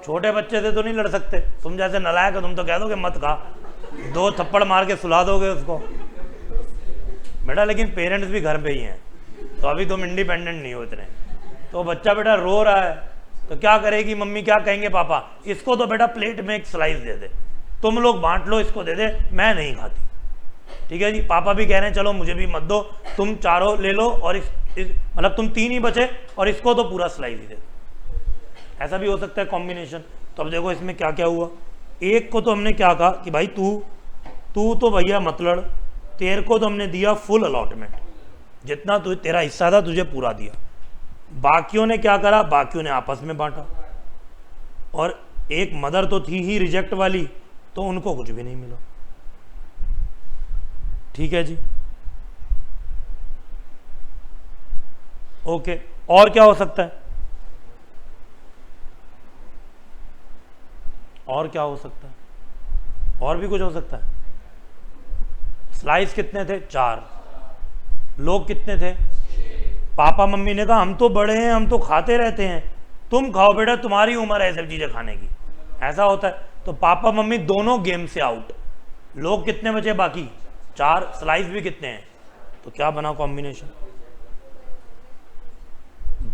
छोटे बच्चे से तो नहीं लड़ सकते। तुम जैसे नालायक हो, तुम तो कह दोगे मत खा, 2 थप्पड़ मार के सुला दोगे उसको बेटा। लेकिन पेरेंट्स भी घर पे ही हैं, तो अभी तुम इंडिपेंडेंट नहीं हो इतने, तो बच्चा बेटा रो रहा है, तो क्या करेगी मम्मी, क्या कहेंगे पापा, इसको तो बेटा प्लेट में एक स्लाइस दे दे, तुम लोग बांट लो, इसको दे दे, मैं नहीं खाती। ठीक है जी, पापा भी कह रहे हैं चलो मुझे भी मत दो, तुम चारों ले लो, और इस मतलब तुम 3 ही बचे और इसको तो पूरा स्लाइस ही दे दो। ऐसा भी हो सकता है कॉम्बिनेशन। तो अब देखो इसमें क्या क्या हुआ, एक को तो हमने क्या कहा कि भाई तू तो भैया मत लड़, तेरे को तो हमने दिया फुल अलॉटमेंट, जितना तेरा हिस्सा था तुझे पूरा दिया। बाकियों ने क्या करा, बाकियों ने आपस में बांटा, और एक मदर तो थी ही रिजेक्ट वाली, तो उनको कुछ भी नहीं मिला। ठीक है जी, ओके, और क्या हो सकता है, और क्या हो सकता है, और भी कुछ हो सकता है। स्लाइस कितने थे, 4, लोग कितने थे, पापा मम्मी ने कहा हम तो बड़े हैं, हम तो खाते रहते हैं, तुम खाओ बेटा, तुम्हारी उम्र है सब चीजें खाने की। ऐसा होता है। तो पापा मम्मी दोनों गेम से आउट, लोग कितने बचे बाकी, 4, स्लाइस भी कितने हैं, तो क्या बना कॉम्बिनेशन,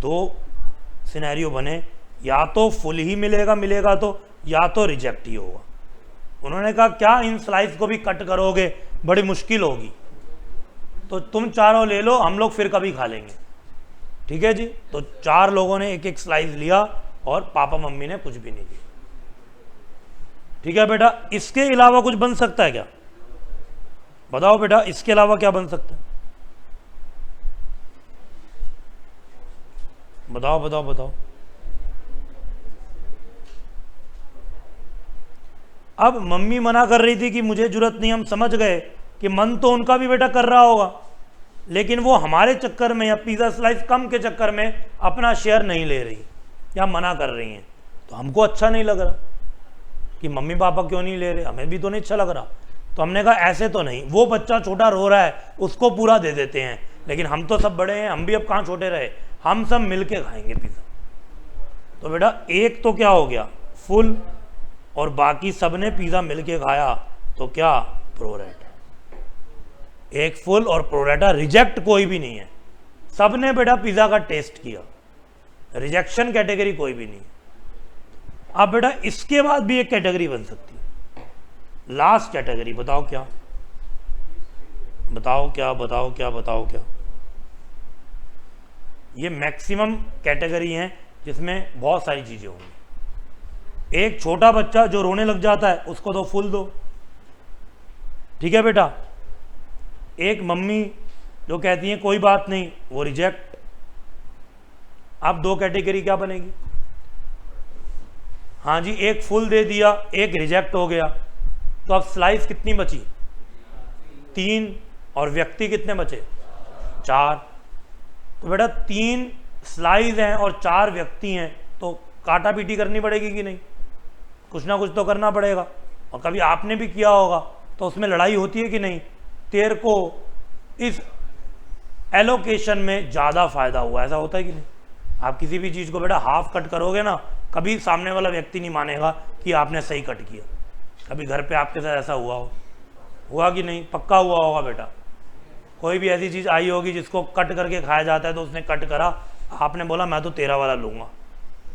2 सिनेरियो बने, या तो फुल ही मिलेगा तो, या तो रिजेक्ट ही होगा। उन्होंने कहा क्या इन स्लाइस को भी कट करोगे, बड़ी मुश्किल होगी, तो तुम चारों ले लो, हम लोग फिर कभी खा लेंगे। ठीक है जी, तो 4 लोगों ने एक स्लाइस लिया और पापा मम्मी ने कुछ भी नहीं लिया। ठीक है बेटा, इसके अलावा कुछ बन सकता है क्या, बताओ बेटा, इसके अलावा क्या बन सकता है, बताओ। अब मम्मी मना कर रही थी कि मुझे जरूरत नहीं, हम समझ गए कि मन तो उनका भी बेटा कर रहा होगा, लेकिन वो हमारे चक्कर में या पिज़्ज़ा स्लाइस कम के चक्कर में अपना शेयर नहीं ले रही या मना कर रही हैं, तो हमको अच्छा नहीं लग रहा कि मम्मी पापा क्यों नहीं ले रहे, हमें भी तो नहीं अच्छा लग रहा। तो हमने कहा ऐसे तो नहीं, वो बच्चा छोटा रो रहा है उसको पूरा दे देते हैं, लेकिन हम तो सब बड़े हैं, हम भी अब कहाँ छोटे रहे, हम सब मिल के खाएंगे पिज़्ज़ा। तो बेटा एक तो क्या हो गया फुल, और बाकी सब ने पिज़्ज़ा मिल के खाया, तो क्या प्रोरेट, एक फुल और प्रोरेटा, रिजेक्ट कोई भी नहीं है, सब ने बेटा पिज़्ज़ा का टेस्ट किया, रिजेक्शन कैटेगरी कोई भी नहीं है। अब बेटा इसके बाद भी एक कैटेगरी बन सकती है, लास्ट कैटेगरी, बताओ क्या, ये मैक्सिमम कैटेगरी है जिसमें बहुत सारी चीजें होंगी। एक छोटा बच्चा जो रोने लग जाता है उसको तो फुल दो, ठीक है बेटा। एक मम्मी जो कहती है कोई बात नहीं, वो रिजेक्ट। अब 2 कैटेगरी क्या बनेगी, हाँ जी, एक फुल दे दिया, एक रिजेक्ट हो गया, तो अब स्लाइस कितनी बची, 3, और व्यक्ति कितने बचे, 4। तो बेटा 3 स्लाइस हैं और 4 व्यक्ति हैं, तो काटा पीटी करनी पड़ेगी कि नहीं, कुछ ना कुछ तो करना पड़ेगा। और कभी आपने भी किया होगा तो उसमें लड़ाई होती है कि नहीं, तेरे को इस एलोकेशन में ज़्यादा फायदा हुआ, ऐसा होता है कि नहीं। आप किसी भी चीज़ को बेटा हाफ कट करोगे ना, कभी सामने वाला व्यक्ति नहीं मानेगा कि आपने सही कट किया। कभी घर पे आपके साथ ऐसा हुआ कि नहीं, पक्का हुआ होगा बेटा। कोई भी ऐसी चीज़ आई होगी जिसको कट करके खाया जाता है, तो उसने कट करा, आपने बोला मैं तो तेरा वाला लूँगा,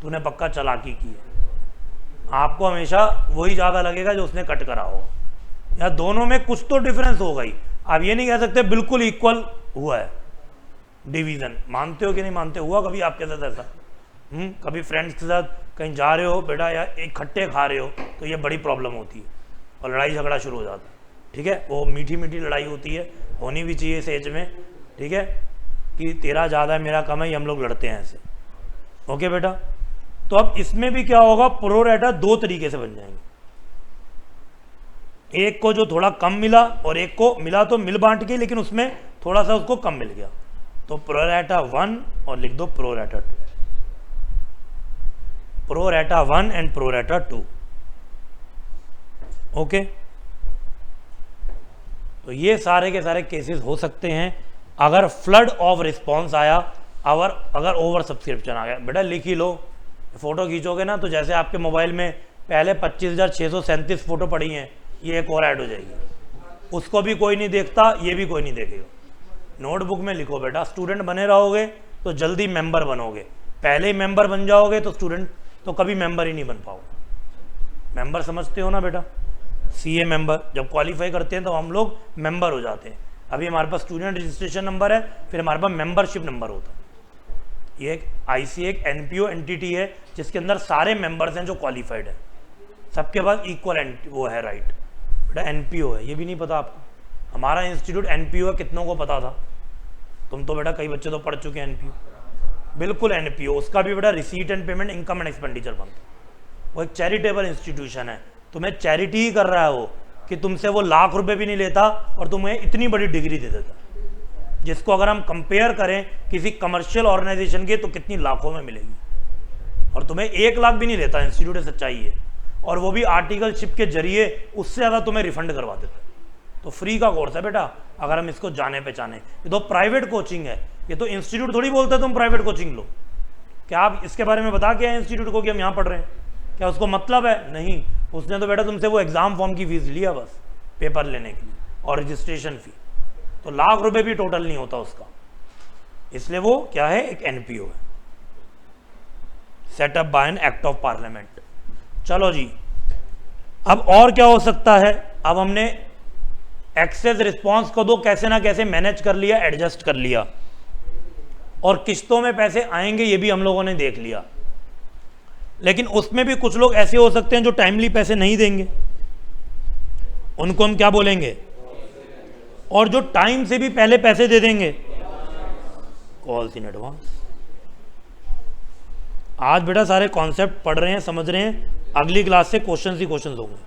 तूने पक्का चालाकी की है। आपको हमेशा वही ज़्यादा लगेगा जो उसने कट करा होगा, या दोनों में कुछ तो डिफरेंस होगा ही। आप ये नहीं कह सकते बिल्कुल इक्वल हुआ है डिवीज़न। मानते हो कि नहीं मानते? हुआ कभी आपके साथ ऐसा? कभी फ्रेंड्स के साथ कहीं जा रहे हो बेटा या एक खट्टे खा रहे हो तो ये बड़ी प्रॉब्लम होती है और लड़ाई झगड़ा शुरू हो जाता है। ठीक है, वो मीठी मीठी लड़ाई होती है, होनी भी चाहिए इस एज में। ठीक है, कि तेरा ज़्यादा है मेरा कम है, ये हम लोग लड़ते हैं ऐसे। ओके बेटा, तो अब इसमें भी क्या होगा, प्रो रेटा दो तरीके से बन जाएंगे। एक को जो थोड़ा कम मिला और एक को मिला तो मिल बांट के, लेकिन उसमें थोड़ा सा उसको कम मिल गया, तो प्रो रेटा 1 और लिख दो प्रो रेटा 2, प्रो रेटा 1 एंड प्रो रेटा 2। ओके, तो ये सारे के सारे केसेस हो सकते हैं अगर फ्लड ऑफ रिस्पॉन्स आया, अगर ओवर सब्सक्रिप्शन आ गया। बेटा लिख ही लो, फोटो खींचोगे ना तो जैसे आपके मोबाइल में पहले 25,637 फोटो पड़ी हैं, ये एक और ऐड हो जाएगी, उसको भी कोई नहीं देखता, ये भी कोई नहीं देखेगा। नोटबुक में लिखो बेटा, स्टूडेंट बने रहोगे तो जल्दी मेंबर बनोगे, पहले ही मेंबर बन जाओगे तो स्टूडेंट तो कभी मेंबर ही नहीं बन पाओगे। मेंबर समझते हो ना बेटा, सीए मेंबर जब क्वालिफाई करते हैं तो हम लोग मेंबर हो जाते हैं। अभी हमारे पास स्टूडेंट रजिस्ट्रेशन नंबर है, फिर हमारे पास मेंबरशिप नंबर होता है। ये एक आईसी एक एनपीओ एंटिटी है जिसके अंदर सारे मेंबर्स हैं जो क्वालिफाइड है, सबके पास इक्वल वो है राइट। बेटा एनपीओ है, ये भी नहीं पता आपको? हमारा इंस्टीट्यूट एनपीओ है, कितनों को पता था? तुम तो बेटा कई बच्चे तो पढ़ चुके हैं एनपीओ। बिल्कुल एनपीओ, उसका भी बेटा receipt and payment income and expenditure बनता है। वो एक चैरिटेबल इंस्टीट्यूशन है, तुम्हें चैरिटी ही कर रहा है वो, कि तुमसे वो लाख रुपए भी नहीं लेता और तुम्हें इतनी बड़ी डिग्री दे देता, जिसको अगर हम कंपेयर करें किसी कमर्शियल ऑर्गेनाइजेशन के तो कितनी लाखों में मिलेगी, और तुम्हें 1 लाख भी नहीं लेता इंस्टीट्यूट, सच्चाई है। और वो भी आर्टिकलशिप के जरिए उससे ज़्यादा तुम्हें रिफंड करवा देता है। तो फ्री का कोर्स है बेटा, अगर हम इसको जाने पहचाने। ये तो प्राइवेट कोचिंग है, ये तो इंस्टीट्यूट थोड़ी बोलता है तुम प्राइवेट कोचिंग लो। क्या आप इसके बारे में बता के आए इंस्टीट्यूट को कि हम यहाँ पढ़ रहे हैं? क्या उसको मतलब है? नहीं, उसने तो बेटा तुमसे वो एग्जाम फॉर्म की फीस लिया बस, पेपर लेने की और रजिस्ट्रेशन फी, तो लाख रुपए भी टोटल नहीं होता उसका। इसलिए वो क्या है, एक एनपीओ है, setup by an act of parliament. चलो जी, अब और क्या हो सकता है? अब हमने एक्सेस रिस्पॉन्स को दो कैसे ना कैसे मैनेज कर लिया, एडजस्ट कर लिया, और किस्तों में पैसे आएंगे ये भी हम लोगों ने देख लिया। लेकिन उसमें भी कुछ लोग ऐसे हो सकते हैं जो टाइमली पैसे नहीं देंगे, उनको हम क्या बोलेंगे? और जो टाइम से भी पहले पैसे दे देंगे, कॉल्स इन एडवांस। आज बेटा सारे कॉन्सेप्ट पढ़ रहे हैं, समझ रहे हैं, अगली क्लास से क्वेश्चंस ही क्वेश्चंस होंगे।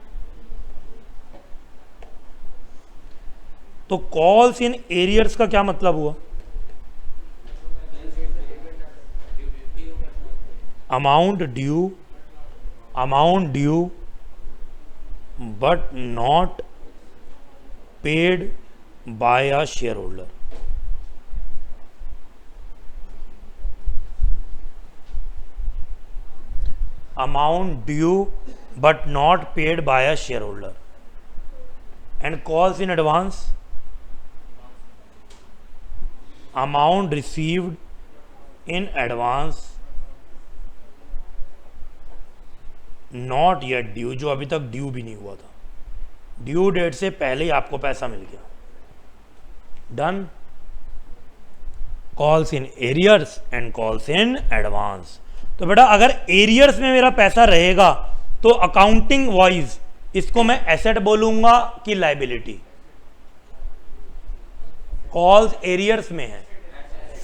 तो कॉल्स इन एरियर्स का क्या मतलब हुआ? Amount due but not paid by a share holder. Amount due but not paid by a share holder. And calls in advance, amount received in advance not yet due, जो अभी तक ड्यू भी नहीं हुआ था, ड्यू डेट से पहले ही आपको पैसा मिल गया। Done. Calls in arrears and calls in advance. तो बेटा अगर एरियर्स में मेरा पैसा रहेगा तो अकाउंटिंग वाइज इसको मैं एसेट बोलूंगा कि लायबिलिटी? कॉल्स एरियर्स में है,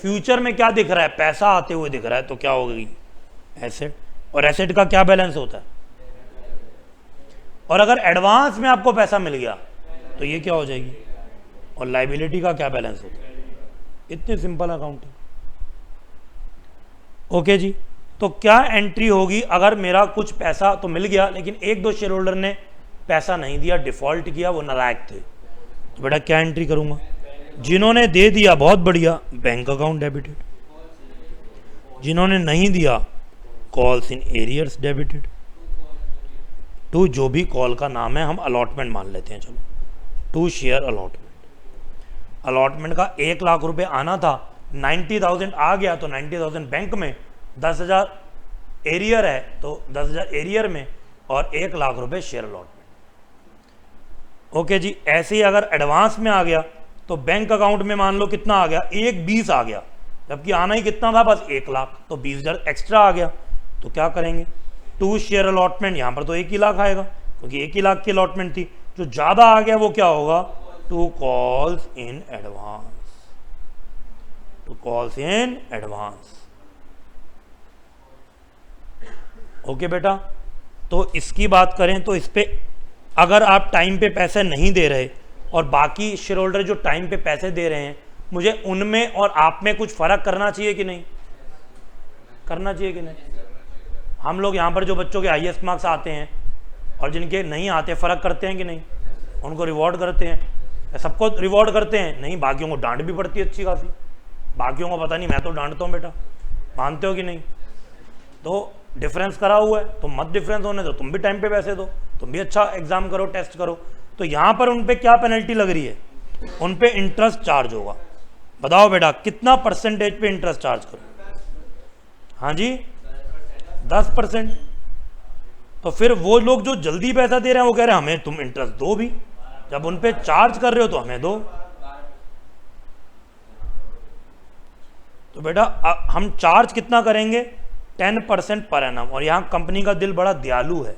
फ्यूचर में क्या दिख रहा है? पैसा आते हुए दिख रहा है, तो क्या होगी? एसेट। और एसेट का क्या बैलेंस होता है? और अगर एडवांस में आपको पैसा मिल गया तो ये क्या हो जाएगी? और लायबिलिटी का क्या बैलेंस होता है? इतनी सिंपल अकाउंटिंग। ओके जी, तो क्या एंट्री होगी अगर मेरा कुछ पैसा तो मिल गया लेकिन 1-2 शेयर होल्डर ने पैसा नहीं दिया, डिफॉल्ट किया, वो नालायक थे, तो बेटा क्या एंट्री करूंगा? जिन्होंने दे दिया बहुत बढ़िया, बैंक अकाउंट डेबिटेड। जिन्होंने नहीं दिया, calls in arrears debited. To जो भी कॉल का नाम है हम अलॉटमेंट मान लेते हैं, चलो, टू शेयर अलॉटमेंट। अलॉटमेंट का 1 लाख रुपए आना था, 90,000 आ गया तो 90,000 बैंक में, 10,000 एरियर है तो 10,000 एरियर में और 1 लाख रुपए शेयर अलॉटमेंट। ओके जी, ऐसे ही अगर एडवांस में आ गया तो बैंक अकाउंट में मान लो कितना आ गया, 1,20 आ गया, जबकि आना ही कितना था, बस 1 लाख, तो 20,000 एक्स्ट्रा आ गया। तो क्या करेंगे, 2 शेयर अलॉटमेंट, यहाँ पर तो 1 ही लाख आएगा क्योंकि 1 ही लाख की अलॉटमेंट थी। जो ज़्यादा आ गया वो क्या होगा, 2 calls in advance, 2 calls in advance. Okay बेटा, तो इसकी बात करें तो इस पे अगर आप टाइम पे पैसे नहीं दे रहे और बाकी शेयर होल्डर जो टाइम पे पैसे दे रहे हैं, मुझे उनमें और आप में कुछ फ़र्क करना चाहिए कि नहीं, करना चाहिए कि नहीं? हम लोग यहाँ पर जो बच्चों के हाईएस्ट मार्क्स आते हैं और जिनके नहीं आते, फ़र्क करते हैं कि नहीं? उनको रिवॉर्ड करते हैं, सबको रिवॉर्ड करते हैं? नहीं, बाकियों को डांट भी पड़ती है अच्छी खासी। बाकियों को पता नहीं, मैं तो डांटता हूँ बेटा, मानते हो कि नहीं? तो डिफरेंस करा हुआ है तो मत डिफरेंस होने दो, तुम भी टाइम पे पैसे दो, तुम भी अच्छा एग्जाम करो, टेस्ट करो। तो यहाँ पर उन पे क्या पेनल्टी लग रही है, उन पे इंटरेस्ट चार्ज होगा। बताओ बेटा कितना परसेंटेज पे इंटरेस्ट चार्ज करो? हाँ जी, 10%। तो फिर वो लोग जो जल्दी पैसा दे रहे हैं वो कह रहे हैं हमें तुम इंटरेस्ट दो भी, जब उन पे चार्ज कर रहे हो तो हमें दो। तो बेटा हम चार्ज कितना करेंगे, 10% पर एनम। और यहाँ कंपनी का दिल बड़ा दयालु है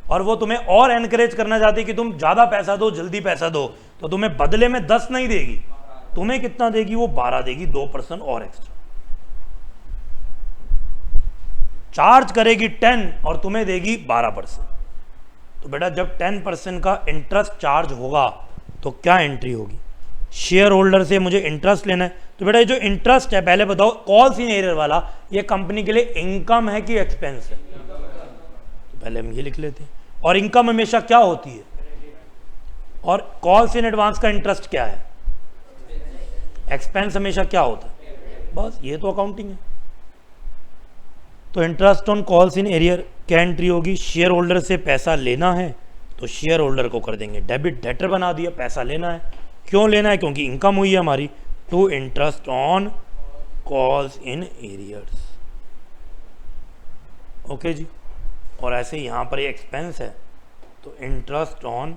और वो तुम्हें और एनकरेज करना चाहती है कि तुम ज़्यादा पैसा दो, जल्दी पैसा दो, तो तुम्हें बदले में 10 नहीं देगी, तुम्हें कितना देगी, वो 12 देगी, 2% और एक्स्ट्रा। चार्ज करेगी 10 और तुम्हें देगी 12%। तो बेटा जब 10% का इंटरेस्ट चार्ज होगा तो क्या एंट्री होगी, शेयर होल्डर से मुझे इंटरेस्ट लेना है। तो बेटा ये जो इंटरेस्ट है, पहले बताओ कॉल्स इन एरियर वाला, ये कंपनी के लिए इनकम है कि एक्सपेंस है? तो पहले हम ये लिख लेते हैं। और इनकम हमेशा क्या होती है, और कॉल्स इन एडवांस का इंटरेस्ट क्या है, एक्सपेंस हमेशा क्या होता है? बस ये तो अकाउंटिंग है। तो interest on calls in arrear क्या एंट्री होगी, शेयर होल्डर से पैसा लेना है तो शेयर होल्डर को कर देंगे डेबिट, डेटर बना दिया, पैसा लेना है। क्यों लेना है, क्योंकि इनकम हुई है हमारी, to interest on calls in arrears. Okay जी, और ऐसे यहाँ पर ये एक्सपेंस है तो interest on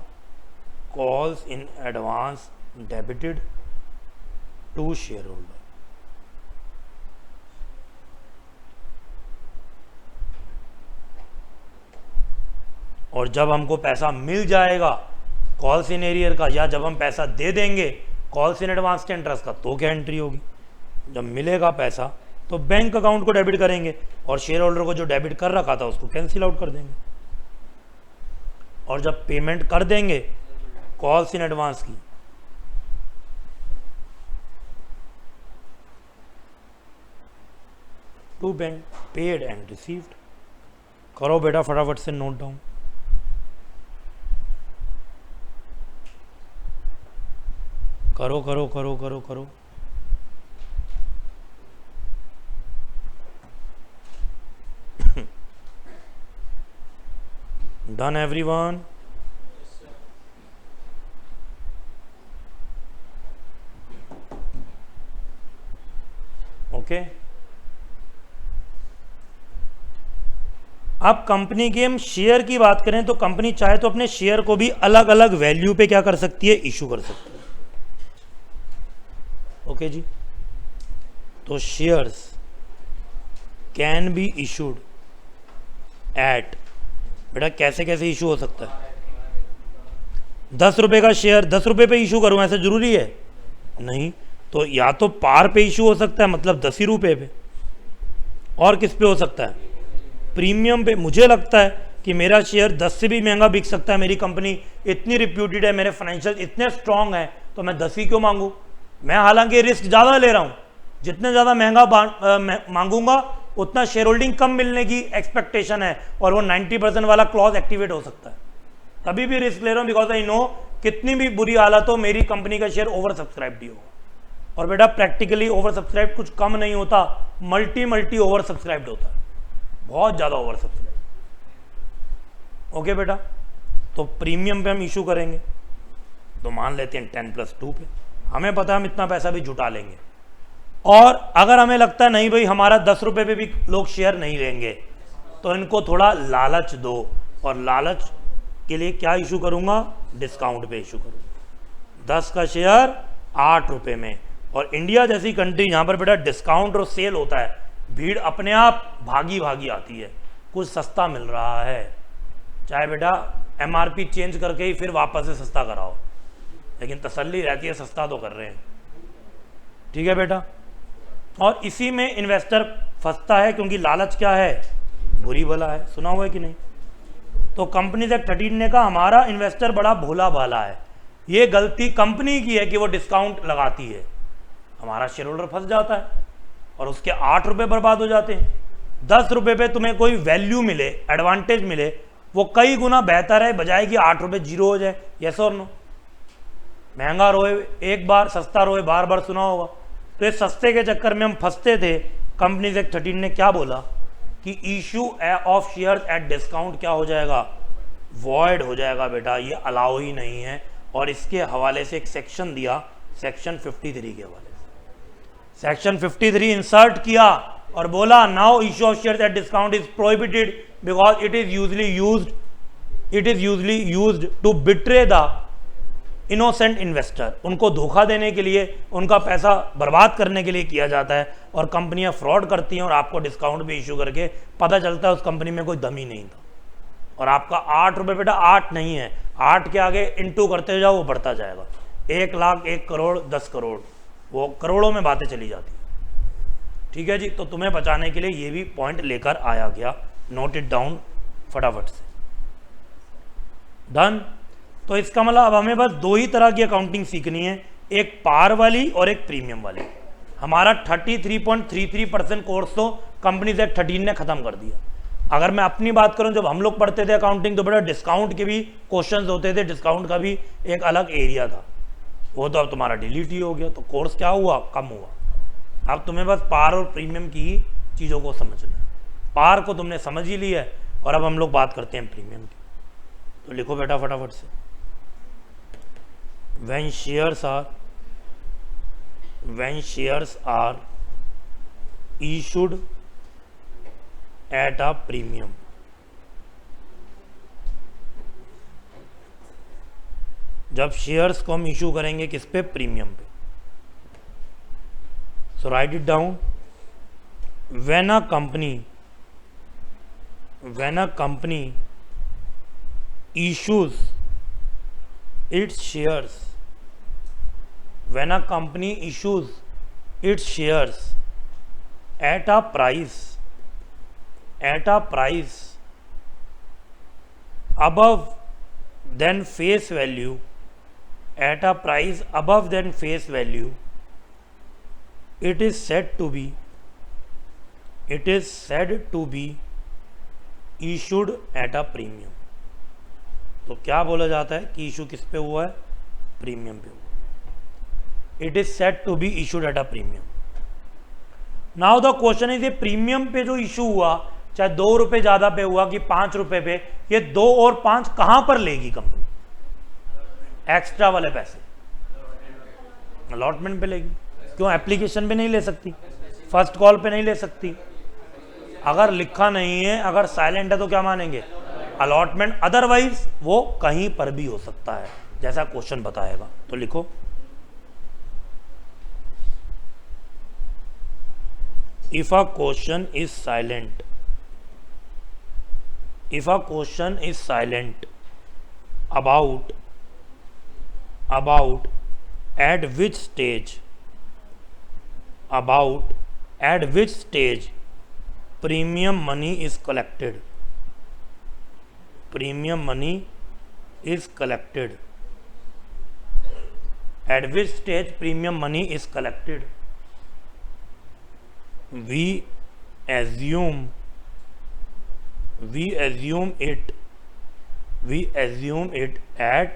calls in advance debited to shareholder. और जब हमको पैसा मिल जाएगा कॉल्स इन एरियर का, या जब हम पैसा दे देंगे कॉल्स इन एडवांस के इंटरेस्ट का, तो क्या एंट्री होगी, जब मिलेगा पैसा तो बैंक अकाउंट को डेबिट करेंगे और शेयर होल्डर को जो डेबिट कर रखा था उसको कैंसिल आउट कर देंगे। और जब पेमेंट कर देंगे कॉल्स इन एडवांस की, to bank paid and received. करो बेटा फटाफट से नोट डाउन। करो करो करो करो करो। Done everyone? Okay. अब कंपनी की हम शेयर की बात करें तो कंपनी चाहे तो अपने शेयर को भी अलग अलग वैल्यू पे क्या कर सकती है, इशू कर सकती है। ओके जी, तो shares can be issued eight, बेटा कैसे कैसे इशू हो सकता है, 10 रुपए का शेयर 10 रुपए पे इशू करूं ऐसा जरूरी है? नहीं, तो या तो पार पे इशू हो सकता है मतलब 10 ही रुपए पे, और किस पे हो सकता है, प्रीमियम पे। मुझे लगता है कि मेरा शेयर 10 से भी महंगा बिक सकता है, मेरी कंपनी इतनी रिप्यूटेड है, मेरे फाइनेंशियल इतने स्ट्रांग है, तो मैं 10 ही क्यों मांगू। मैं हालांकि रिस्क ज़्यादा ले रहा हूँ, जितने ज़्यादा महंगा मांगूंगा उतना शेयर होल्डिंग कम मिलने की एक्सपेक्टेशन है, और वो 90% वाला क्लॉज एक्टिवेट हो सकता है। तभी भी रिस्क ले रहा हूँ बिकॉज आई नो कितनी भी बुरी हालत हो मेरी कंपनी का शेयर ओवर सब्सक्राइब्ड ही होगा। और बेटा प्रैक्टिकली ओवर सब्सक्राइब कुछ कम नहीं होता, मल्टी ओवर सब्सक्राइब्ड होता है, बहुत ज़्यादा ओवर सब्सक्राइब। ओके बेटा, तो प्रीमियम पे हम इशू करेंगे तो मान लेते हैं 10+2 पे, हमें पता है हम इतना पैसा भी जुटा लेंगे। और अगर हमें लगता है नहीं भाई हमारा 10 रुपए पे भी लोग शेयर नहीं लेंगे, तो इनको थोड़ा लालच दो, और लालच के लिए क्या इशू करूंगा, डिस्काउंट पे इशू करूंगा। 10 का शेयर 8 रुपये में, और इंडिया जैसी कंट्री जहाँ पर बेटा डिस्काउंट और सेल होता है, भीड़ अपने आप भागी भागी आती है, कुछ सस्ता मिल रहा है, चाहे बेटा MRP चेंज करके ही फिर वापस से सस्ता कराओ, लेकिन तसल्ली रहती है सस्ता तो कर रहे हैं। ठीक है बेटा, और इसी में इन्वेस्टर फंसता है, क्योंकि लालच क्या है, बुरी भला है। सुना हुआ है कि नहीं? तो कंपनीज एक्ट 13 ने कहा हमारा इन्वेस्टर बड़ा भोला भाला है, ये गलती कंपनी की है कि वो डिस्काउंट लगाती है, हमारा शेयर होल्डर फंस जाता है और उसके 8 रुपये बर्बाद हो जाते हैं। 10 रुपये पे तुम्हें कोई वैल्यू मिले, एडवांटेज मिले, वो कई गुना बेहतर है बजाय कि 8 रुपये जीरो हो जाए। यस और नो? महंगा रोए एक बार, सस्ता रोए बार बार, सुना होगा। तो इस सस्ते के चक्कर में हम फंसते थे। कंपनीज एक्ट 13 ने क्या बोला कि issue of shares at discount क्या हो जाएगा, वॉइड हो जाएगा बेटा, ये अलाउ ही नहीं है। और इसके हवाले से एक सेक्शन दिया, सेक्शन 53 के हवाले से। सेक्शन 53 इंसर्ट किया और बोला now issue of shares at discount is prohibited because it is usually used to betray the innocent investor. उनको धोखा देने के लिए, उनका पैसा बर्बाद करने के लिए किया जाता है, और कंपनियां फ्रॉड करती हैं और आपको डिस्काउंट भी इशू करके पता चलता है उस कंपनी में कोई दम ही नहीं था, और आपका 8 रुपये बेटा 8 नहीं है, 8 के आगे इंटू करते जाओ वो बढ़ता जाएगा। 1 लाख, 1 करोड़, 10 करोड़, वो करोड़ों में बातें चली जाती। ठीक है जी, तो तुम्हें बचाने के लिए ये भी पॉइंट लेकर आया गया, नोट इट डाउन फटाफट से। डन। तो इसका मतलब अब हमें बस 2 ही तरह की अकाउंटिंग सीखनी है, एक पार वाली और एक प्रीमियम वाली। हमारा 33.33% कोर्स तो कंपनीज एक्ट 13 ने खत्म कर दिया। अगर मैं अपनी बात करूं, जब हम लोग पढ़ते थे अकाउंटिंग तो बड़ा डिस्काउंट के भी क्वेश्चंस होते थे, डिस्काउंट का भी एक अलग एरिया था, वो तो अब तुम्हारा डिलीट ही हो गया। तो कोर्स क्या हुआ, कम हुआ। अब तुम्हें बस पार और प्रीमियम की ही चीज़ों को समझना है। पार को तुमने समझ ही लिया है, और अब हम लोग बात करते हैं प्रीमियम की। तो लिखो बेटा फटाफट से, when shares are issued at a premium, जब शेयर्स को हम इशू करेंगे किस पे, प्रीमियम पे। So write it down, when a company issues its shares, when a company issues its shares at a price above than face value, at a price above than face value, it is said to be issued at a premium। तो क्या बोला जाता है कि इशू किस पे हुआ है, प्रीमियम पे हुआ। It is said to be issued at a premium. Now the question is, ये प्रीमियम पे जो इशू हुआ, चाहे 2 रुपए ज्यादा पे हुआ कि 5 रुपए पे, ये 2 और 5 कहां पर लेगी कंपनी, एक्स्ट्रा वाले पैसे अलॉटमेंट पे लेगी। क्यों, एप्लीकेशन पे नहीं ले सकती, फर्स्ट कॉल पे नहीं ले सकती। अगर लिखा नहीं है, अगर साइलेंट है तो क्या मानेंगे, अलॉटमेंट। अदरवाइज वो कहीं पर भी हो सकता है, जैसा क्वेश्चन बताएगा। तो लिखो, if a question is silent about at which stage premium money is collected, at which stage premium money is collected, we assume it at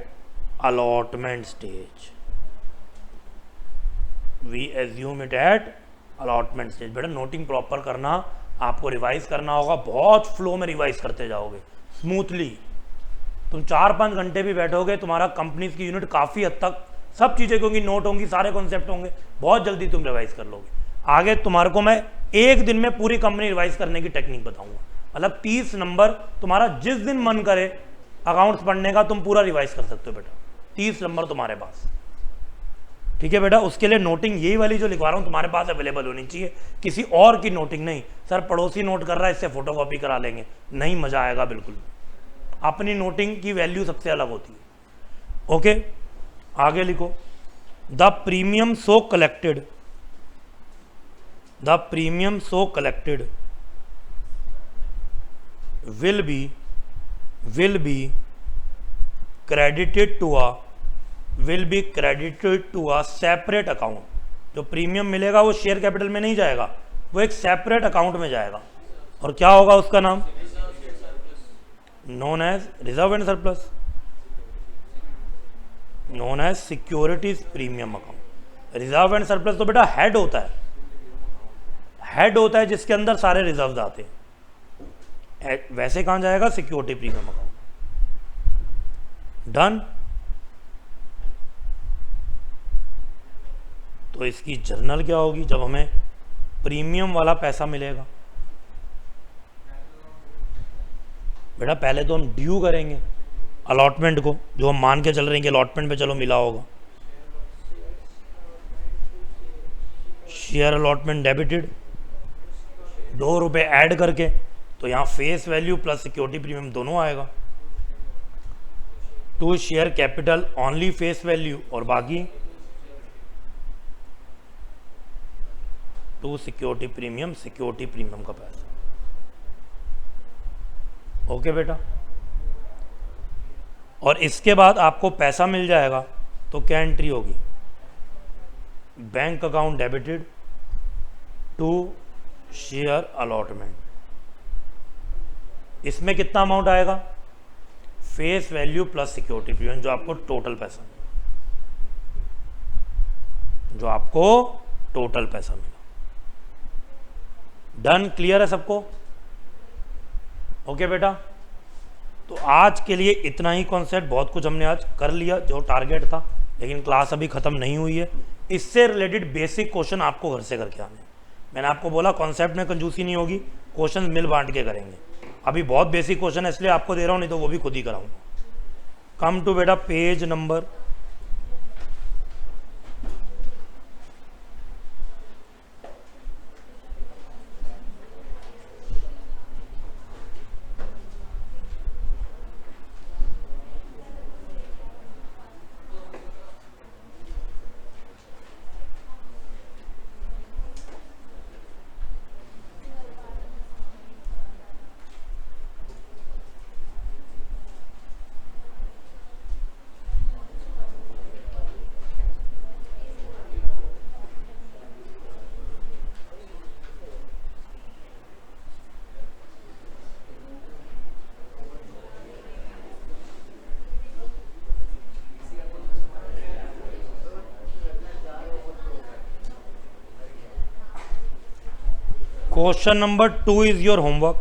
allotment stage। बेटा नोटिंग प्रॉपर करना, आपको रिवाइज करना होगा, बहुत फ्लो में रिवाइज करते जाओगे स्मूथली। तुम 4-5 घंटे भी बैठोगे, तुम्हारा कंपनीज की यूनिट काफ़ी हद तक सब चीज़ें होंगी, नोट होंगी, सारे कॉन्सेप्ट होंगे, बहुत जल्दी तुम रिवाइज कर लोगे। आगे तुम्हारे को मैं 1 दिन में पूरी कंपनी रिवाइज करने की टेक्निक बताऊंगा। मतलब 30 नंबर तुम्हारा जिस दिन मन करे अकाउंट्स पढ़ने का तुम पूरा रिवाइज कर सकते हो बेटा, 30 नंबर तुम्हारे पास। ठीक है बेटा, उसके लिए नोटिंग यही वाली जो लिखवा रहा हूँ तुम्हारे पास अवेलेबल होनी चाहिए, किसी और की नोटिंग नहीं। सर पड़ोसी नोट कर रहा है इससे फोटोकॉपी करा लेंगे, नहीं, मजा आएगा बिल्कुल। अपनी नोटिंग की वैल्यू सबसे अलग होती है। ओके, आगे लिखो। The premium so collected, the premium so collected will be credited to a separate account। जो प्रीमियम मिलेगा वो शेयर कैपिटल में नहीं जाएगा, वो एक सेपरेट अकाउंट में जाएगा। और क्या होगा उसका नाम? Known as reserve and surplus, known as securities premium account. Reserve and surplus तो बेटा हेड होता है, हेड होता है जिसके अंदर सारे रिजर्व आते हैं। वैसे कहां जाएगा? Security premium account. डन। तो इसकी जर्नल क्या होगी जब हमें प्रीमियम वाला पैसा मिलेगा? बेटा पहले तो हम ड्यू करेंगे अलॉटमेंट को, जो हम मान के चल रहे हैं कि अलॉटमेंट पे चलो मिला होगा। शेयर अलॉटमेंट डेबिटेड, 2 रुपए ऐड करके, तो यहाँ face value plus security premium दोनों आएगा। To share capital only face value, और बाकी to security premium, security premium का पैसा। ओके बेटा, और इसके बाद आपको पैसा मिल जाएगा तो क्या एंट्री होगी? Bank account debited to share allotment. इसमें कितना अमाउंट आएगा? Face value plus security premium, जो आपको टोटल पैसा मिला, जो आपको टोटल पैसा मिला। डन, क्लियर है सबको? ओके बेटा, तो आज के लिए इतना ही कॉन्सेप्ट। बहुत कुछ हमने आज कर लिया जो टारगेट था, लेकिन क्लास अभी खत्म नहीं हुई है। इससे रिलेटेड बेसिक क्वेश्चन आपको घर से करके आने हैं। मैंने आपको बोला कॉन्सेप्ट में कंजूसी नहीं होगी, क्वेश्चन मिल बांट के करेंगे। अभी बहुत बेसिक क्वेश्चन है इसलिए आपको दे रहा हूँ, नहीं तो वो भी खुद ही कराऊंगा। कम टू बेटा page number 2 is your homework.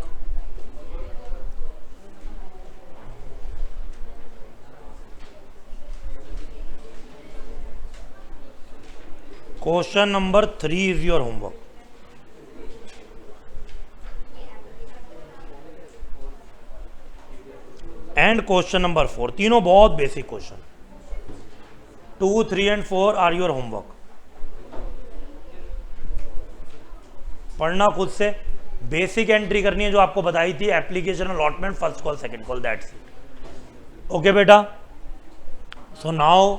Question number 3 is your homework. And question number 4. तीनों बहुत basic question. 2, 3 and 4 are your homework. पढ़ना खुद से, बेसिक एंट्री करनी है जो आपको बताई थी, application allotment, first call, second call, that's it. Okay बेटा, सो नाउ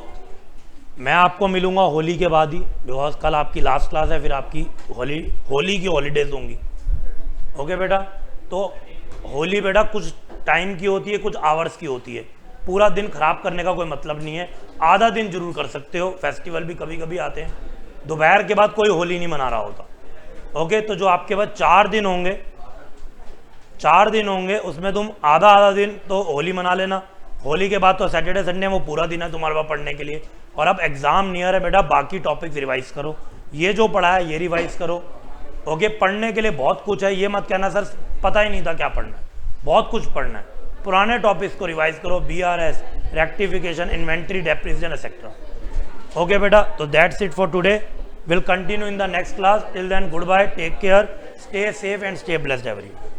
मैं आपको मिलूंगा होली के बाद ही, बिकॉज कल आपकी लास्ट क्लास है, फिर आपकी होली की हॉलीडेज होंगी। ओके बेटा, तो होली बेटा कुछ टाइम की होती है, कुछ आवर्स की होती है। पूरा दिन खराब करने का कोई मतलब नहीं है, आधा दिन जरूर कर सकते हो। फेस्टिवल भी कभी कभी आते हैं, दोपहर के बाद कोई होली नहीं मना रहा होता। ओके, तो जो आपके पास 4 दिन होंगे, 4 दिन होंगे, उसमें तुम आधा दिन तो होली मना लेना। होली के बाद तो सैटरडे संडे वो पूरा दिन है तुम्हारे पास पढ़ने के लिए। और अब एग्जाम नियर है बेटा, बाकी टॉपिक्स रिवाइज करो, ये जो पढ़ा है ये रिवाइज करो। ओके, पढ़ने के लिए बहुत कुछ है, ये मत कहना सर पता ही नहीं था क्या पढ़ना है, बहुत कुछ पढ़ना है। पुराने टॉपिक्स को रिवाइज करो, BRS, rectification, inventory, depreciation etcetera. Okay बेटा, तो that's it for today. We'll continue in the next class. Till then, goodbye, take care, stay safe and stay blessed everyone.